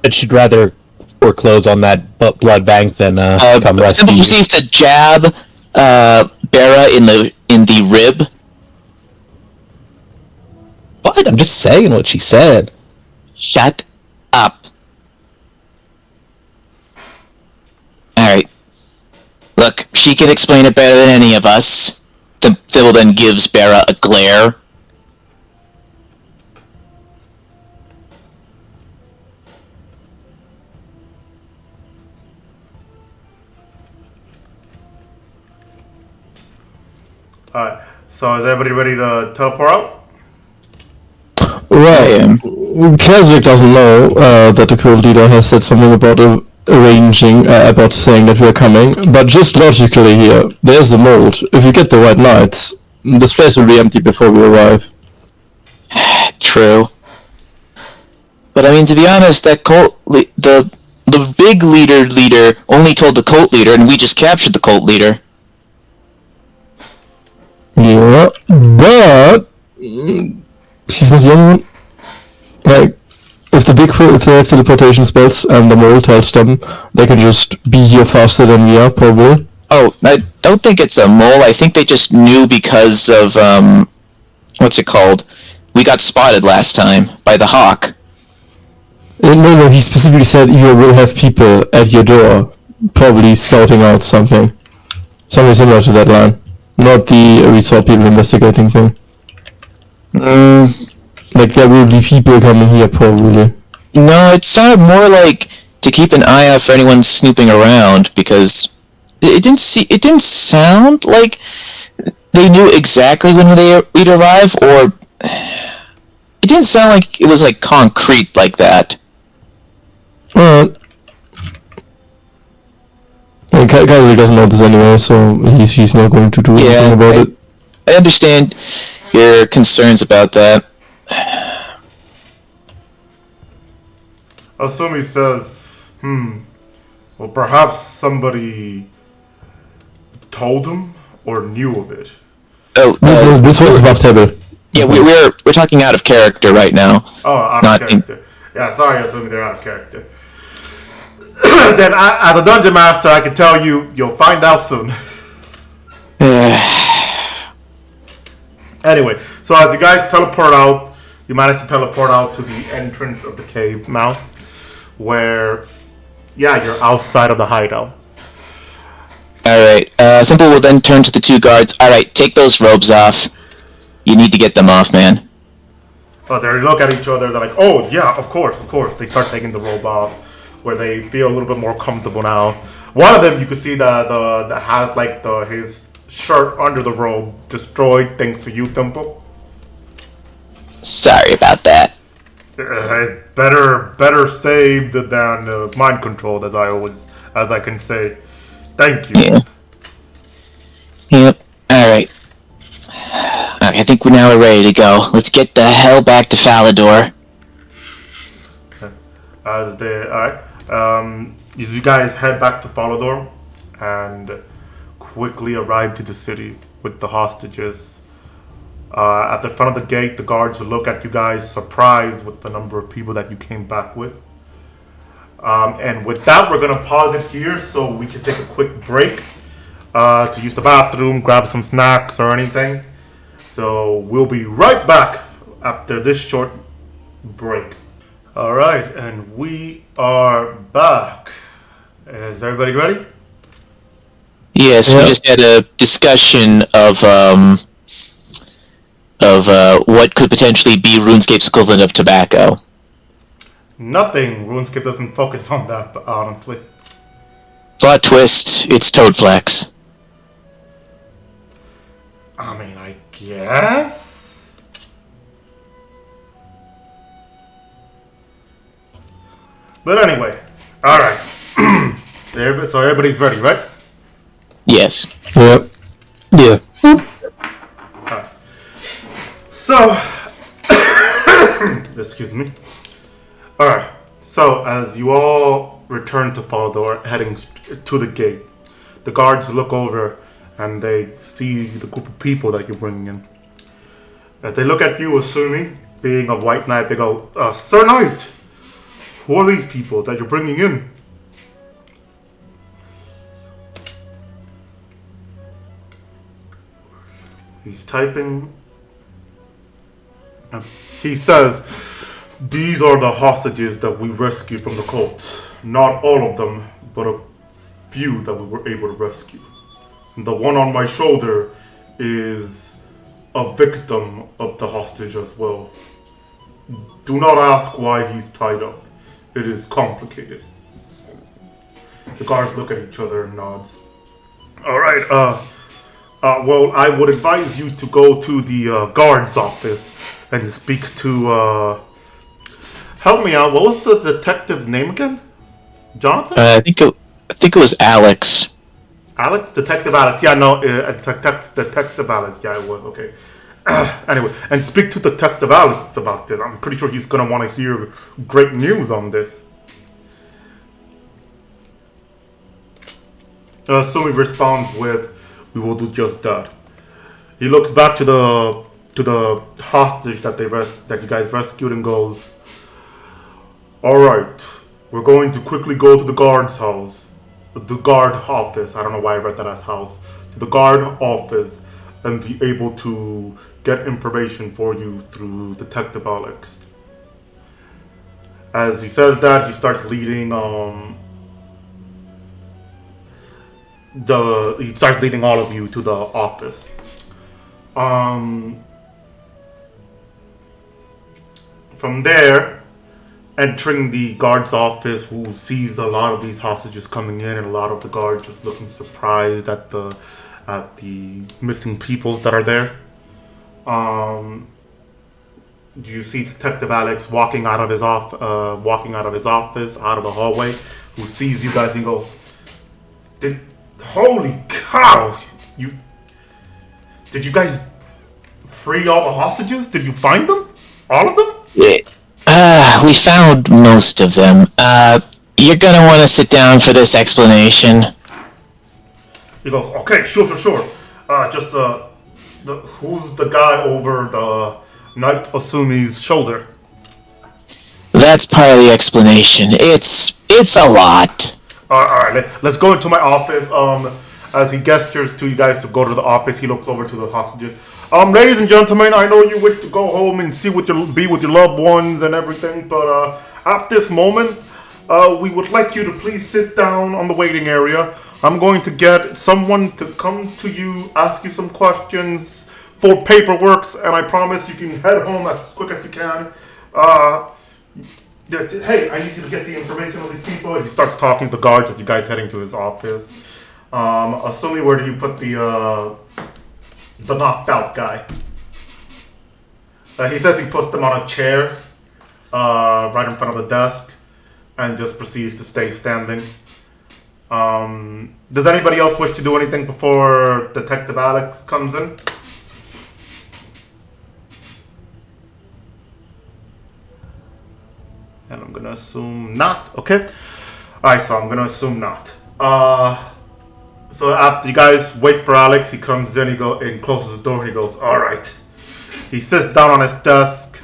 Speaker 5: But she'd rather foreclose on that blood bank than come rescue you.
Speaker 2: She needs to jab Bera in the rib.
Speaker 5: What? I'm just saying what she said.
Speaker 2: Shut up. Alright. Look, she can explain it better than any of us. Thimble then gives Bera a glare.
Speaker 1: Alright, so is everybody ready to teleport out?
Speaker 3: Well, Keswick doesn't know that the cult leader has said something about about saying that we're coming, but just logically here, there's the mold. If you get the right knights, this place will be empty before we arrive.
Speaker 2: True. But I mean, to be honest, that the big leader only told the cult leader, and we just captured the cult leader.
Speaker 3: Yeah, but she's not the only one. Like, if they have teleportation spells and the mole tells them, they can just be here faster than we are, probably.
Speaker 2: Oh, I don't think it's a mole. I think they just knew because of, what's it called? We got spotted last time by the hawk.
Speaker 3: No, he specifically said you will have people at your door, probably scouting out something. Something similar to that line. Not the we saw people investigating thing. Like, there will be people coming here, probably.
Speaker 2: No, it sounded more like to keep an eye out for anyone snooping around, because it didn't sound like they knew exactly when we'd arrive, or it didn't sound like it was like concrete like that.
Speaker 3: Alright. Kaiser doesn't know this anyway, so he's not going to do anything about it.
Speaker 2: I understand your concerns about that.
Speaker 1: Asumi says, well, perhaps somebody told him or knew of it.
Speaker 3: Oh, this was above table.
Speaker 2: Yeah, we're talking out of character right now.
Speaker 1: Oh, out of character. Yeah, sorry, Asumi, they're out of character. Then, as a dungeon master, I can tell you, you'll find out soon. Anyway, so as you guys teleport out, you manage to teleport out to the entrance of the cave mouth, where, yeah, you're outside of the hideout.
Speaker 2: Alright, Thimble will then turn to the two guards. Alright, take those robes off. You need to get them off, man.
Speaker 1: But they look at each other, they're like, oh, yeah, of course. They start taking the robe off, where they feel a little bit more comfortable now. One of them, you can see that has, like, his shirt under the robe destroyed thanks to you, Thimble.
Speaker 2: Sorry about that.
Speaker 1: Better saved than mind controlled, as I can say. Thank you.
Speaker 2: Yeah. Yep. Alright. I think we're now ready to go. Let's get the hell back to Falador.
Speaker 1: Alright. You guys head back to Falador and quickly arrive to the city with the hostages. At the front of the gate, the guards look at you guys, surprised with the number of people that you came back with. And with that, we're going to pause it here so we can take a quick break to use the bathroom, grab some snacks or anything. So we'll be right back after this short break. All right, and we are back. Is everybody ready?
Speaker 2: Yes, we just had a discussion of what could potentially be RuneScape's equivalent of tobacco.
Speaker 1: Nothing. RuneScape doesn't focus on that, honestly.
Speaker 2: Plot twist, it's Toadflex.
Speaker 1: I mean, I guess? But anyway, alright. So everybody's ready, right?
Speaker 2: Yes.
Speaker 3: Yep. Yeah.
Speaker 1: So, excuse me. Alright, so as you all return to Falador, heading to the gate, the guards look over and they see the group of people that you're bringing in. They look at you, assuming, being a white knight, they go, Sir Knight, who are these people that you're bringing in? He's typing. He says, these are the hostages that we rescued from the cult. Not all of them, but a few that we were able to rescue. And the one on my shoulder is a victim of the hostage as well. Do not ask why he's tied up. It is complicated. The guards look at each other and nods. Alright, well, I would advise you to go to the guard's office and speak to, help me out, what was the detective's name again? Jonathan?
Speaker 2: I think it was Alex.
Speaker 1: Alex? Detective Alex. Yeah, no, Detective Alex. Yeah, it was. Okay. Anyway, and speak to Detective Alex about this. I'm pretty sure he's going to want to hear great news on this. So he responds with, we will do just that. He looks back to the hostage that you guys rescued and goes, alright, we're going to quickly go to the guard's house. The guard office. I don't know why I read that as house. To the guard office and be able to get information for you through Detective Alex. As he says that, he starts leading all of you to the office. From there, entering the guard's office, who sees a lot of these hostages coming in, and a lot of the guards just looking surprised at the missing people that are there. Do you see Detective Alex walking out of his office, out of the hallway, who sees you guys and goes, holy cow! Did you guys free all the hostages? Did you find them? All of them?
Speaker 2: Yeah. We found most of them. You're gonna want to sit down for this explanation.
Speaker 1: He goes, okay, sure. Who's the guy over the Knight Asumi's shoulder?
Speaker 2: That's part of the explanation. It's a lot.
Speaker 1: Alright, let's go into my office. As he gestures to you guys to go to the office, he looks over to the hostages. Ladies and gentlemen, I know you wish to go home and be with your loved ones and everything, but at this moment, we would like you to please sit down on the waiting area. I'm going to get someone to come to you, ask you some questions for paperwork, and I promise you can head home as quick as you can. Hey, I need you to get the information on these people. And he starts talking to the guards as you guys heading to his office. Assuming, where do you put the knocked out guy? He says he puts them on a chair right in front of the desk and just proceeds to stay standing. Does anybody else wish to do anything before Detective Alex comes in? And I'm gonna assume not. Okay. Alright, so I'm gonna assume not. So after you guys wait for Alex, he comes in, and closes the door, and he goes, alright. He sits down on his desk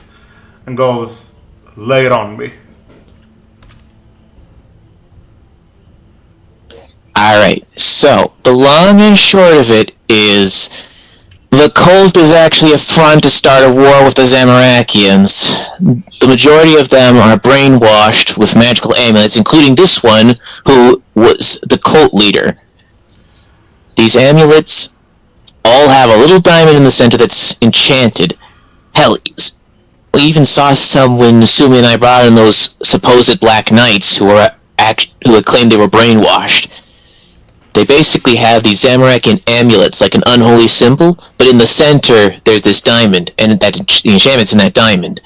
Speaker 1: and goes, lay it on me.
Speaker 2: Alright, so the long and short of it is the cult is actually a front to start a war with the Zamorakians. The majority of them are brainwashed with magical amulets, including this one, who was the cult leader. These amulets all have a little diamond in the center that's enchanted. Hell, we even saw some when Sumi and I brought in those supposed Black Knights who had claimed they were brainwashed. They basically have these Zamorakian amulets, like an unholy symbol, but in the center there's this diamond, and the enchantment's in that diamond.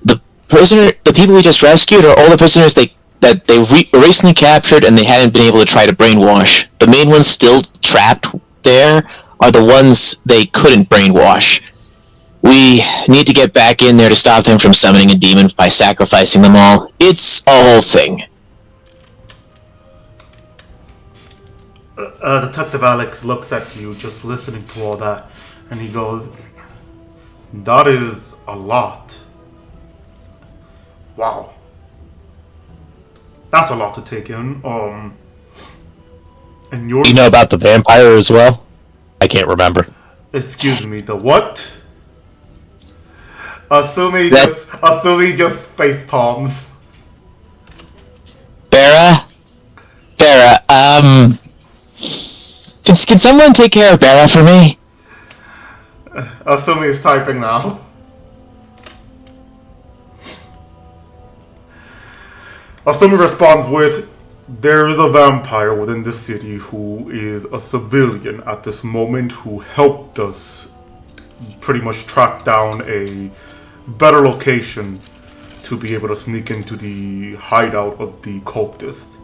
Speaker 2: The people we just rescued are all the prisoners that they recently captured, and they hadn't been able to try to brainwash. The main ones still trapped there are the ones they couldn't brainwash. We need to get back in there to stop them from summoning a demon by sacrificing them all. It's a whole thing.
Speaker 1: Detective Alex looks at you, just listening to all that, and he goes, that is a lot. Wow. That's a lot to take in. And
Speaker 5: You know about the vampire as well? I can't remember.
Speaker 1: Excuse me, the what? Assuming just face palms.
Speaker 2: Bera, can someone take care of Bera for me?
Speaker 1: Assuming he's typing now. Asumi responds with, there is a vampire within the city who is a civilian at this moment who helped us pretty much track down a better location to be able to sneak into the hideout of the cultist.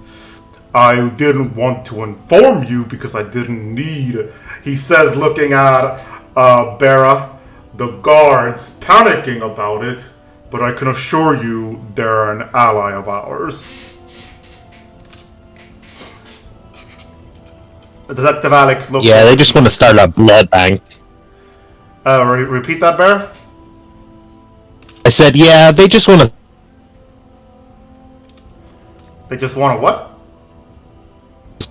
Speaker 1: I didn't want to inform you because I didn't need, he says, looking at Bera, the guards panicking about it, but I can assure you they're an ally of ours. Detective Alex looks.
Speaker 5: Yeah, they just want to start a blood bank.
Speaker 1: Repeat that, Bera?
Speaker 5: I said, yeah, they just want to.
Speaker 1: They just want to what?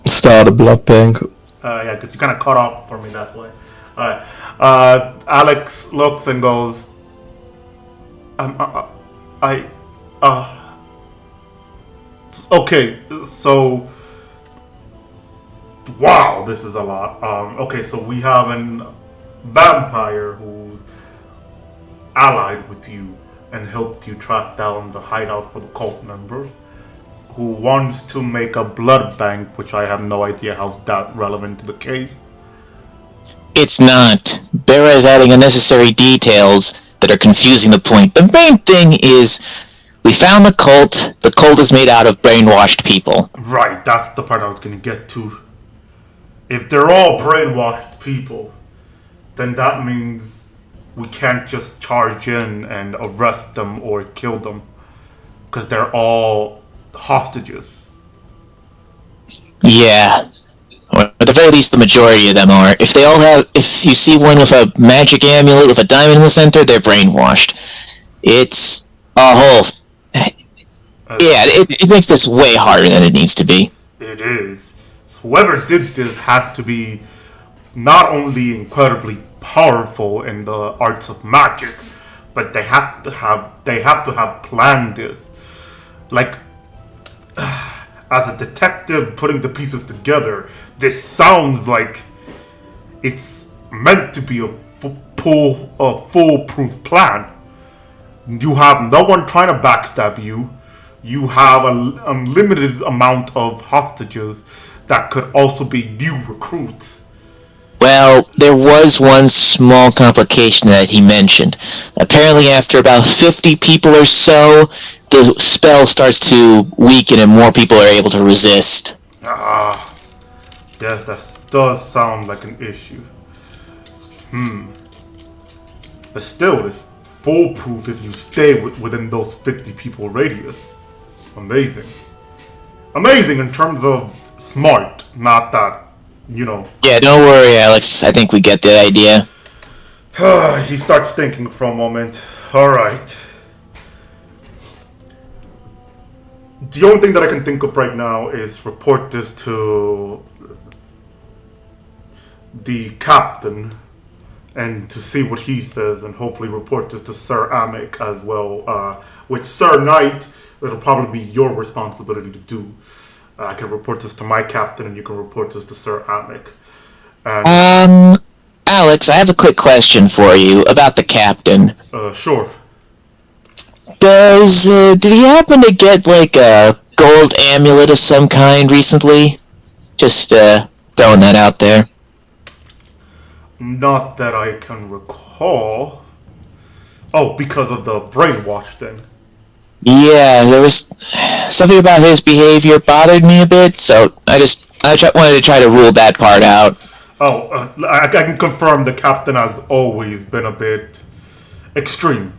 Speaker 3: Start a blood bank.
Speaker 1: Yeah, because you kind of cut off for me, that's why. Alright. Alex looks and goes, okay, so, wow, this is a lot. Okay, so we have a vampire who's allied with you and helped you track down the hideout for the cult members, who wants to make a blood bank, which I have no idea how's that relevant to the case.
Speaker 2: It's not. Bera is adding unnecessary details that are confusing the point. The main thing is, we found the cult. The cult is made out of brainwashed people.
Speaker 1: Right, that's the part I was going to get to. If they're all brainwashed people, then that means we can't just charge in and arrest them or kill them, because they're all hostages.
Speaker 2: Yeah. Or at the very least, the majority of them are. If you see one with a magic amulet with a diamond in the center, they're brainwashed. It's a whole... Yeah, it makes this way harder than it needs to be.
Speaker 1: It is. Whoever did this has to be not only incredibly powerful in the arts of magic, but they have to have planned this. Like, as a detective putting the pieces together, this sounds like it's meant to be a foolproof plan. You have no one trying to backstab you. You have an unlimited amount of hostages that could also be new recruits.
Speaker 2: Well, there was one small complication that he mentioned. Apparently, after about 50 people or so, the spell starts to weaken and more people are able to resist.
Speaker 1: Ah, yes, that does sound like an issue. But still, it's foolproof if you stay within those 50 people radius. Amazing. Amazing in terms of smart, not that, you know.
Speaker 2: Yeah, don't worry, Alex. I think we get the idea.
Speaker 1: He starts thinking for a moment. Alright. The only thing that I can think of right now is report this to the captain and to see what he says, and hopefully report this to Sir Amic as well, which Sir Knight, it'll probably be your responsibility to do. I can report this to my captain, and you can report this to Sir Amic. And,
Speaker 2: Alex, I have a quick question for you about the captain.
Speaker 1: Sure.
Speaker 2: Did he happen to get, like, a gold amulet of some kind recently? Just, throwing that out there.
Speaker 1: Not that I can recall. Oh, because of the brainwash thing.
Speaker 2: Yeah, there was something about his behavior bothered me a bit, so I wanted to try to rule that part out.
Speaker 1: Oh, I can confirm the captain has always been a bit extreme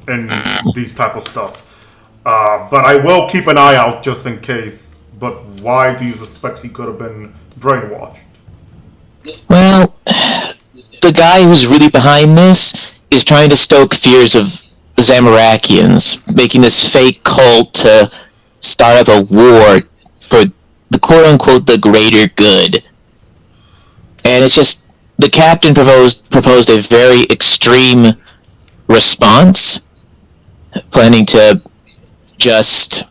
Speaker 1: in these type of stuff. But I will keep an eye out just in case. But why do you suspect he could have been brainwashed?
Speaker 2: Well, the guy who's really behind this is trying to stoke fears of the Zamorakians, making this fake cult to start up a war for the quote-unquote the greater good. And it's just, the captain proposed a very extreme response, planning to just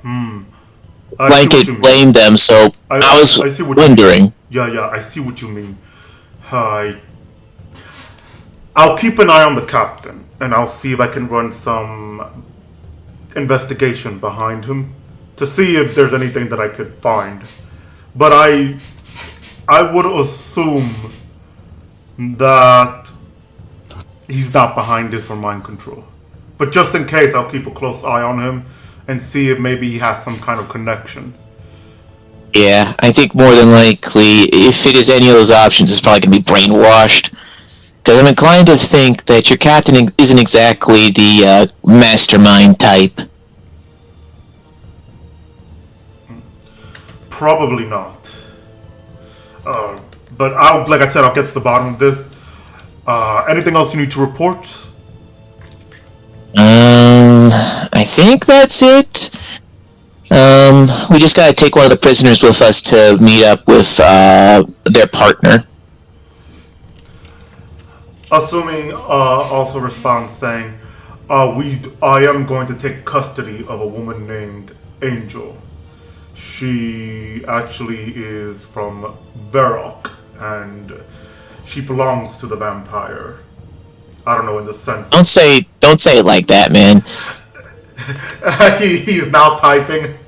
Speaker 2: blanket blame them, so I was wondering.
Speaker 1: Yeah, I see what you mean. I'll keep an eye on the captain, and I'll see if I can run some investigation behind him to see if there's anything that I could find. But I would assume that he's not behind this or mind control. But just in case, I'll keep a close eye on him and see if maybe he has some kind of connection.
Speaker 2: Yeah, I think more than likely, if it is any of those options, it's probably going to be brainwashed. Because I'm inclined to think that your captain isn't exactly the mastermind type.
Speaker 1: Probably not. But like I said, I'll get to the bottom of this. Anything else you need to report?
Speaker 2: I think that's it. We just gotta take one of the prisoners with us to meet up with their partner.
Speaker 1: Assuming also responds saying, I am going to take custody of a woman named Angel. She actually is from Varrock, and she belongs to the vampire. I don't know in the sense.
Speaker 2: Don't say it like that, man.
Speaker 1: He's now typing.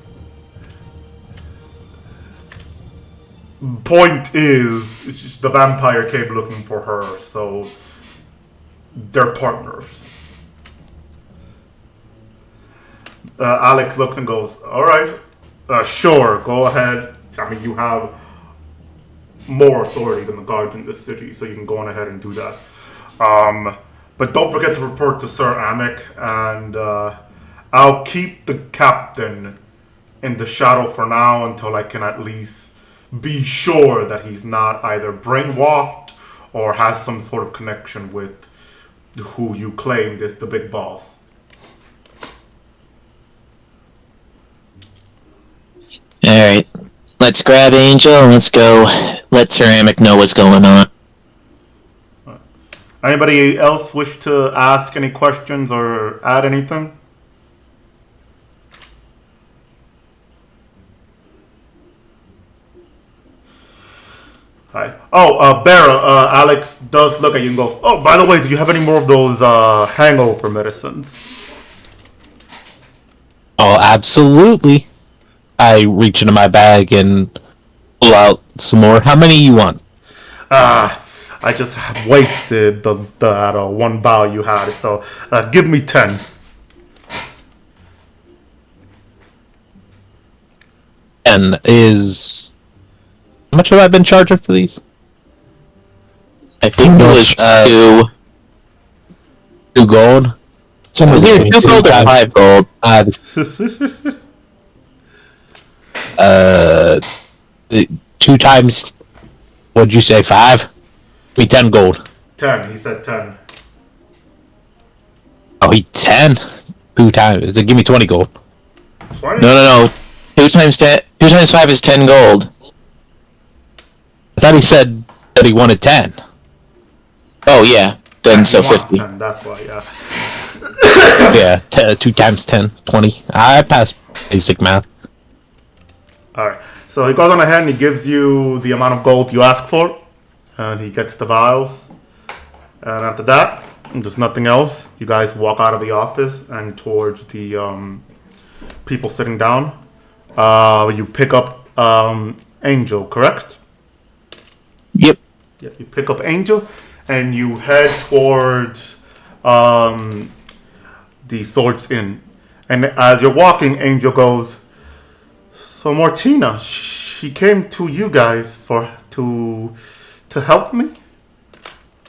Speaker 1: Point is, the vampire came looking for her, so they're partners. Alex looks and goes, alright, sure, go ahead. I mean, you have more authority than the guards in this city, so you can go on ahead and do that. But don't forget to report to Sir Amic, and I'll keep the captain in the shadow for now until I can at least be sure that he's not either brainwashed or has some sort of connection with who you claimed is the big boss.
Speaker 2: Alright, let's grab Angel and let's go let Sir Amic know what's going on.
Speaker 1: Anybody else wish to ask any questions or add anything? Hi. Oh, Barra, Alex does look at you and goes, oh, by the way, do you have any more of those hangover medicines?
Speaker 5: Oh, absolutely. I reach into my bag and pull out some more. How many you want?
Speaker 1: I just wasted that one bow you had, so give me 10.
Speaker 5: And is how much have I been charging for these?
Speaker 2: I think it was
Speaker 5: two gold.
Speaker 3: Somewhere
Speaker 2: was either
Speaker 3: between
Speaker 2: 2 gold or 5 gold.
Speaker 5: Two times. What'd you say? 5? Me 10 gold.
Speaker 1: 10. He said 10.
Speaker 5: Oh, he 10. 2 times. Give me 20 gold.
Speaker 1: 20?
Speaker 2: No. 2 times 10. 2 times 5 is 10 gold.
Speaker 5: I thought he said that he wanted 10.
Speaker 2: Oh yeah. Then so
Speaker 1: He wants
Speaker 2: 50.
Speaker 1: 10, that's why, yeah.
Speaker 5: Yeah, 2 times 10, 20. I passed basic math.
Speaker 1: Alright, so he goes on ahead and he gives you the amount of gold you ask for. And he gets the vials. And after that, there's nothing else. You guys walk out of the office and towards the people sitting down. You pick up Angel, correct?
Speaker 2: Yep.
Speaker 1: Yeah, you pick up Angel and you head towards the Swords Inn. And as you're walking, Angel goes, "So Martina, she came to you guys to help me?"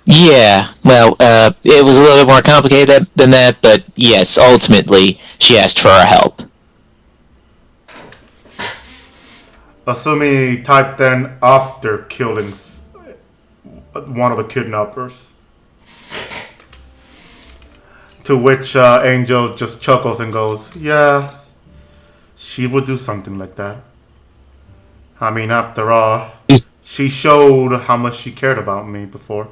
Speaker 2: Yeah. Well, it was a little bit more complicated than that, but yes, ultimately she asked for our help.
Speaker 1: Assuming he typed in after killing one of the kidnappers. To which Angel just chuckles and goes, "Yeah, she would do something like that. I mean, after all, she showed how much she cared about me before."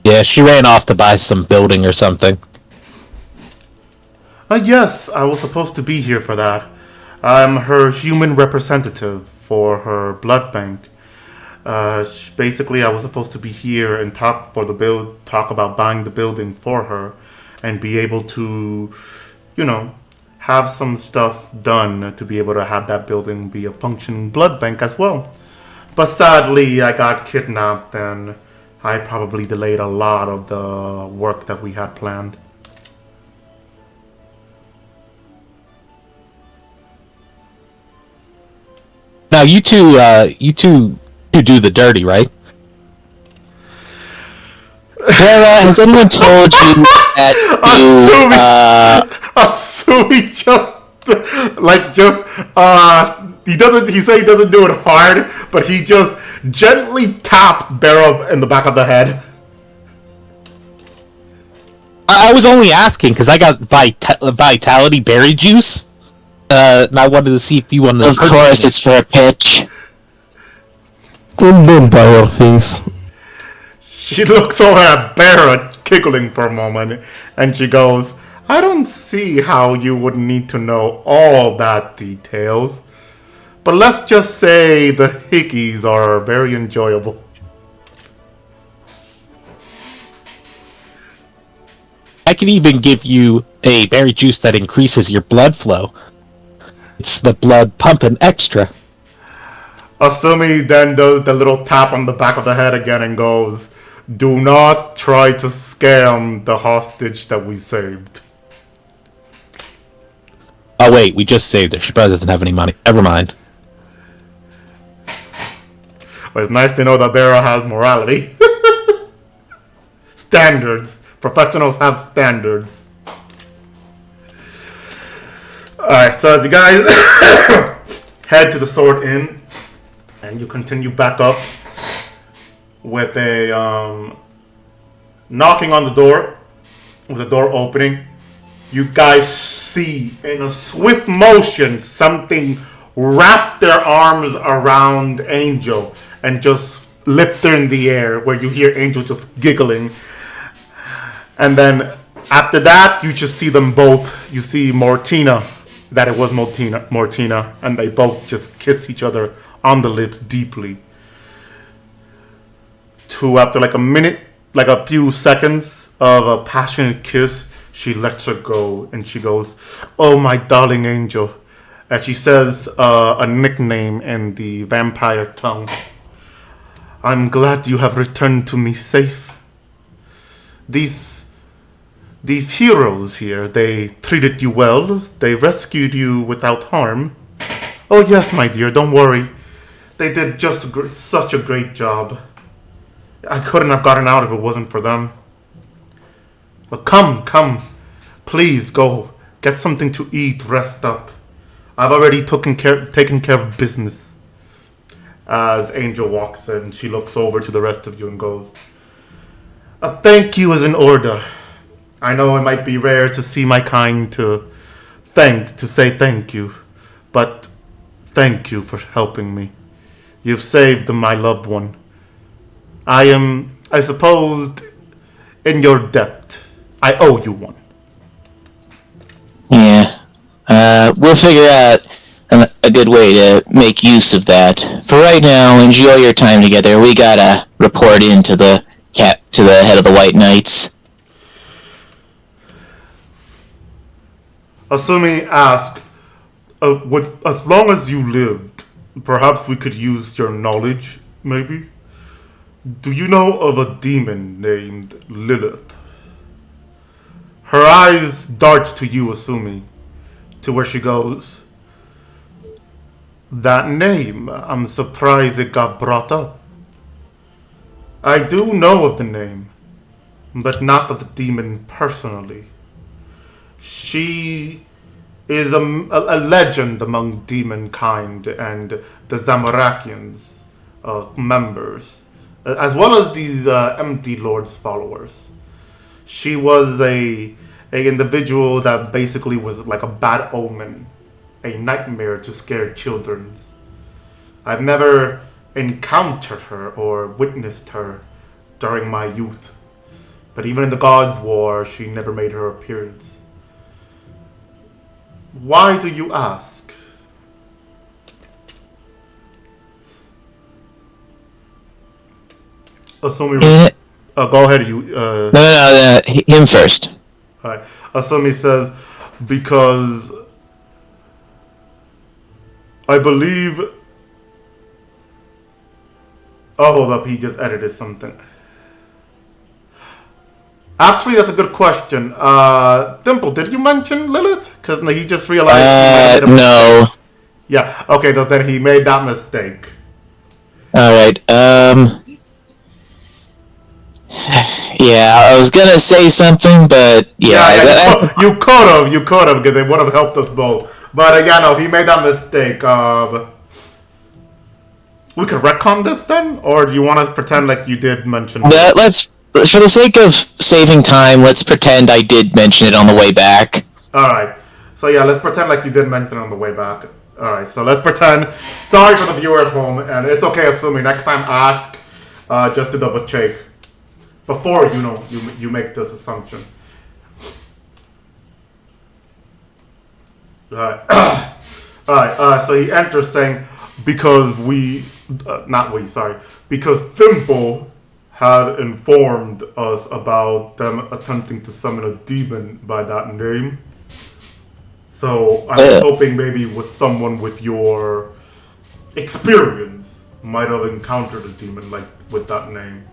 Speaker 5: Yeah, she ran off to buy some building or something.
Speaker 1: Yes, I was supposed to be here for that. I'm her human representative for her blood bank. Basically, I was supposed to be here and talk about buying the building for her, and be able to, have some stuff done to be able to have that building be a functioning blood bank as well. But sadly, I got kidnapped, and I probably delayed a lot of the work that we had planned.
Speaker 5: Now you two do the dirty, right?
Speaker 2: Clara, has anyone told you that
Speaker 1: Assuming he said he doesn't do it hard, but he just gently taps Barrow in the back of the head.
Speaker 5: I was only asking because I got vitality berry juice, and I wanted to see if you wanted to...
Speaker 2: Of course, it's for a pitch.
Speaker 3: Don't buy her things.
Speaker 1: She looks over at Barrow, giggling for a moment, and she goes, "I don't see how you would need to know all that details. But let's just say the hickeys are very enjoyable."
Speaker 5: I can even give you a berry juice that increases your blood flow. It's the blood pumping extra.
Speaker 1: Asumi then does the little tap on the back of the head again and goes, "Do not try to scam the hostage that we saved."
Speaker 5: Oh wait, we just saved her. She probably doesn't have any money. Never mind.
Speaker 1: But it's nice to know that Barrow has morality. Standards. Professionals have standards. Alright, so as you guys head to the Sword Inn, and you continue back up with a knocking on the door, with the door opening, you guys see in a swift motion something wrap their arms around Angel and just lift her in the air, where you hear Angel just giggling. And then after that, you just see them both. You see Martina, that it was Martina, and they both just kiss each other on the lips deeply. After like a minute, like a few seconds of a passionate kiss, she lets her go and she goes, "Oh, my darling Angel, as she says a nickname in the vampire tongue. I'm glad you have returned to me safe. These heroes here, they treated you well. They rescued you without harm. Oh yes, my dear, don't worry. They did just such a great job. I couldn't have gotten out if it wasn't for them. But come. Please go. Get something to eat, rest up. I've already taken care of business. As Angel walks in, she looks over to the rest of you and goes, "A thank you is in order. I know it might be rare to see my kind to say thank you, but thank you for helping me. You've saved my loved one. I suppose, in your debt. I owe you one."
Speaker 2: Yeah. We'll figure out a good way to make use of that. For right now, enjoy your time together. We gotta report in to the head of the White Knights.
Speaker 1: Asumi asks, as long as you lived, perhaps we could use your knowledge, maybe? Do you know of a demon named Lilith? Her eyes dart to you, Asumi, to where she goes, "That name, I'm surprised it got brought up. I do know of the name, but not of the demon personally. She is a legend among demon kind and the Zamorakians members, as well as these Empty Lord's followers. She was a individual that basically was like a bad omen, a nightmare to scare children. I've never encountered her or witnessed her during my youth, but even in the Gods' War, she never made her appearance. Why do you ask?" Asumi, go ahead.
Speaker 2: No, him first.
Speaker 1: Alright. Asumi says, "Because I believe." Oh, hold up. He just edited something. Actually, that's a good question. Dimple, did you mention Lilith? Because he just realized.
Speaker 2: No.
Speaker 1: Yeah. Okay. Then he made that mistake.
Speaker 2: All right. Yeah, I was gonna say something, but yeah.
Speaker 1: You could have, because it would have helped us both. But yeah, no, he made that mistake. We could retcon this then, or do you want to pretend like you did mention?
Speaker 2: Let's, for the sake of saving time, let's pretend I did mention it on the way back.
Speaker 1: All right. So yeah, let's pretend like you did mention it on the way back. All right. So let's pretend. Sorry for the viewer at home, and it's okay. Assuming next time, ask just to double check before you make this assumption. All right. All right. So he enters saying, because because Thimble had informed us about them attempting to summon a demon by that name. So I'm hoping maybe with someone with your experience might have encountered a demon like with that name.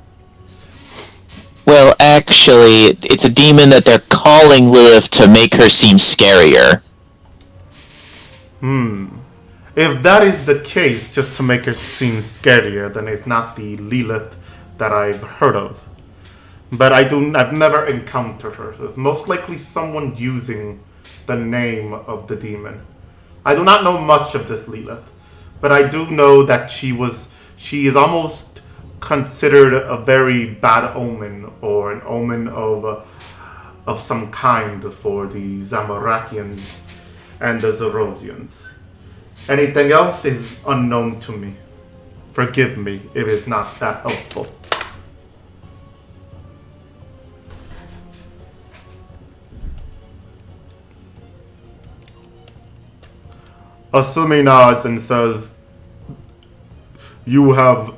Speaker 2: Well, actually, it's a demon that they're calling Lilith to make her seem scarier.
Speaker 1: If that is the case, just to make her seem scarier, then it's not the Lilith that I've heard of. But I've never encountered her. So it's most likely someone using the name of the demon. I do not know much of this Lilith, but I do know that she is almost considered a very bad omen, or an omen of some kind for the Zamorakians and the Zerosians. Anything else is unknown to me. Forgive me if it's not that helpful. Asumi nods and says, "You have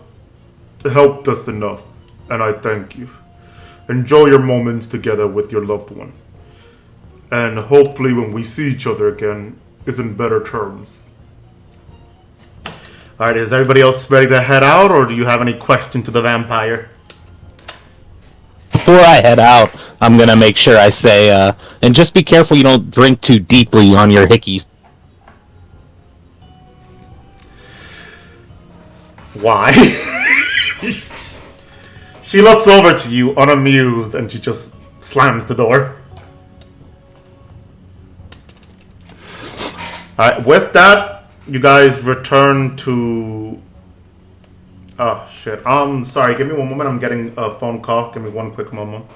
Speaker 1: helped us enough, and I thank you. Enjoy your moments together with your loved one. And hopefully when we see each other again, is in better terms. Alright, is everybody else ready to head out, or do you have any question to the vampire?
Speaker 5: Before I head out, I'm gonna make sure I say, and just be careful you don't drink too deeply on your hickeys.
Speaker 1: Why? She looks over to you, unamused, and she just slams the door. Alright, with that, you guys return to... Oh, shit. Sorry, give me one moment. I'm getting a phone call. Give me one quick moment.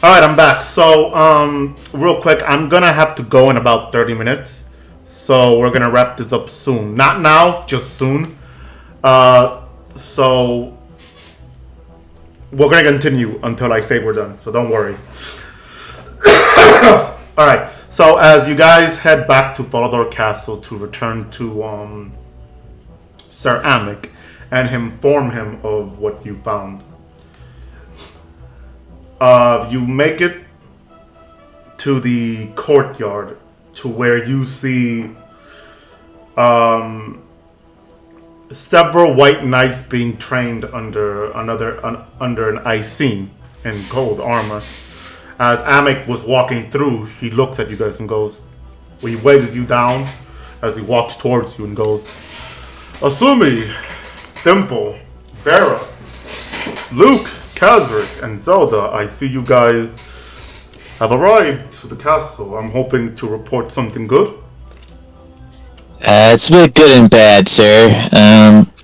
Speaker 1: Alright, I'm back. So, real quick, I'm gonna have to go in about 30 minutes. So, we're gonna wrap this up soon. Not now, just soon. So, we're gonna continue until I say we're done. So, don't worry. Alright, so as you guys head back to Falador Castle to return to, Sir Amic and inform him of what you found. You make it to the courtyard to where you see several white knights being trained under under an Icene in gold armor. As Amic was walking through, he looks at you guys and goes, well, he waves you down as he walks towards you and goes, Asumi, Dimple, Vera, Luke, Kazric, and Zelda, I see you guys have arrived to the castle. I'm hoping to report something good.
Speaker 2: It's a bit good and bad, sir.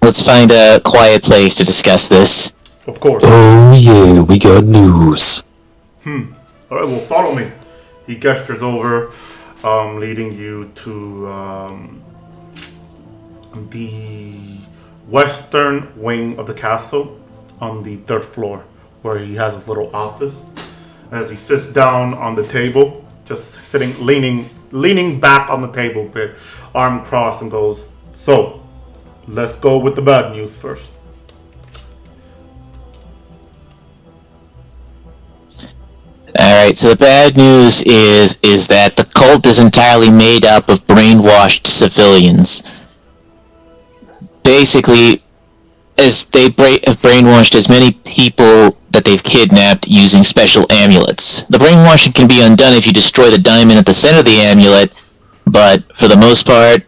Speaker 2: Let's find a quiet place to discuss this.
Speaker 1: Of course.
Speaker 4: Oh yeah, we got news.
Speaker 1: Alright, well, follow me. He gestures over, leading you to the western wing of the castle on the 3rd floor, where he has his little office. As he sits down on the table, just sitting, leaning back on the table bit, arm crossed, and goes, so, let's go with the bad news first.
Speaker 2: Alright, so the bad news is that the cult is entirely made up of brainwashed civilians. Basically, as they have brainwashed as many people that they've kidnapped using special amulets. The brainwashing can be undone if you destroy the diamond at the center of the amulet, but for the most part,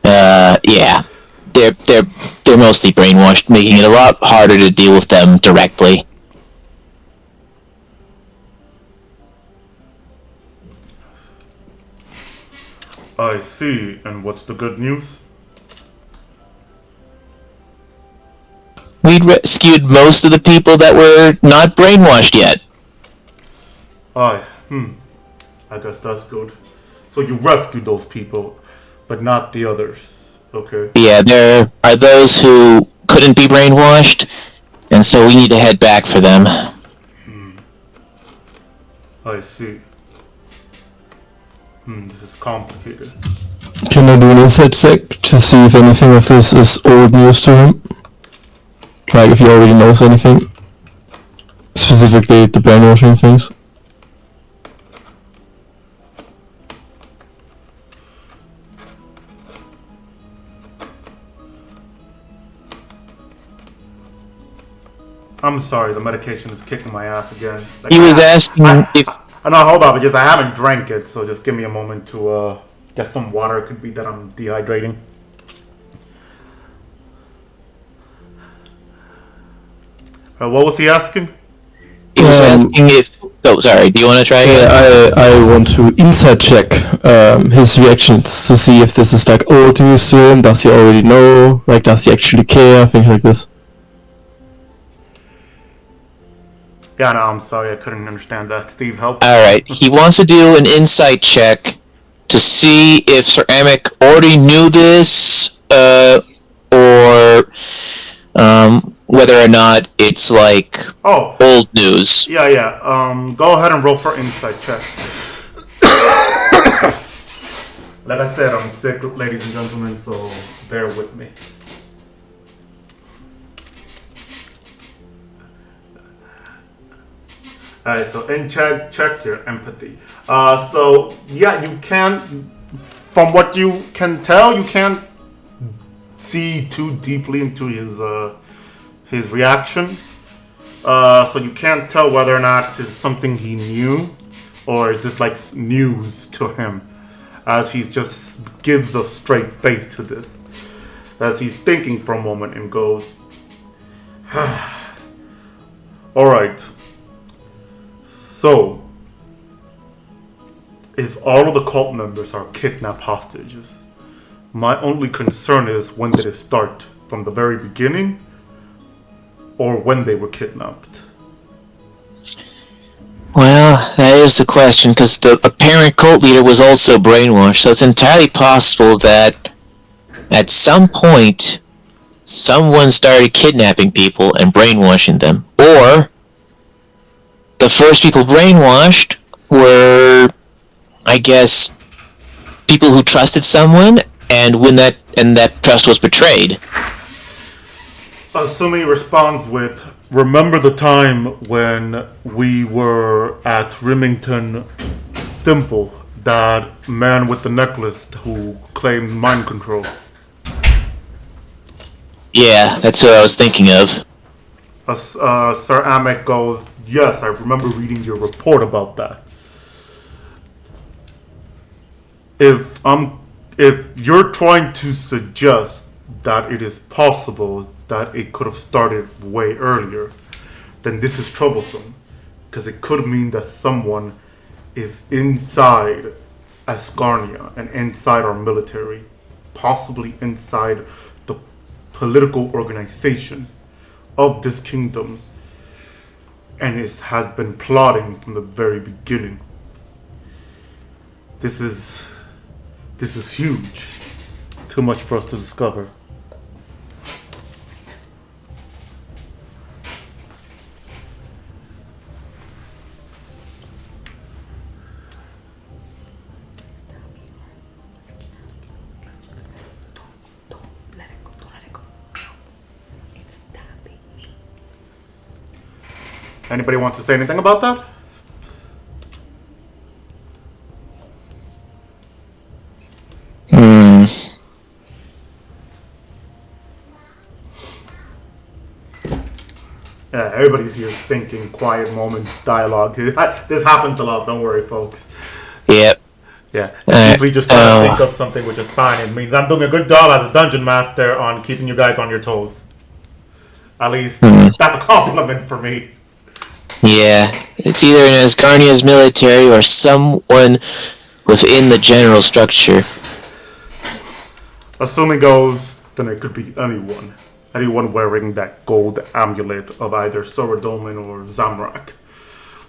Speaker 2: yeah, they're mostly brainwashed, making it a lot harder to deal with them directly.
Speaker 1: I see, and what's the good news?
Speaker 2: We'd rescued most of the people that were not brainwashed yet.
Speaker 1: I guess that's good. So you rescued those people, but not the others. Okay.
Speaker 2: Yeah, there are those who couldn't be brainwashed, and so we need to head back for them.
Speaker 1: I see. This is complicated.
Speaker 3: Can I do an insight check to see if anything of this is old news to him? Like if he already knows anything? Specifically the brainwashing things?
Speaker 1: I'm sorry, the medication is kicking my ass again. Like,
Speaker 2: He was asking if...
Speaker 1: No, hold on, because I haven't drank it, so just give me a moment to get some water. It could be that I'm dehydrating. What was he asking?
Speaker 2: He was asking if... Oh, sorry, do you want to try again?
Speaker 3: Yeah, I want to insight check his reactions to see if this is like old news to him, does he already know, like does he actually care, things like this.
Speaker 1: Yeah, no, I'm sorry, I couldn't understand that. Steve, help.
Speaker 2: Alright, he wants to do an insight check to see if Sir Amic already knew this, or whether or not it's like
Speaker 1: Oh,
Speaker 2: old news.
Speaker 1: yeah. Go ahead and roll for insight check. Like I said, I'm sick, ladies and gentlemen, so bear with me. Alright, so check your empathy. So yeah, you can't, from what you can tell, you can't see too deeply into his reaction. So you can't tell whether or not it's something he knew, or is this like news to him, as he just gives a straight face to this, as he's thinking for a moment and goes, alright, so if all of the cult members are kidnapped hostages, my only concern is when did it start? From the very beginning, or when they were kidnapped?
Speaker 2: Well, that is the question, because the apparent cult leader was also brainwashed, so it's entirely possible that at some point someone started kidnapping people and brainwashing them, or the first people brainwashed were, I guess, people who trusted someone, and when that trust was betrayed.
Speaker 1: Assuming he responds with, remember the time when we were at Remington Temple, that man with the necklace who claimed mind control?
Speaker 2: Yeah, that's what I was thinking of.
Speaker 1: Sir Amek goes, yes, I remember reading your report about that. If you're trying to suggest that it is possible that it could have started way earlier, then this is troublesome, because it could mean that someone is inside Asgarnia and inside our military, possibly inside the political organization of this kingdom, and has been plotting from the very beginning. This is huge. Too much for us to discover. Anybody want to say anything about that? Yeah, everybody's here thinking, quiet moments, dialogue. This happens a lot, don't worry, folks.
Speaker 2: Yep.
Speaker 1: Yeah, usually just trying to think of something, which is fine. It means I'm doing a good job as a dungeon master on keeping you guys on your toes. At least, that's a compliment for me.
Speaker 2: Yeah, it's either in Asgarnia's military or someone within the general structure.
Speaker 1: Assuming goes, then it could be anyone. Anyone wearing that gold amulet of either Saradomin or Zamrak.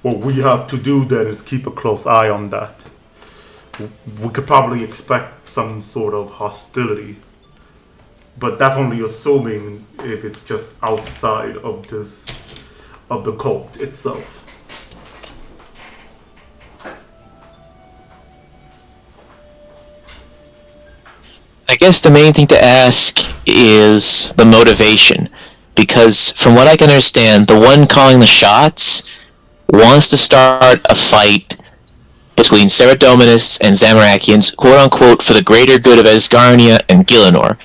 Speaker 1: What we have to do then is keep a close eye on that. We could probably expect some sort of hostility. But that's only assuming if it's just outside of the cult itself.
Speaker 2: I guess the main thing to ask is the motivation, because from what I can understand, the one calling the shots wants to start a fight between Saradominists and Zamarakians, quote-unquote, for the greater good of Asgarnia and Gielinor,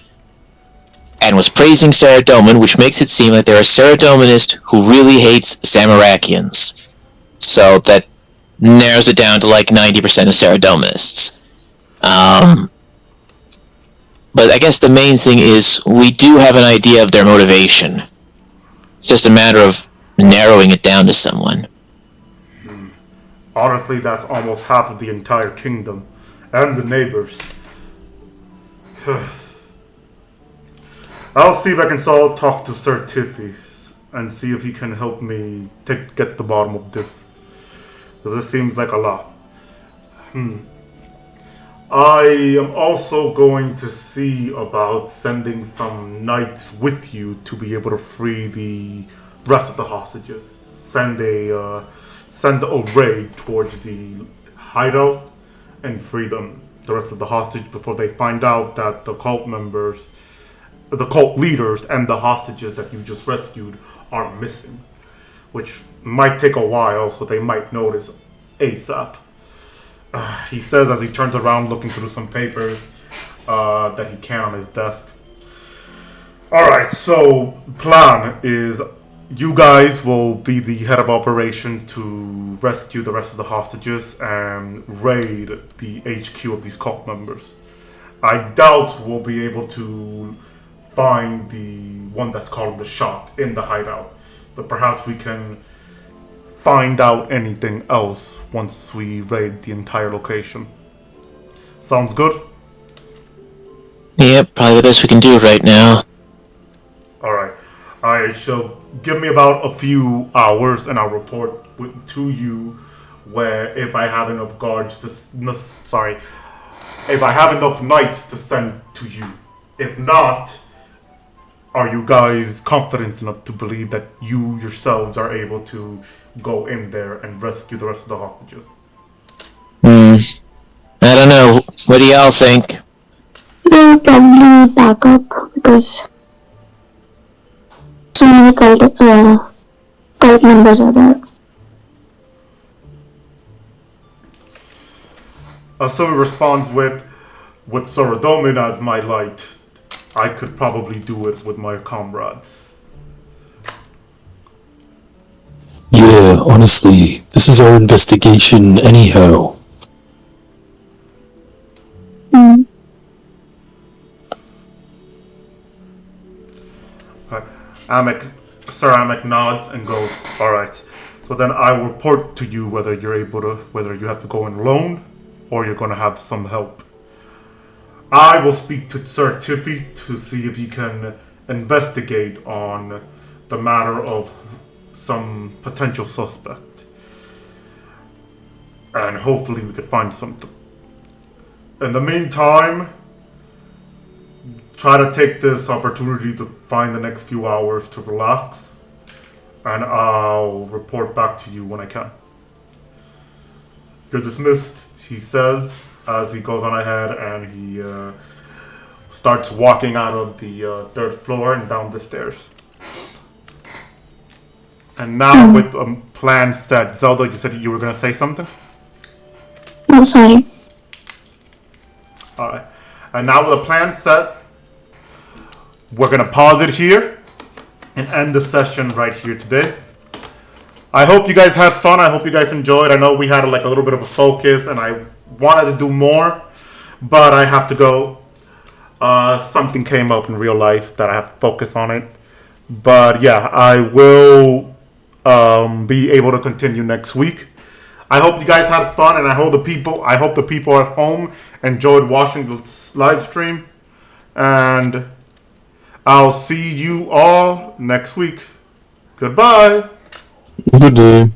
Speaker 2: and was praising Saradomin, which makes it seem like there are Saradominists who really hates Zamarakians. So that narrows it down to like 90% of Saradominists. But I guess the main thing is we do have an idea of their motivation. It's just a matter of narrowing it down to someone.
Speaker 1: Honestly, that's almost half of the entire kingdom. And the neighbors. I'll see if I can talk to Sir Tiffy and see if he can help me get to the bottom of this. Because this seems like a lot. I am also going to see about sending some knights with you to be able to free the rest of the hostages. Send a raid towards the hideout and free them, the rest of the hostage, before they find out that the cult leaders, and the hostages that you just rescued are missing, which might take a while, so they might notice ASAP. He says as he turns around looking through some papers that he can on his desk. Alright, so plan is you guys will be the head of operations to rescue the rest of the hostages and raid the HQ of these cult members. I doubt we'll be able to find the one that's called the Shot in the hideout, but perhaps we can find out anything else once we raid the entire location. Sounds good?
Speaker 2: Yep, probably the best we can do right now.
Speaker 1: Alright. I shall give me about a few hours and I'll report to you where if I have enough if I have enough knights to send to you. If not, are you guys confident enough to believe that you yourselves are able to go in there and rescue the rest of the hostages?
Speaker 2: I don't know. What do y'all think?
Speaker 6: We'll probably back up because so many cult members are there.
Speaker 1: Asumi responds with Sorodomin as my light, I could probably do it with my comrades.
Speaker 4: Yeah, honestly, this is our investigation anyhow.
Speaker 1: Sir Amek nods and goes, alright. So then I will report to you whether you have to go in alone or you're gonna have some help. I will speak to Sir Tiffy to see if he can investigate on the matter of some potential suspect. And hopefully we could find something. In the meantime, try to take this opportunity to find the next few hours to relax. And I'll report back to you when I can. You're dismissed, he says, as he goes on ahead and he starts walking out of the third floor and down the stairs. And now with a plan set, Zelda, you said you were going to say something?
Speaker 6: I'm sorry.
Speaker 1: Alright. And now with a plan set, we're going to pause it here and end the session right here today. I hope you guys had fun. I hope you guys enjoyed. I know we had a little bit of a focus and I wanted to do more, but I have to go. Something came up in real life that I have to focus on it. But yeah, I will be able to continue next week. I hope you guys had fun, and I hope the people at home enjoyed watching this live stream. And I'll see you all next week. Goodbye.
Speaker 3: Good day.